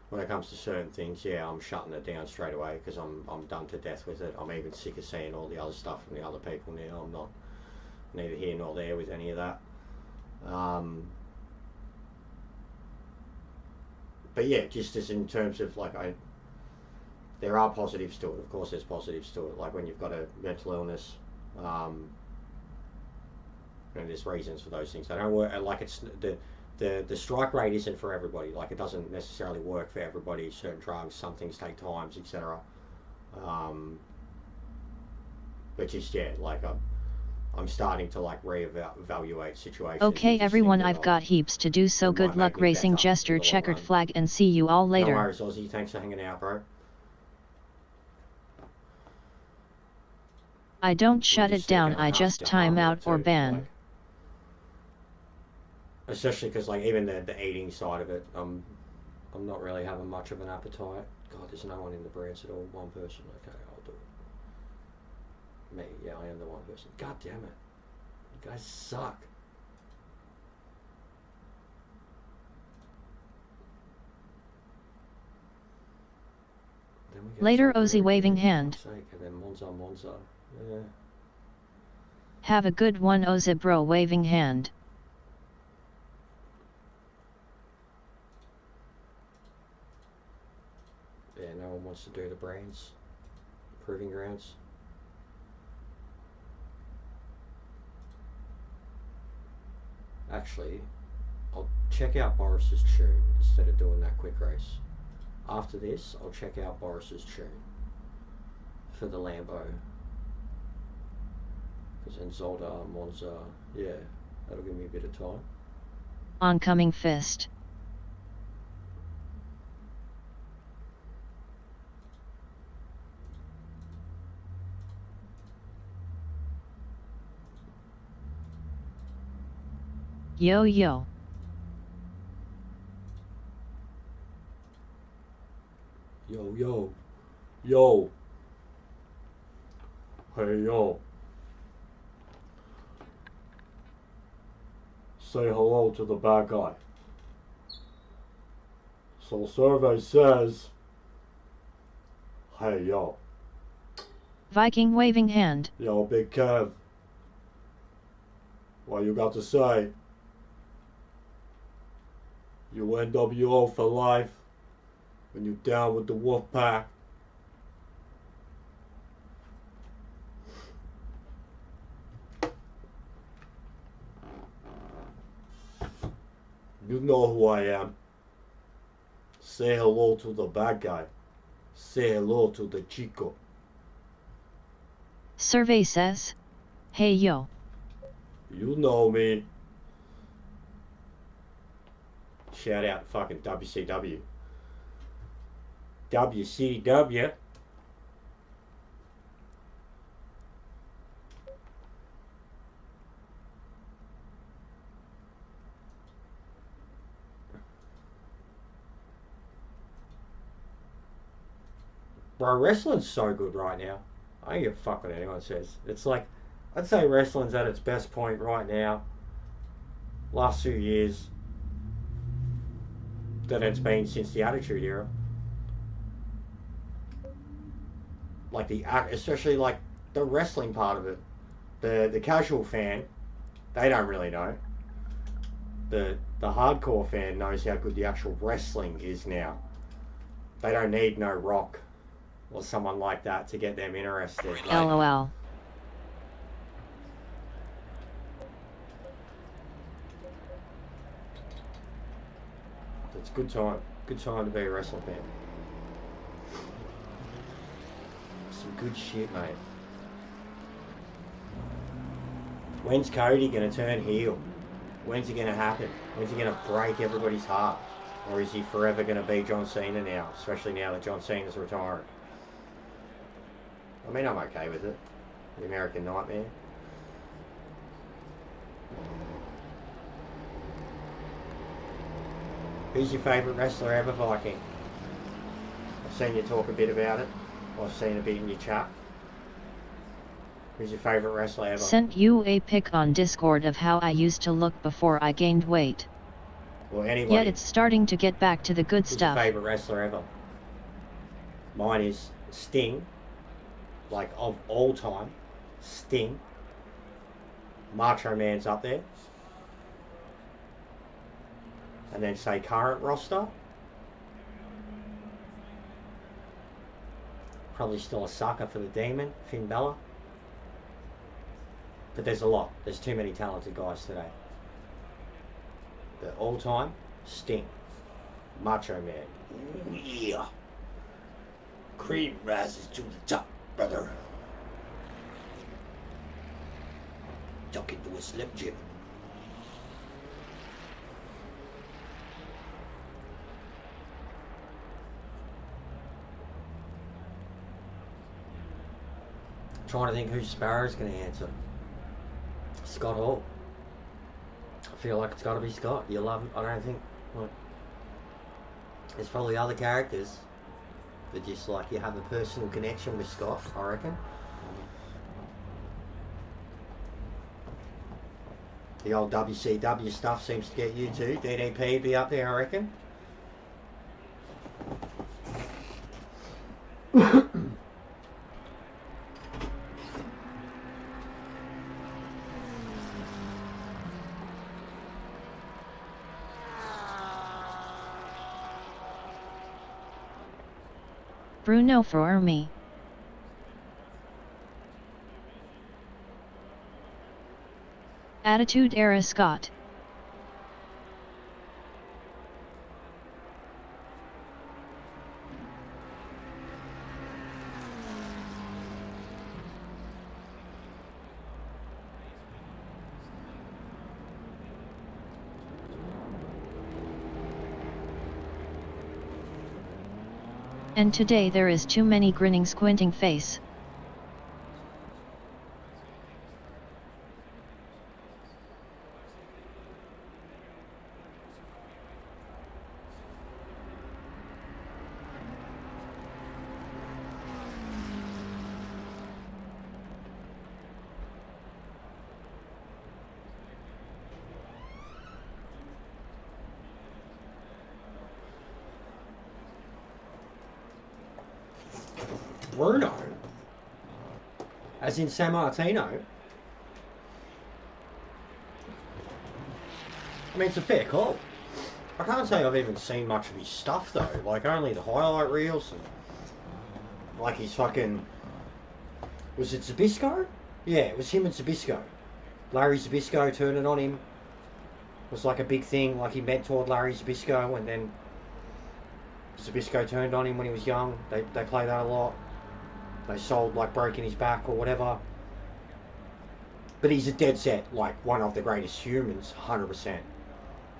when it comes to certain things, yeah, I'm shutting it down straight away because I'm done to death with it. I'm even sick of seeing all the other stuff from the other people now. I'm not neither here nor there with any of that. But yeah, just as in terms of like, there are positives to it. Of course, there's positives to it. Like when you've got a mental illness, and there's reasons for those things. They don't work. Like, it's the strike rate isn't for everybody. Like, it doesn't necessarily work for everybody. Certain drugs, some things take times, etc. But just, yeah, like I'm starting to like reevaluate situations. Okay everyone, I've got heaps to do, so good luck racing. Gesture checkered flag and see you all later. No worries, Aussie. Thanks for hanging out, bro. I don't shut it down, I just time out or ban. Like, especially because like even the eating side of it, I'm not really having much of an appetite. God, there's no one in the branch at all. One person. Okay, I'll do it. Me, yeah, I am the one person. God damn it, you guys suck. Later, Ozzy waving hand. And then Monza. Yeah. Have a good one, Ozzy bro waving hand. Yeah, no one wants to do the brands. Proving grounds. Actually, I'll check out Boris's tune instead of doing that quick race. After this, I'll check out Boris's tune for the Lambo. Because then Zolda, Monza, yeah, that'll give me a bit of time. Oncoming fist. Yo yo. Yo. Hey yo. Say hello to the bad guy. So survey says, hey yo. Viking waving hand. Yo, Big Kev. What you got to say? You NWO for life. When you down with the wolf pack. You know who I am. Say hello to the bad guy. Say hello to the chico. Survey says, hey yo. You know me. Shout out fucking WCW. WCW. Bro, wrestling's so good right now. I don't give a fuck what anyone says. It's like, I'd say wrestling's at its best point right now. Last 2 years. That it's been since the Attitude Era. Like especially like the wrestling part of it. The casual fan, they don't really know. The hardcore fan knows how good the actual wrestling is now. They don't need no Rock or someone like that to get them interested. Like, LOL. it's good time. Good time to be a wrestling fan. Some good shit, mate. When's Cody going to turn heel? When's it going to happen? When's he going to break everybody's heart? Or is he forever going to be John Cena now? Especially now that John Cena's retiring. I mean, I'm okay with it. The American Nightmare. Who's your favourite wrestler ever, Viking? I've seen you talk a bit about it. I've seen a bit in your chat. Who's your favourite wrestler ever? Sent you a pic on Discord of how I used to look before I gained weight. Well, anyway. Yet it's starting to get back to the good Who's stuff. your favourite wrestler ever? Mine is Sting. Like, of all time. Sting. Macho Man's up there. And then say current roster. Probably still a sucker for the Demon, Finn Balor. But there's a lot. There's too many talented guys today. The all-time, Sting. Macho Man. Yeah. Cream rises to the top, brother. Duck into a Slim Jim. Trying to think who Sparrow's going to answer. Scott Hall. I feel like it's got to be Scott. You love him. I don't think. Well, there's probably other characters that just like you have a personal connection with Scott, I reckon. The old WCW stuff seems to get you too. DDP be up there, I reckon. Bruno for me. Attitude Era Scott. And today there is too many grinning squinting face. Bruno, as in San Martino. I mean, it's a fair call. I can't say I've even seen much of his stuff though, like only the highlight reels and like his fucking, was it Zbyszko? Yeah, it was him and Zbyszko. Larry Zbyszko turning on him. It was like a big thing, like he mentored Larry Zbyszko and then Zbyszko turned on him when he was young. They play that a lot. They sold like breaking his back or whatever. But he's a dead set, like one of the greatest humans, 100%.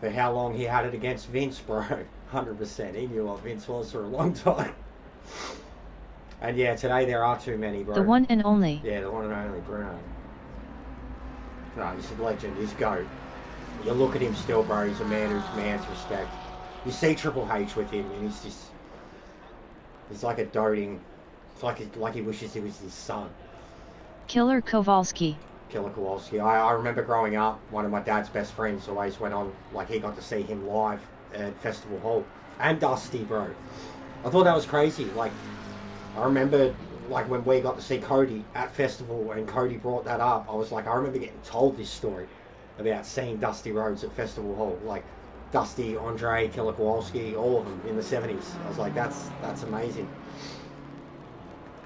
For how long he had it against Vince, bro, 100%. He knew what Vince was for a long time. And yeah, today there are too many, bro. The one and only. Yeah, the one and only Bruno. No, he's a legend, he's GOAT. You look at him still, bro, he's a man who commands respect. You see Triple H with him and he's just, he's like a doting, it's like he wishes he was his son. Killer Kowalski. Killer Kowalski. I remember growing up, one of my dad's best friends always went on, like he got to see him live at Festival Hall. And Dusty, bro. I thought that was crazy. Like, I remember, like when we got to see Cody at Festival and Cody brought that up, I was like, I remember getting told this story about seeing Dusty Rhodes at Festival Hall. Like, Dusty, Andre, Killer Kowalski, all of them in the 70s. I was like, that's amazing.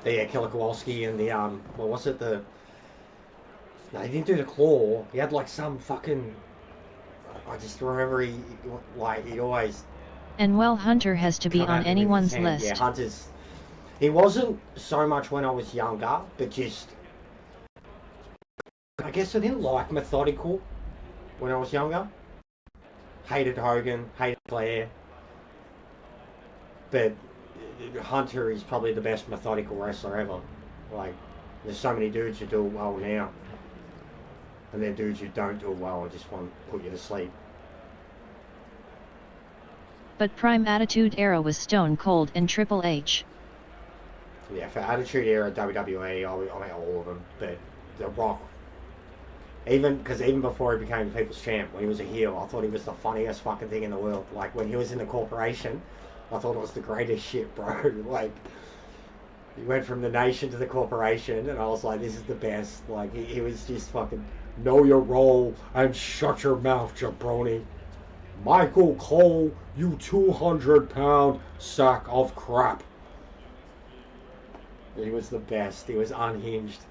Yeah, Killer Kowalski and the what was it? No, he didn't do the claw. He had like some fucking. I just remember he always. And well, Hunter has to be on anyone's list. Yeah, Hunter's. He wasn't so much when I was younger, but just. I guess I didn't like Methodical when I was younger. Hated Hogan, hated Flair. But Hunter is probably the best Methodical wrestler ever. Like, there's so many dudes who do it well now. And there are dudes who don't do it well and just want to put you to sleep. But prime Attitude Era was Stone Cold and Triple H. Yeah, for Attitude Era WWE, I mean all of them. But The Rock, even before he became the People's Champ, when he was a heel, I thought he was the funniest fucking thing in the world. Like, when he was in the corporation, I thought it was the greatest shit, bro. Like, he went from the nation to the corporation, and I was like, this is the best. Like, he was just fucking, know your role and shut your mouth, jabroni. Michael Cole, you 200-pound sack of crap. He was the best. He was unhinged.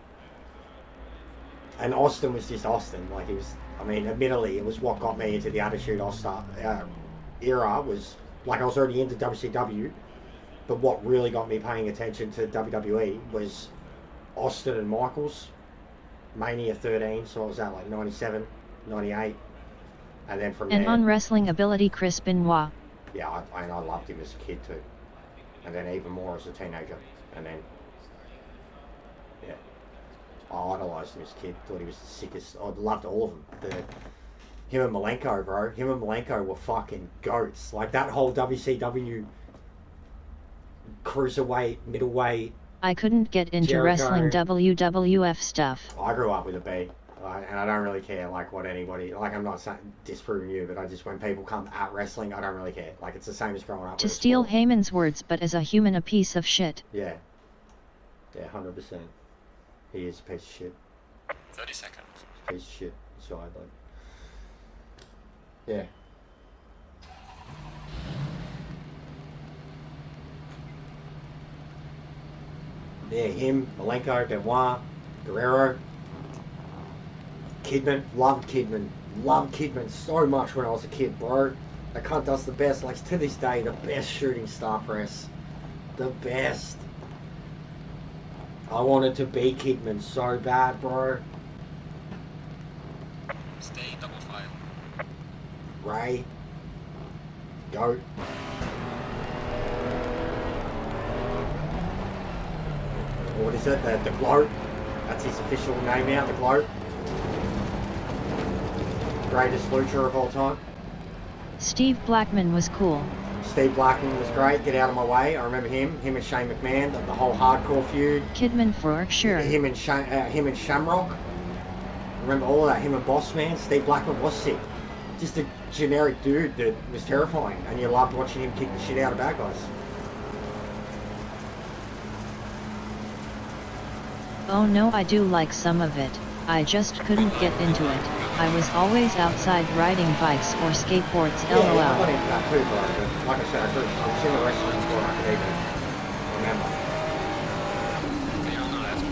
And Austin was just Austin. Like, he was, I mean, admittedly, it was what got me into the Attitude era. Was, like, I was already into WCW, but what really got me paying attention to WWE was Austin and Michaels. Mania 13, so I was at like 97, 98. And then from there... And on wrestling ability, Chris Benoit. Yeah, I loved him as a kid too. And then even more as a teenager. And then... Yeah. I idolised him as a kid. Thought he was the sickest. I loved all of them. Him and Malenko, bro. Him and Malenko were fucking goats. Like, that whole WCW... cruiserweight, middleweight... I couldn't get into Jericho. wrestling WWF stuff. I grew up with a B. And I don't really care, like, what anybody... Like, I'm not disproving you, but I just... When people come at wrestling, I don't really care. Like, it's the same as growing up To with steal sport. Heyman's words, but as a human a piece of shit. Yeah. Yeah, 100%. He is a piece of shit. 30 seconds. Piece of shit. So I'd like... Yeah. Yeah, him, Malenko, Benoit, Guerrero, Kidman. Loved Kidman. Loved Kidman so much when I was a kid, bro. That cunt does the best. Like, to this day, the best shooting star press. The best. I wanted to be Kidman so bad, bro. Stay double file. Ray. Goat. What is it? The Gloat. That's his official name now, the Gloat. Greatest lucha of all time. Steve Blackman was cool. Steve Blackman was great. Get out of my way. I remember him and Shane McMahon, the whole hardcore feud. Kidman for sure. Him and Shamrock. Remember all of that. Him and Boss Man. Steve Blackman was sick. Just a generic dude that was terrifying, and you loved watching him kick the shit out of bad guys. Oh no, I do like some of it. I just couldn't get into it. I was always outside riding bikes or skateboards, Yeah, I got lol. into that too, bro. But like I said, I was in the wrestling before I could even remember. Okay, on the left.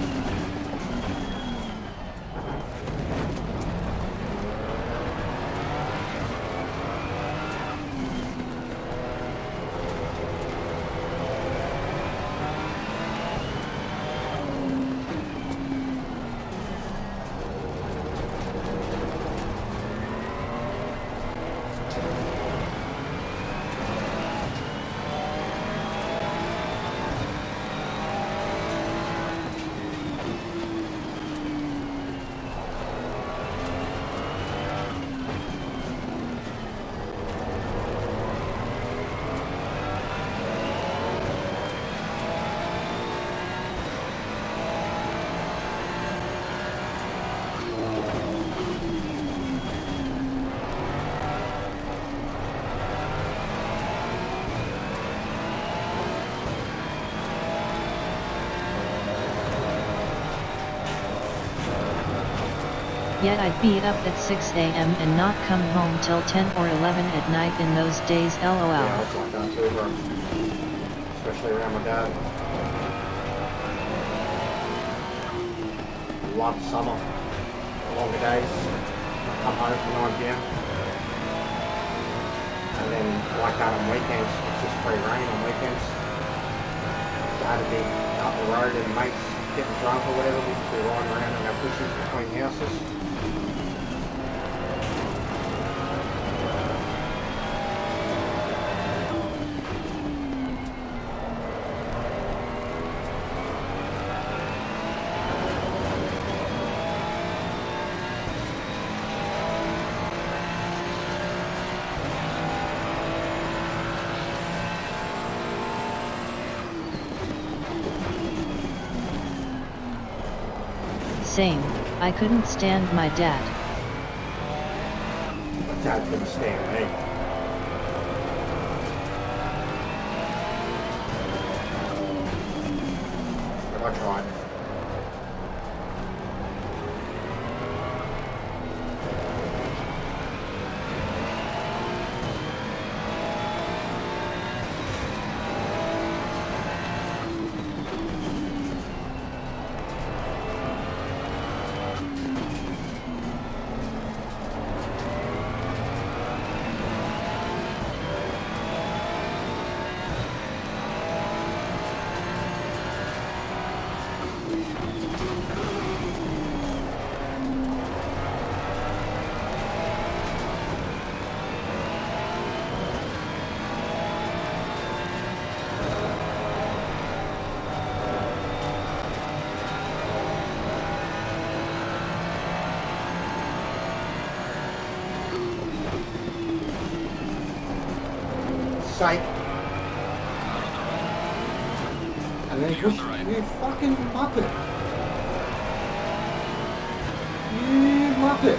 Yet I'd be up at 6 AM and not come home till 10 or 11 at night in those days, Yeah, I lol. was like that too, bro. Especially around my dad. I love summer. Longer days. I come home for 9 PM. And then like that on weekends, it's just free reign on weekends. Dad would be up the road and mates getting drunk or whatever, we'd just be riding around and go pushing between houses. Same, I couldn't stand my dad. My dad couldn't stand me. But I tried. Sake. And then just, you fucking muppet. You muppet.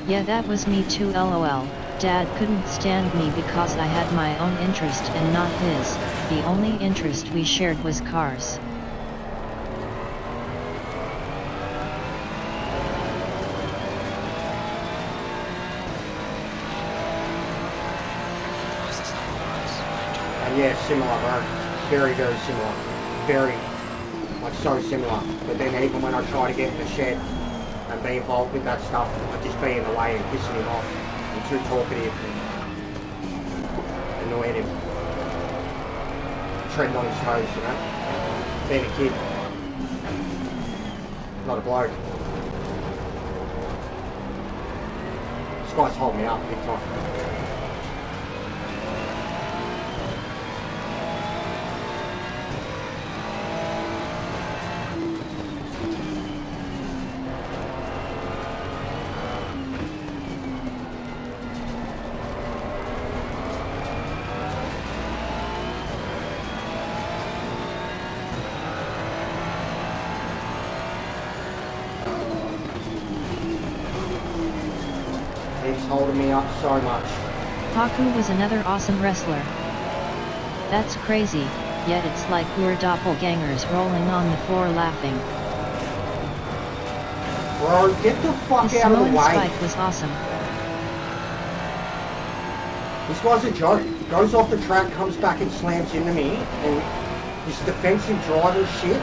Yeah, that was me too, lol. Dad couldn't stand me because I had my own interest and not his. The only interest we shared was cars. Yeah, similar, bro. Very, very similar. Very, like so similar. But then even when I try to get in the shed and be involved with that stuff, I'd just be in the way and pissing him off. I'm too talkative and annoying him. Treading on his toes, you know? Being a kid. Not a bloke. This guy's holding me up big time. He's holding me up so much. Haku was another awesome wrestler. That's crazy, yet it's like we're doppelgangers rolling on the floor laughing. Bro, get the fuck His out of the Samoan way. spike was awesome. This guy's a joke. Goes off the track, comes back and slams into me, and this defensive driver shit.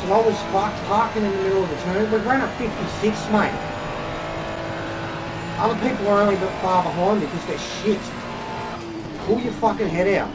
Slow as fuck, parking in the middle of the turn. We ran at 56, mate. Other people are only a bit far behind me because they're shit. Pull your fucking head out.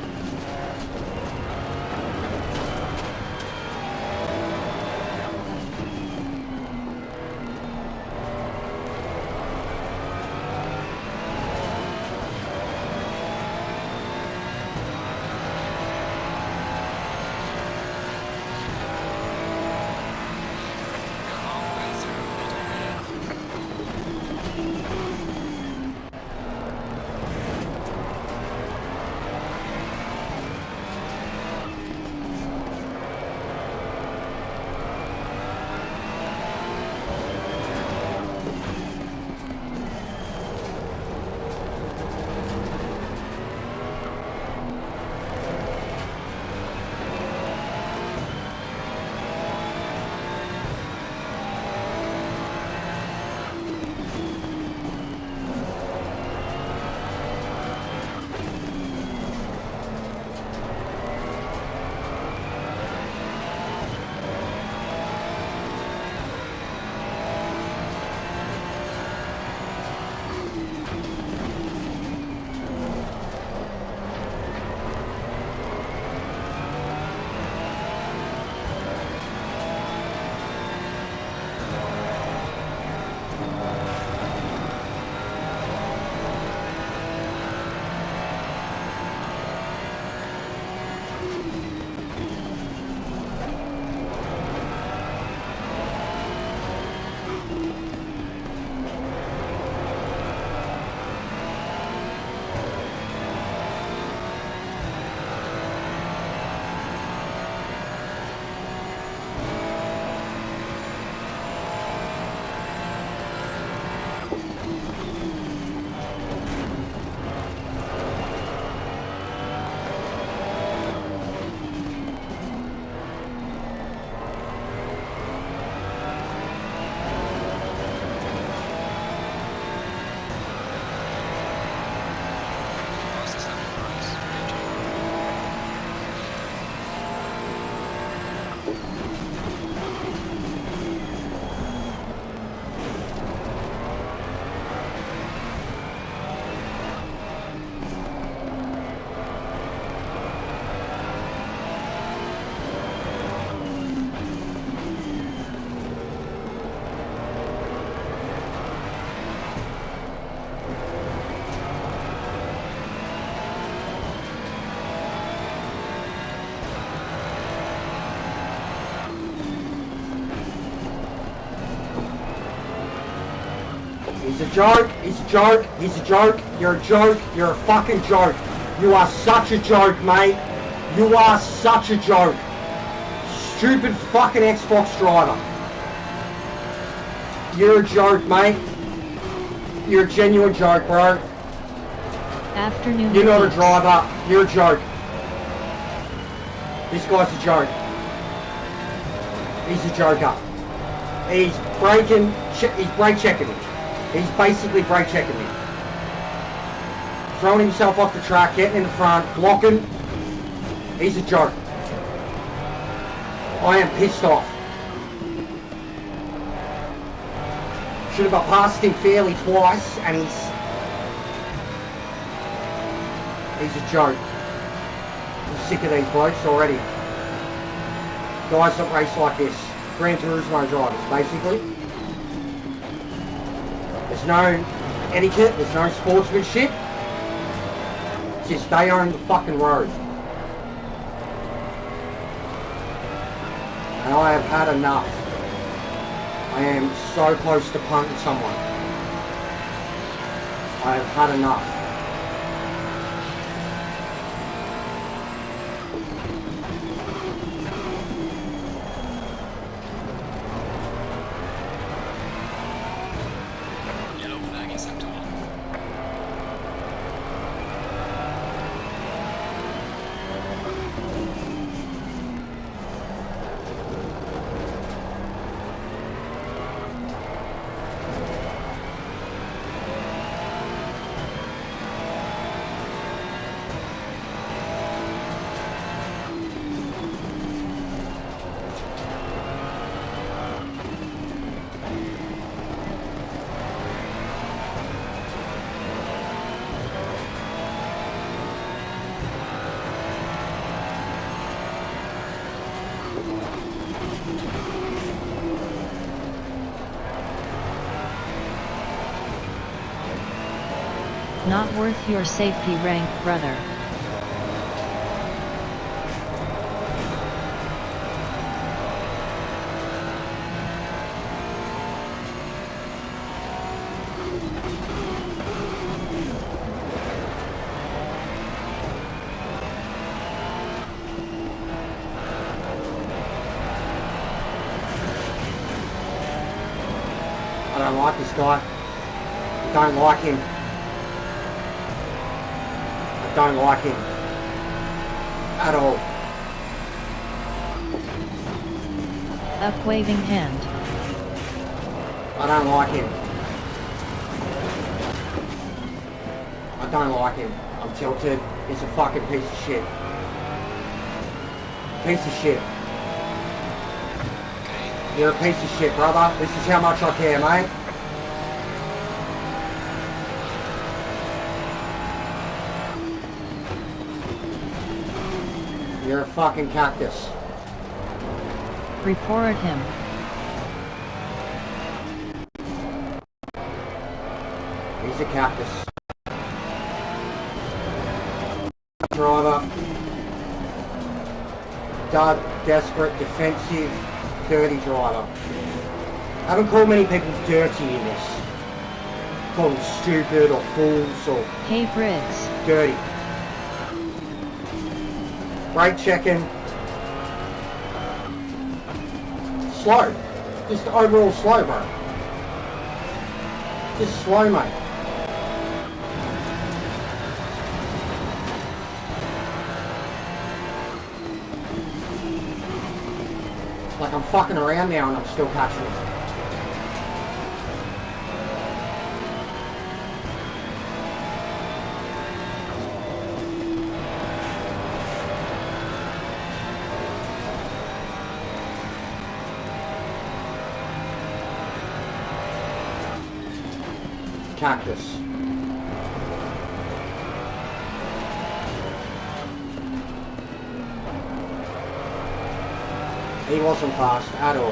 He's a joke. He's a joke. He's a joke. You're a joke. You're a fucking joke. You are such a joke, mate. You are such a joke. Stupid fucking Xbox driver. You're a joke, mate. You're a genuine joke, bro. Afternoon. You're not a defeats. driver. You're a joke. This guy's a joke. He's a joker. He's braking. He's brake checking me. He's basically brake checking me. Throwing himself off the track, getting in the front, blocking. He's a joke. I am pissed off. Should have got past him fairly twice, and he's a joke. I'm sick of these blokes already. Guys that race like this. Gran Turismo drivers, basically. There's no etiquette, there's no sportsmanship. It's just they own the fucking road. And I have had enough. I am so close to punting someone. I have had enough. Yellow flag is active. Not worth your safety rank, brother. I don't like this guy. I don't like him. I don't like him. At all. Up waving hand. I don't like him. I don't like him. I'm tilted. He's a fucking piece of shit. Piece of shit. You're a piece of shit, brother. This is how much I care, mate. You're a fucking cactus. Report him. He's a cactus. Driver. Dud, desperate, defensive, dirty driver. Haven't called many people dirty in this. Call them stupid or fools or Hey Briggs. dirty. Brake checking. Slow. Just overall slow, bro. Just slow, mate. Like I'm fucking around now and I'm still catching it. Cactus. He wasn't fast at all.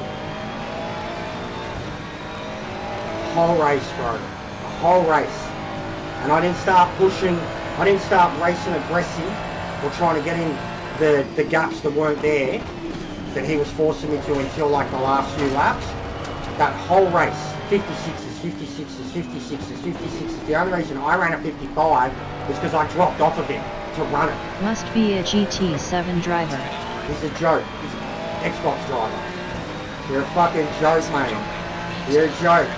Whole race, bro. A whole race. And I didn't start pushing, I didn't start racing aggressive or trying to get in the gaps that weren't there that he was forcing me to until like the last few laps. That whole race. 56s, 56s, 56s, 56s. The only reason I ran a 55 was because I dropped off of him to run it. Must be a GT7 driver. He's a joke. He's an Xbox driver. You're a fucking joke, mate. You're a joke.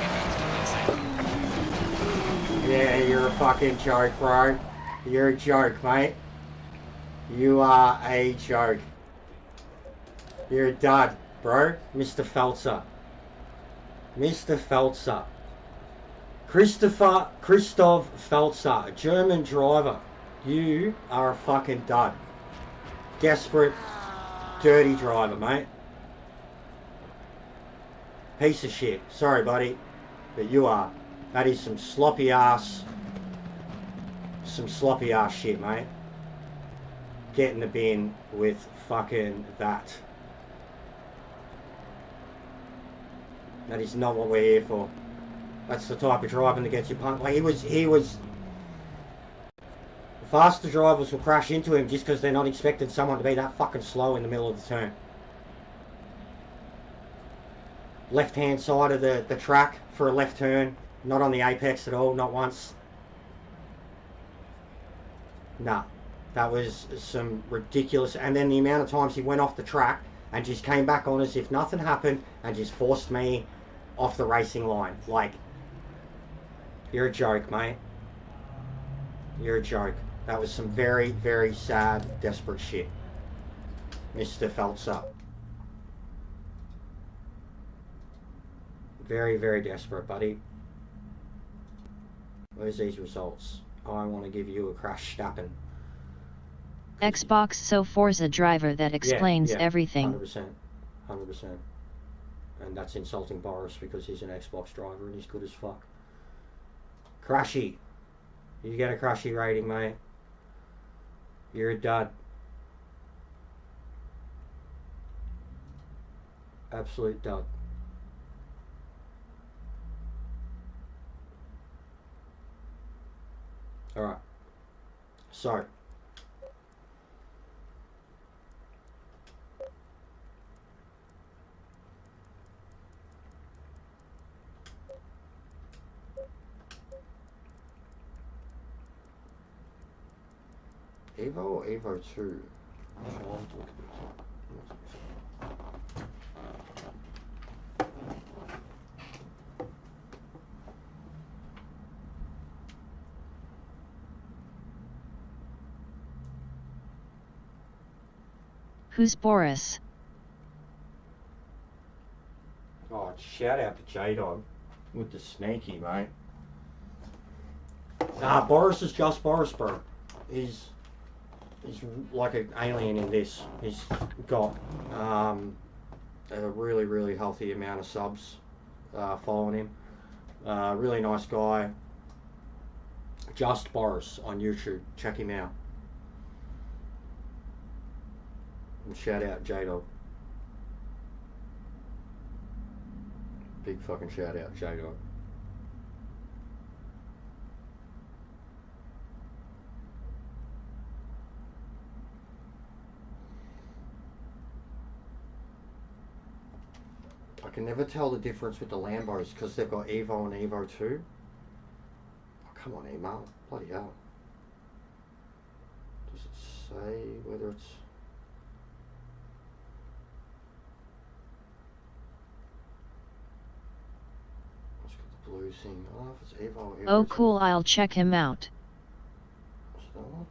Yeah, you're a fucking joke, bro. You're a joke, mate. You are a joke. You're a dud, bro. Mr. Feltzer. Mr. Feltzer. Christoph Feltzer, a German driver. You are a fucking dud. Desperate, dirty driver, mate. Piece of shit. Sorry, buddy. But you are. That is some sloppy ass shit, mate. Get in the bin with fucking that. That is not what we're here for. That's the type of driving that gets you pumped. Like he was. Faster drivers will crash into him just because they're not expecting someone to be that fucking slow in the middle of the turn. Left-hand side of the track for a left turn. Not on the apex at all, not once. Nah, that was some ridiculous. And then the amount of times he went off the track and just came back on as if nothing happened and just forced me off the racing line. Like, you're a joke, mate. You're a joke. That was some very, very sad, desperate shit. Mr. Feltzer. Very, very desperate, buddy. Where's these results? I want to give you a crash snapping. Xbox so Forza driver that explains everything. 100%. 100%. And that's insulting Boris because he's an Xbox driver and he's good as fuck. Crashy. You get a crashy rating, mate. You're a dud. Absolute dud. Alright. So. Evo or Evo 2? Who's Boris? Oh, shout out to J-Dog with the sneaky, mate. Nah, Boris is just Boris, bro. He's like an alien in this. He's got a really, really healthy amount of subs following him. Really nice guy. Just Boris on YouTube. Check him out. And shout out J-Dog. Big fucking shout out J-Dog. I can never tell the difference with the Lambos because they've got Evo and Evo 2. Oh, come on, email. Bloody hell. Does it say whether it's... Let's get the blue thing. Oh, if it's Evo, Evo. Oh cool, I'll check him out. What's that one?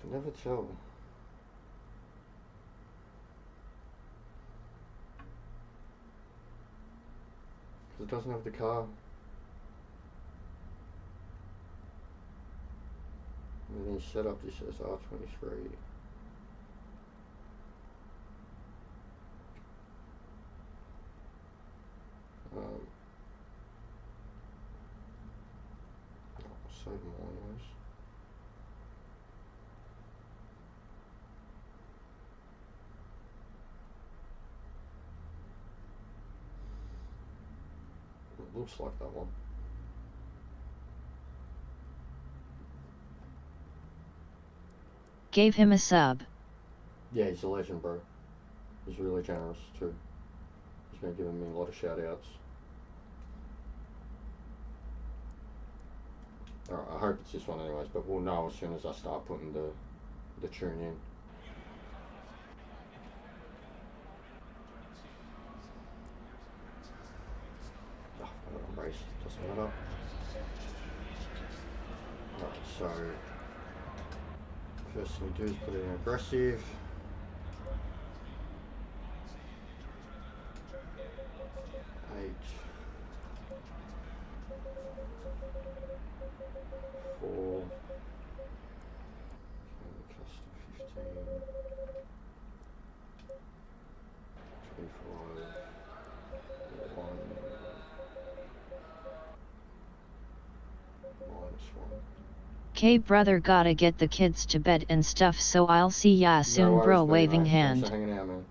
Can never tell. Because it doesn't have the car. And then setup just says R23. Save more anyways. It looks like that one. Gave him a sub. Yeah, he's a legend, bro. He's really generous too. He's been giving me a lot of shout outs. Alright, I hope it's this one anyways, but we'll know as soon as I start putting the tune in. Oh, I've got it on race, doesn't matter. Alright, so first thing we do is put it in aggressive. Four. Okay, custom 15. 25. 1. -1. K brother gotta get the kids to bed and stuff, so I'll see ya soon, No worries, bro. buddy, Waving mate. hand. Thanks for hanging out, man.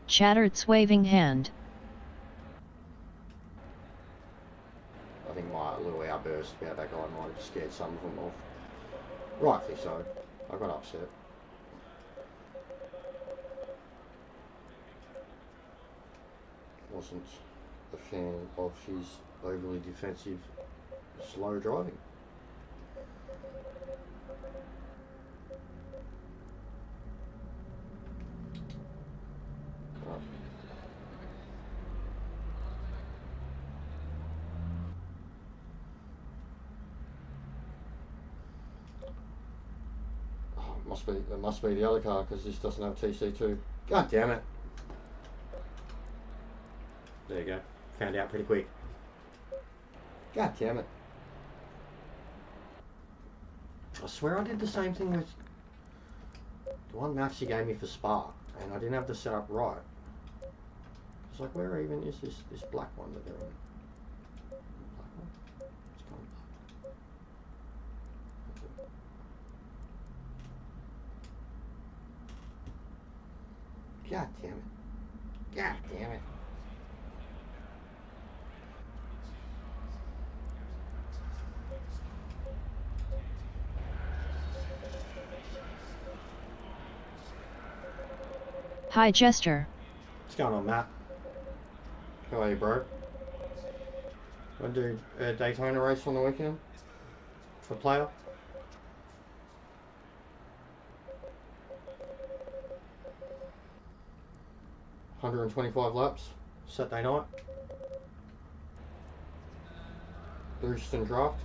Chattert's waving hand. I think my little outburst about that guy might have scared some of them off. Rightly so. I got upset. Wasn't a fan of his overly defensive, slow driving. Right. It must be the other car because this doesn't have TC2. God damn it. There you go. Found out pretty quick. God damn it. I swear I did the same thing with the one maps he gave me for Spa, and I didn't have the setup right. It's like, where even is this black one that they're in? Black one? It's gone black. God damn it. God damn it. Hi Jester. What's going on, Matt? How are you, bro? Want to do a Daytona race on the weekend? For player? $125 laps. Saturday night? Boost and draft.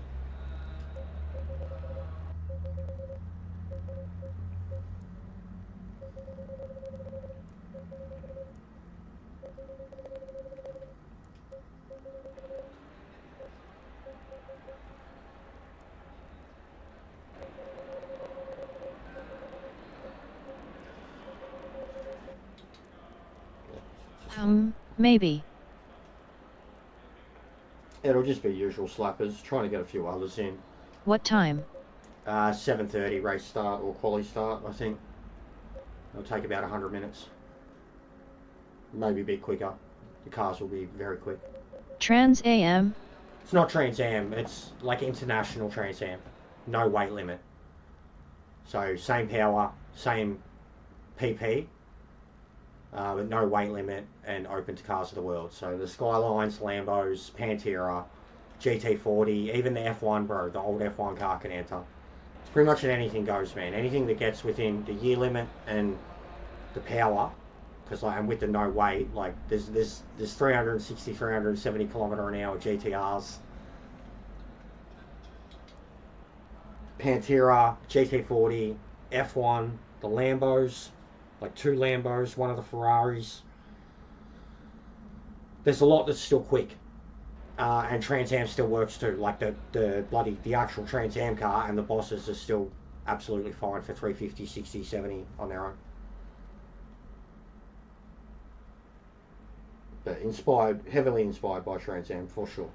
Maybe. It'll just be usual slappers, trying to get a few others in. What time? 7:30 race start or quali start, I think. It'll take about 100 minutes. Maybe a bit quicker. The cars will be very quick. Trans AM? It's not Trans Am, it's like international Trans Am. No weight limit. So same power, same PP, but no weight limit and open to cars of the world. So the Skylines, Lambos, Pantera, GT40, even the F1, bro, the old F1 car can enter. It's pretty much an anything goes, man. Anything that gets within the year limit and the power, because like, and with the no weight, like there's 360, 370 kilometer an hour GTRs, Pantera, GT40, F1, the Lambos, like 2 Lambos, one of the Ferraris. There's a lot that's still quick. And Trans Am still works too. Like the actual Trans Am car and the bosses are still absolutely fine for 350, 60, 70 on their own. But heavily inspired by Trans Am for sure.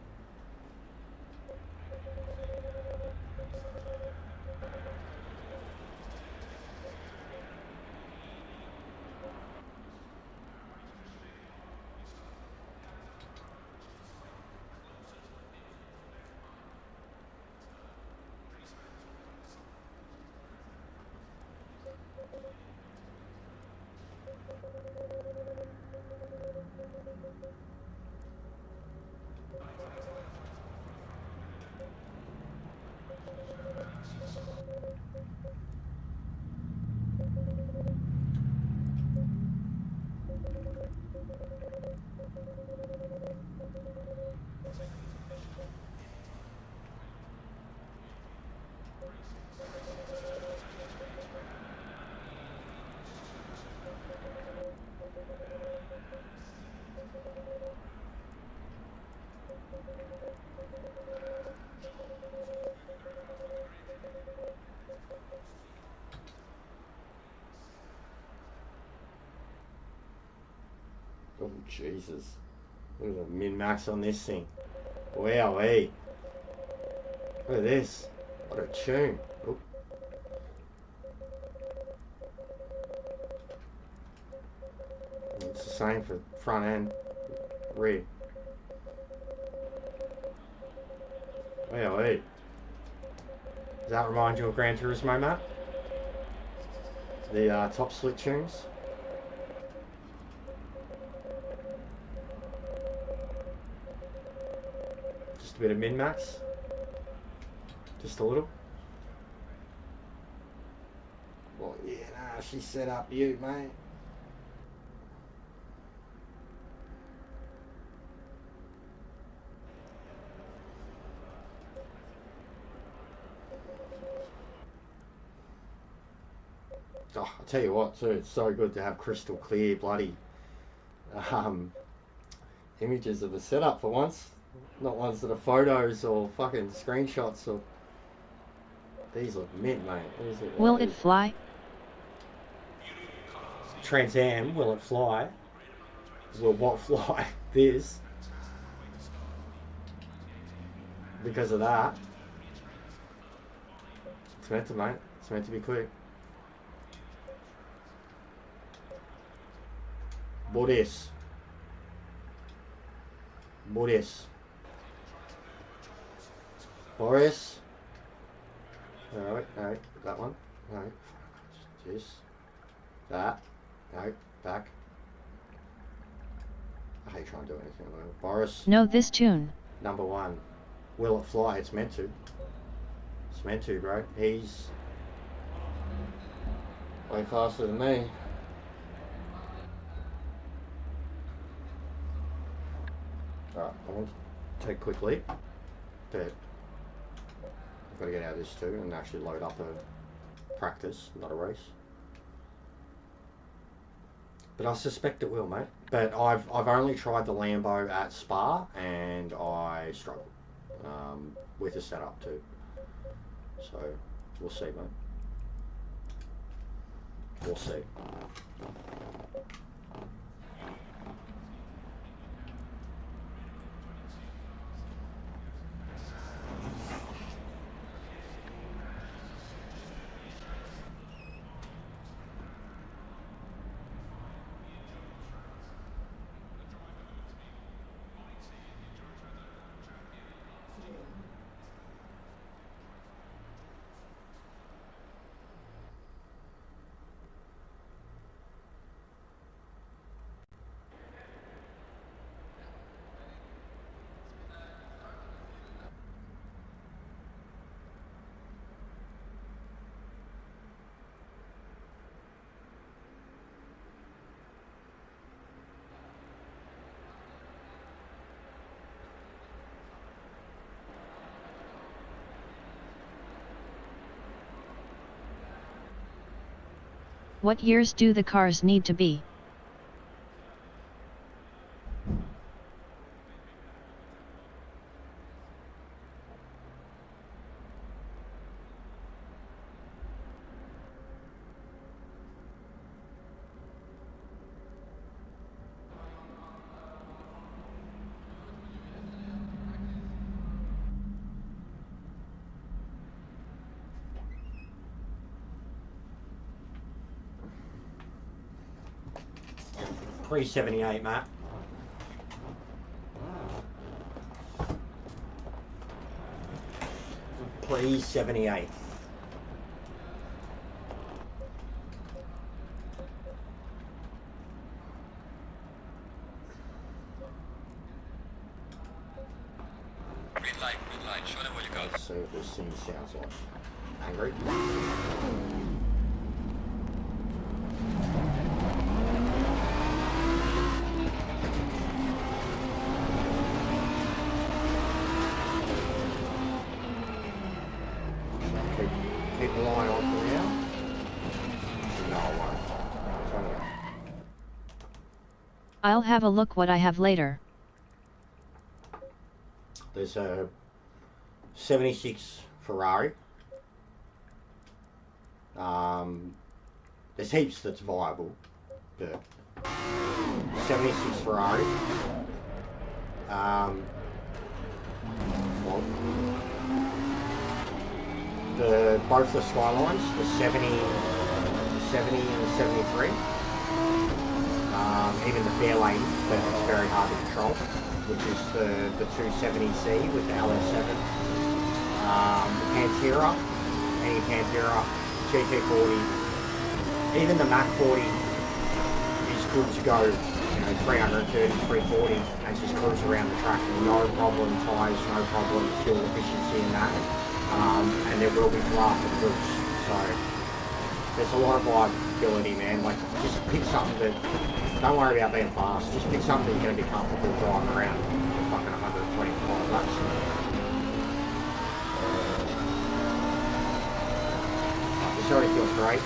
Oh, Jesus. Look at the min-max on this thing. Wowee. Look at this. What a tune. Oh. It's the same for front and rear. Wowee. Does that remind you of Gran Turismo, Matt? The top slit tunes? Just a bit of min-max? Just a little? Well, yeah, nah, she set up you, mate. Oh, I'll tell you what, too, it's so good to have crystal clear bloody images of the setup for once. Not ones that are photos or fucking screenshots or... These look mint, mate. These look Will it fly? Trans Am, will it fly? Will what fly? This. Because of that. It's meant to, mate. It's meant to be quick. Boris. Boris. Boris. No, no, that one. No. This. That. No, back. I hate trying to do anything like that. Boris. Know this tune. Number 1. Will it fly? It's meant to. It's meant to, bro. He's way faster than me. Alright, I want to take a quick leap. But I've got to get out of this too and actually load up a practice, not a race. But I suspect it will, mate. But I've only tried the Lambo at Spa and I struggled with the setup too. So we'll see, mate. We'll see. What years do the cars need to be? $378, Matt. Please, 78. Green light, show them what you got. Let's see what this thing sounds like. Angry? Keep the line on for now. No, I won't. Turn it off. I'll have a look what I have later. There's a 76 Ferrari. There's heaps that's viable, but 76 Ferrari. Well, both the Skylines, the 70 and the 73. Even the Fairlane, but it's very hard to control, which is the 270C with the LS7. The Pantera, any Pantera, GT40, even the Mach 40 is good to go, 330, 340, and just cruise around the track. No problem, tyres, no problem, fuel efficiency in that. And there will be draft and boost. So there's a lot of liability, man. Like, just pick something that, don't worry about being fast, just pick something that you're going to be comfortable driving around for fucking 125 bucks. This already feels great.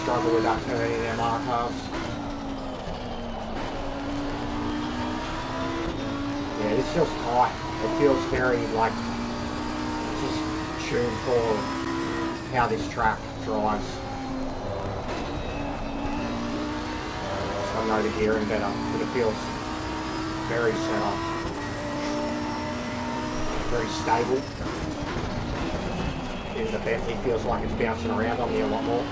Struggle with that turn in MR cars. Yeah, this feels tight. It feels very like just tuned for how this track drives. So I know the gearing better, but it feels very set up. Very stable. Even the Bentley feels like it's bouncing around on me a lot more.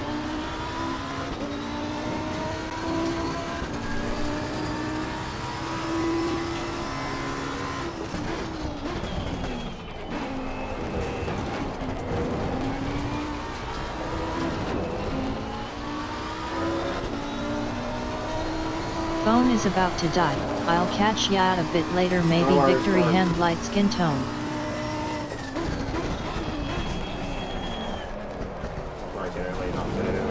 Phone is about to die. I'll catch ya a bit later, maybe. No worries, Victory bro. hand light skin tone. Break it early enough there.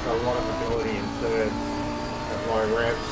A lot of ability in third at low revs.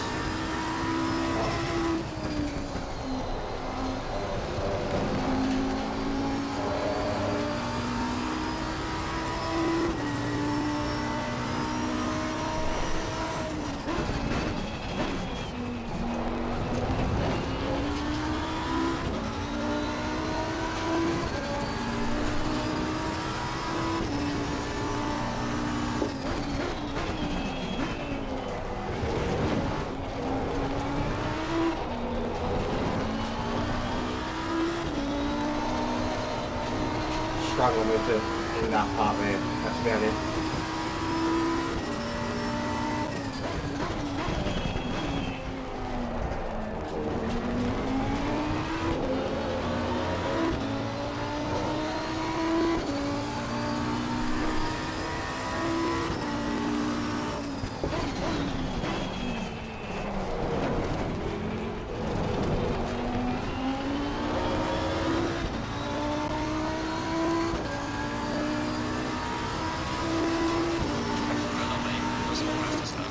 struggling with it in that part there. That's about it. Das war fastest now.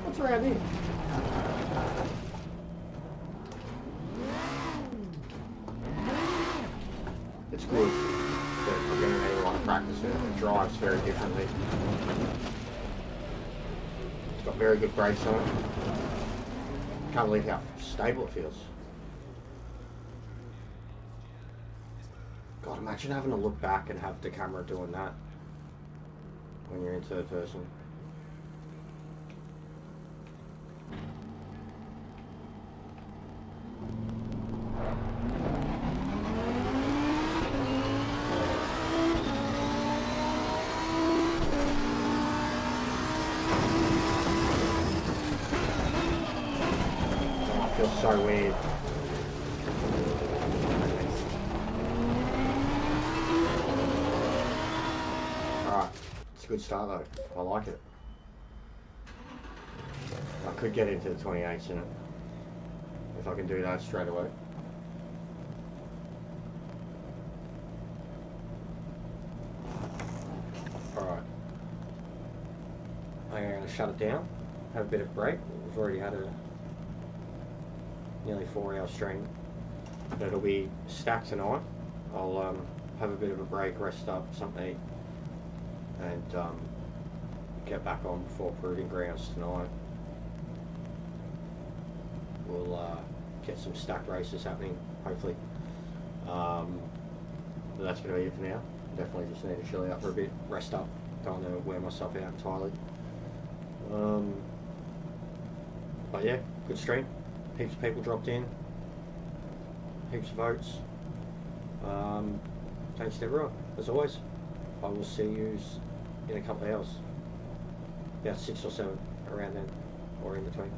What's around here? It's good, but I'm going to need a lot of practice in it. It drives very differently. It's got very good brakes on it. Can't believe how stable it feels. God, imagine having to look back and have the camera doing that when you're in third person. Oh, it feels so weird. Alright, it's a good start though. I like it. I could get into the 28s in it. If I can do that straight away. Alright. I'm going to shut it down. Have a bit of break. We've already had a nearly 4-hour stream. But it'll be stacked tonight. I'll have a bit of a break, rest up, something to eat, and get back on before proving grounds tonight. We'll get some stacked races happening, hopefully. But that's going to be it for now. Definitely just need to chill out for a bit, rest up. Don't want to wear myself out entirely. But yeah, good stream. Heaps of people dropped in. Heaps of votes. Thanks to everyone, as always. I will see you in a couple of hours. About 6 or 7, around then, or in between.